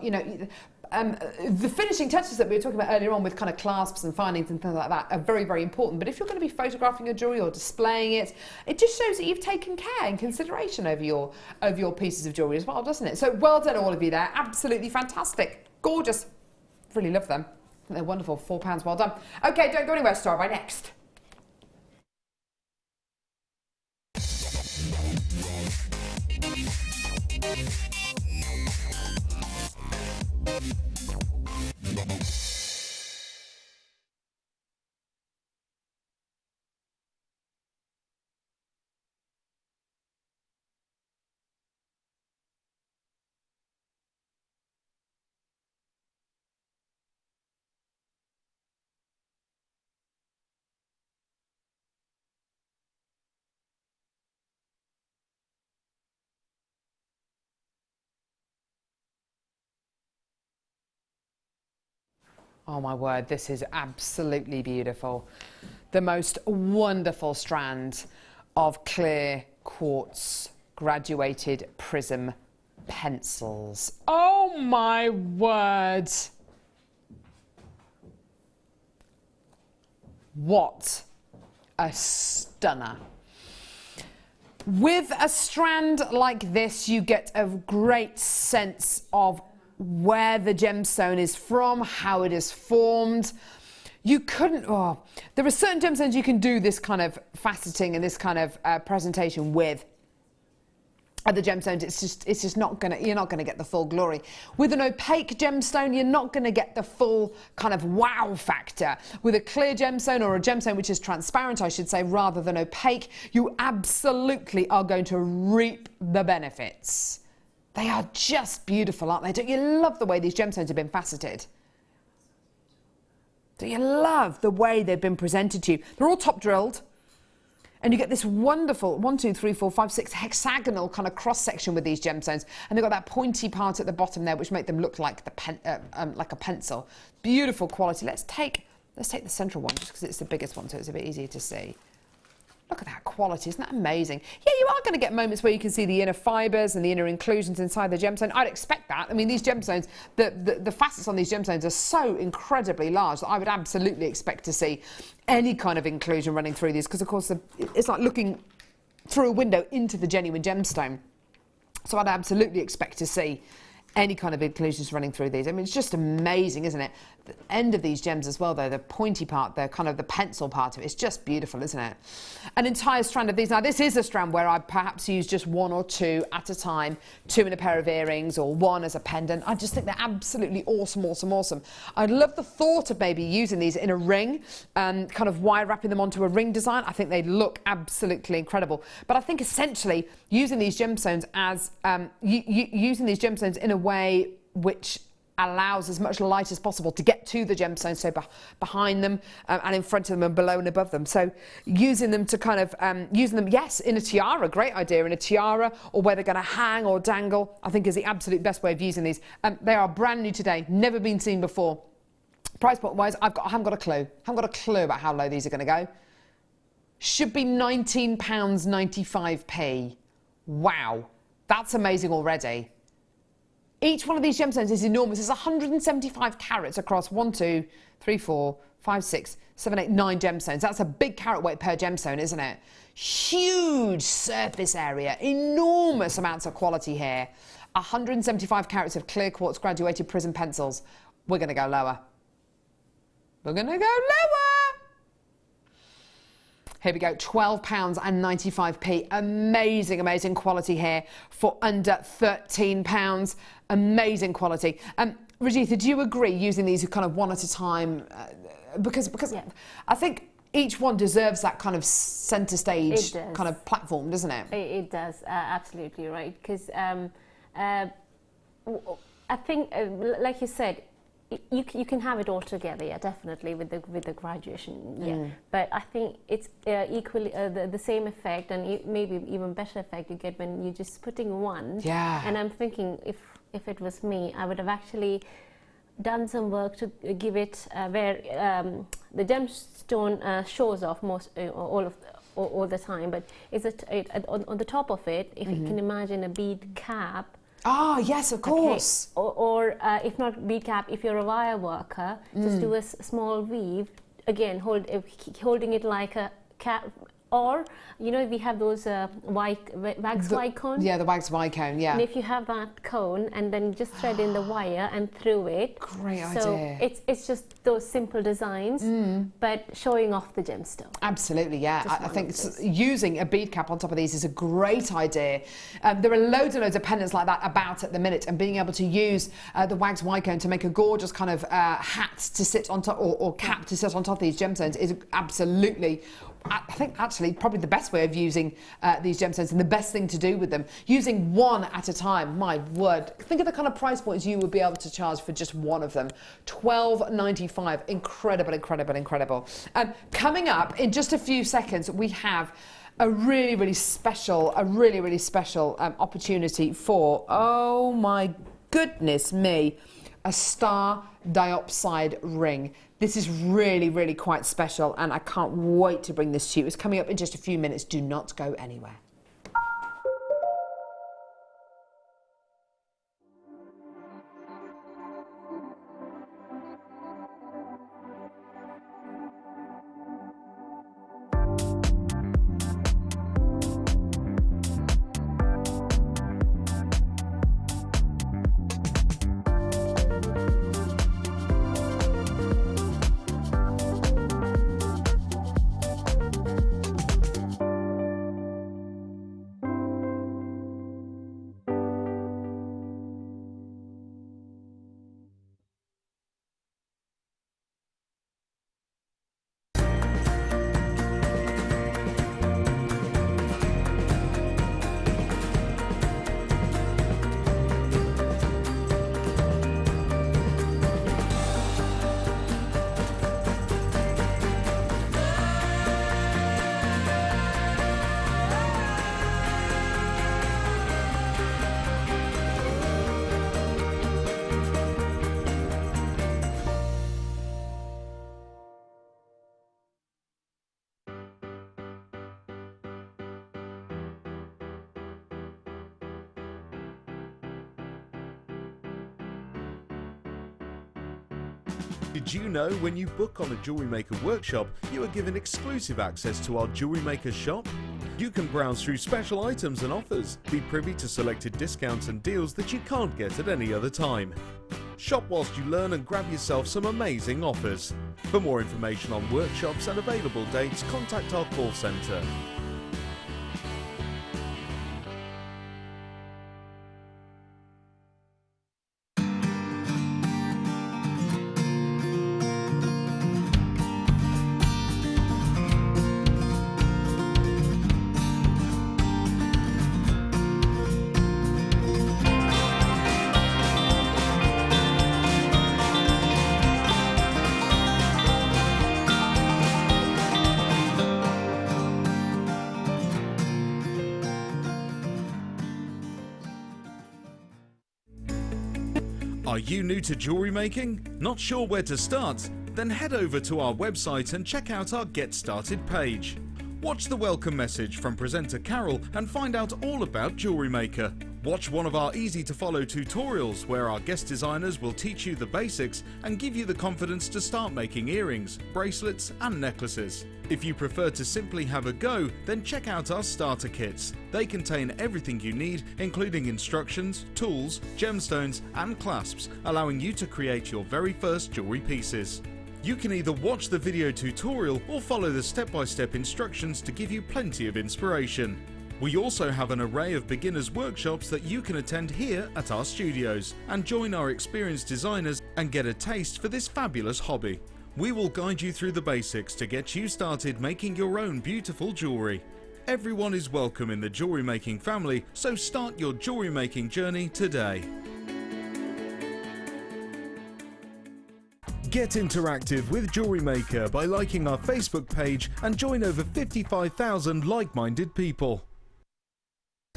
the finishing touches that we were talking about earlier on with kind of clasps and findings and things like that are very, very important. But if you're going to be photographing your jewellery or displaying it, it just shows that you've taken care and consideration over your pieces of jewellery as well, doesn't it? So well done, all of you there. Absolutely fantastic. Gorgeous. Really love them. I think they're wonderful. £4. Well done. Okay, don't go anywhere. Star by next. Oh my word, this is absolutely beautiful. The most wonderful strand of clear quartz graduated prism pencils. Oh my word. What a stunner. With a strand like this, you get a great sense of where the gemstone is from, how it is formed. You couldn't, there are certain gemstones you can do this kind of faceting and this kind of presentation with. Other gemstones, it's just not gonna, you're not gonna get the full glory. With an opaque gemstone, you're not gonna get the full kind of wow factor. With a clear gemstone, or a gemstone which is transparent, I should say, rather than opaque, you absolutely are going to reap the benefits. They are just beautiful, aren't they? Don't you love the way these gemstones have been faceted? Don't you love the way they've been presented to you? They're all top drilled. And you get this wonderful 1, 2, 3, 4, 5, 6 hexagonal kind of cross section with these gemstones, and they've got that pointy part at the bottom there, which make them look like like a pencil. Beautiful quality. Let's take the central one, just because it's the biggest one, so it's a bit easier to see. Look at that quality, isn't that amazing? Yeah, you are going to get moments where you can see the inner fibres and the inner inclusions inside the gemstone. I'd expect that. I mean, these gemstones, the facets on these gemstones are so incredibly large that I would absolutely expect to see any kind of inclusion running through these, because of course it's like looking through a window into the genuine gemstone. So I'd absolutely expect to see any kind of inclusions running through these. I mean, it's just amazing, isn't it? The end of these gems as well, though, the pointy part, the kind of the pencil part of it, it's just beautiful, isn't it? An entire strand of these. Now, this is a strand where I perhaps use just 1 or 2 at a time, 2 in a pair of earrings or 1 as a pendant. I just think they're absolutely awesome, awesome, awesome. I love the thought of maybe using these in a ring, kind of wire wrapping them onto a ring design. I think they look absolutely incredible. But I think essentially using these gemstones as, using these gemstones in a way which allows as much light as possible to get to the gemstones, so behind them and in front of them and below and above them. So using them to kind of, using them, yes, in a tiara, great idea, in a tiara, or where they're going to hang or dangle, I think is the absolute best way of using these. They are brand new today, never been seen before. Price point wise, I haven't got a clue. I haven't got a clue about how low these are going to go. Should be £19.95p. Wow, that's amazing already. Each one of these gemstones is enormous. There's 175 carats across 1, 2, 3, 4, 5, 6, 7, 8, 9 gemstones. That's a big carat weight per gemstone, isn't it? Huge surface area, enormous amounts of quality here. 175 carats of clear quartz graduated prism pencils. We're going to go lower. We're going to go lower. Here we go, £12.95p. Amazing, amazing quality here for under £13. Amazing quality. Rajitha, do you agree using these kind of 1 at a time? Because yeah. I think each one deserves that kind of centre stage kind of platform, doesn't it? It does, absolutely right. Because I think, like you said, you can have it all together, yeah, definitely with the graduation, yeah. But I think it's equally the same effect, and maybe even better effect you get when you're just putting one. Yeah. And I'm thinking if it was me, I would have actually done some work to give it where the gemstone shows off all the time, but is it on the top of it? If you can imagine a bead cap. Ah, yes, of course. Okay. Or if not bead cap, if you're a wire worker, just do a small weave. Again, holding it like a cap. Or, you know, we have those wax wire cone. Yeah, the wax wire cone, yeah. And if you have that cone and then just thread in the wire and through it. Great so idea. it's just those simple designs, but showing off the gemstone. Absolutely, yeah. I think using a bead cap on top of these is a great idea. There are loads and loads of pendants like that about at the minute, and being able to use the wax wire cone to make a gorgeous kind of hat to sit on top, or cap to sit on top of these gemstones is absolutely, I think actually probably the best way of using these gemstones, and the best thing to do with them. Using one at a time, my word. Think of the kind of price points you would be able to charge for just one of them. $12.95. Incredible, incredible, incredible. Coming up in just a few seconds, we have a really special opportunity for, oh my goodness me, a star diopside ring. This is really quite special, and I can't wait to bring this to you. It's coming up in just a few minutes. Do not go anywhere. Did you know when you book on a Jewellery Maker workshop, you are given exclusive access to our Jewellery Maker shop? You can browse through special items and offers, be privy to selected discounts and deals that you can't get at any other time. Shop whilst you learn and grab yourself some amazing offers. For more information on workshops and available dates, contact our call centre. Are you new to jewellery making? Not sure where to start? Then head over to our website and check out our Get Started page. Watch the welcome message from presenter Carol and find out all about Jewellery Maker. Watch one of our easy to follow tutorials where our guest designers will teach you the basics and give you the confidence to start making earrings, bracelets and necklaces. If you prefer to simply have a go, then check out our starter kits. They contain everything you need, including instructions, tools, gemstones and clasps, allowing you to create your very first jewellery pieces. You can either watch the video tutorial or follow the step-by-step instructions to give you plenty of inspiration. We also have an array of beginners workshops that you can attend here at our studios and join our experienced designers and get a taste for this fabulous hobby. We will guide you through the basics to get you started making your own beautiful jewellery. Everyone is welcome in the jewellery making family, so start your jewellery making journey today. Get interactive with Jewellery Maker by liking our Facebook page and join over 55,000 like-minded people.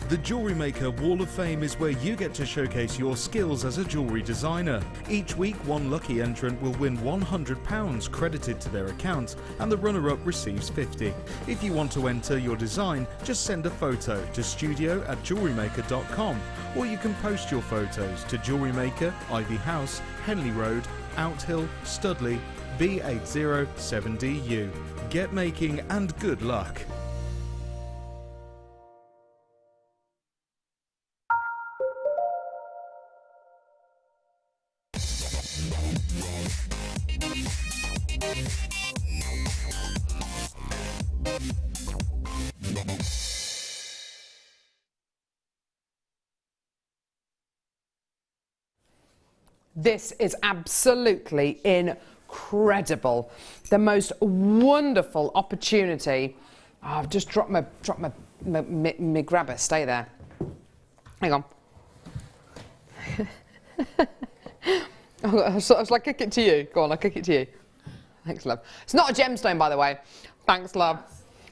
The The Jewellery Maker Wall of Fame is where you get to showcase your skills as a jewellery designer. Each week, one lucky entrant will win £100 credited to their account, and the runner-up receives 50. If you want to enter your design, just send a photo to studio@jewellerymaker.com, or you can post your photos to Jewellery Maker, Ivy House, Henley Road, Outhill, Studley, B807DU. Get making and good luck. This is absolutely incredible. The most wonderful opportunity. Oh, I've just dropped my grabber. Stay there. Hang on. Shall I kick it to you? Go on, I'll kick it to you. Thanks, love. It's not a gemstone, by the way. Thanks, love.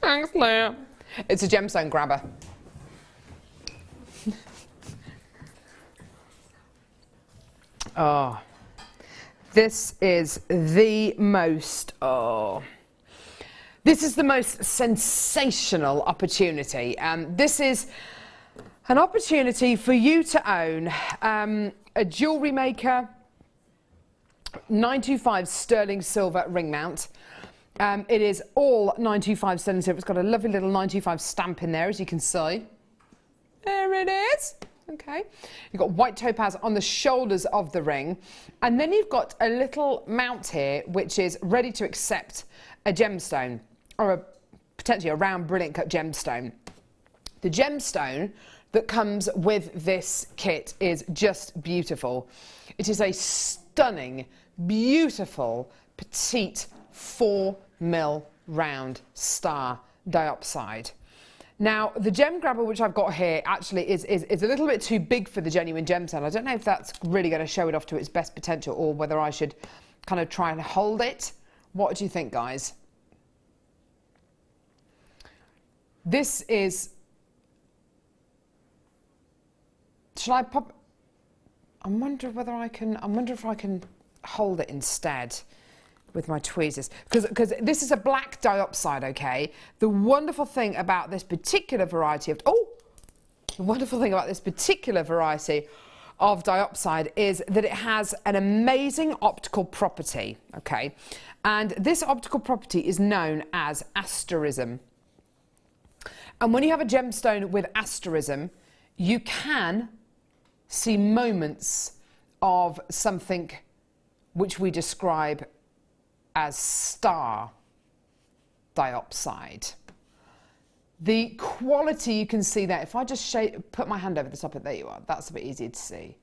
Thanks, love. It's a gemstone grabber. Oh, this is the most, this is the most sensational opportunity. This is an opportunity for you to own a Jewellery Maker 925 sterling silver ring mount. It is all 925 sterling silver. It's got a lovely little 925 stamp in there, as you can see. There it is. Okay, you've got white topaz on the shoulders of the ring, and then you've got a little mount here which is ready to accept a gemstone, or potentially a round brilliant cut gemstone. The gemstone that comes with this kit is just beautiful. It is a stunning, beautiful, petite 4mm round star diopside. Now, the gem grabber which I've got here actually is a little bit too big for the genuine gemstone. I don't know if that's really going to show it off to its best potential, or whether I should kind of try and hold it. What do you think, guys? This is... Shall I pop... I wonder if I can hold it instead with my tweezers, because this is a black diopside, okay? The wonderful thing about this particular variety of diopside is that it has an amazing optical property, okay? And this optical property is known as asterism. And when you have a gemstone with asterism, you can see moments of something which we describe as star diopside. The quality you can see there, if I just put my hand over the top of it, there you are, that's a bit easier to see.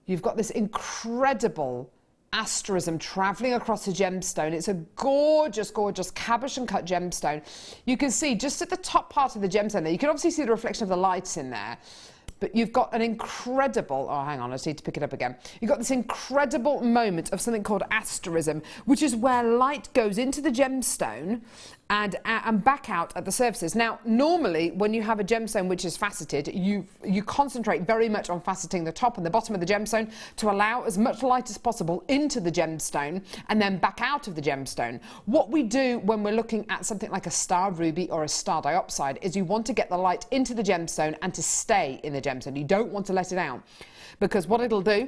You've got this incredible asterism travelling across the gemstone. It's a gorgeous, gorgeous caboche and cut gemstone. You can see just at the top part of the gemstone there, you can obviously see the reflection of the lights in there. But you've got an incredible, oh, hang on, I just need to pick it up again. You've got this incredible moment of something called asterism, which is where light goes into the gemstone and back out at the surfaces. Now, normally, when you have a gemstone which is faceted, you concentrate very much on faceting the top and the bottom of the gemstone to allow as much light as possible into the gemstone and then back out of the gemstone. What we do when we're looking at something like a star ruby or a star diopside is you want to get the light into the gemstone and to stay in the gemstone. You don't want to let it out, because what it'll do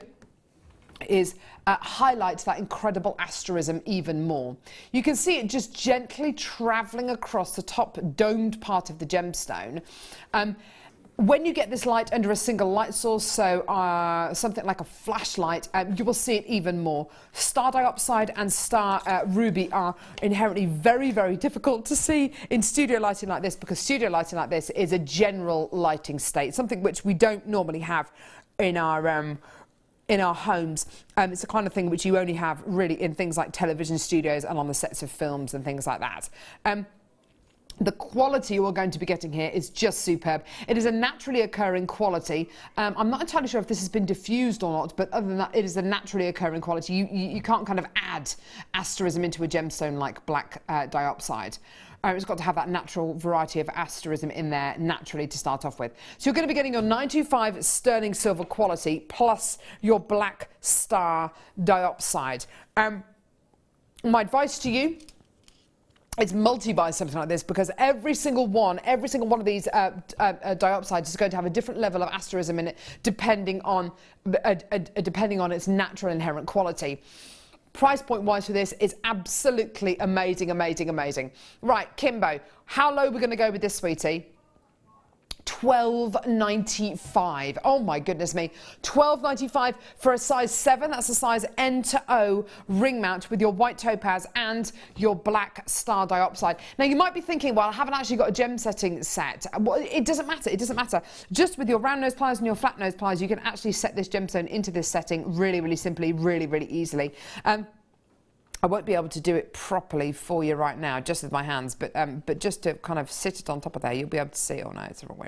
is highlight that incredible asterism even more. You can see it just gently travelling across the top domed part of the gemstone. When you get this light under a single light source, so something like a flashlight, you will see it even more. Star diopside and star ruby are inherently very, very difficult to see in studio lighting like this, because studio lighting like this is a general lighting state, something which we don't normally have in our homes. It's the kind of thing which you only have really in things like television studios and on the sets of films and things like that. The quality you are going to be getting here is just superb. It is a naturally occurring quality. I'm not entirely sure if this has been diffused or not, but other than that, it is a naturally occurring quality. You can't kind of add asterism into a gemstone like black diopside. It's got to have that natural variety of asterism in there naturally to start off with. So you're going to be getting your 925 sterling silver quality plus your black star diopside. My advice to you, it's multi-buy something like this, because every single one of these diopsides is going to have a different level of asterism in it, depending on its natural inherent quality. Price point wise for this is absolutely amazing, amazing, amazing. Right, Kimbo, how low are we going to go with this, sweetie? $12.95. Oh my goodness me. $12.95 for a size 7. That's a size N to O ring mount with your white topaz and your black star diopside. Now you might be thinking, well, I haven't actually got a gem setting set. Well, it doesn't matter. It doesn't matter. Just with your round nose pliers and your flat nose pliers, you can actually set this gemstone into this setting really, really simply, really, really easily. I won't be able to do it properly for you right now, just with my hands, but just to kind of sit it on top of there, you'll be able to see. Oh no, it's the wrong way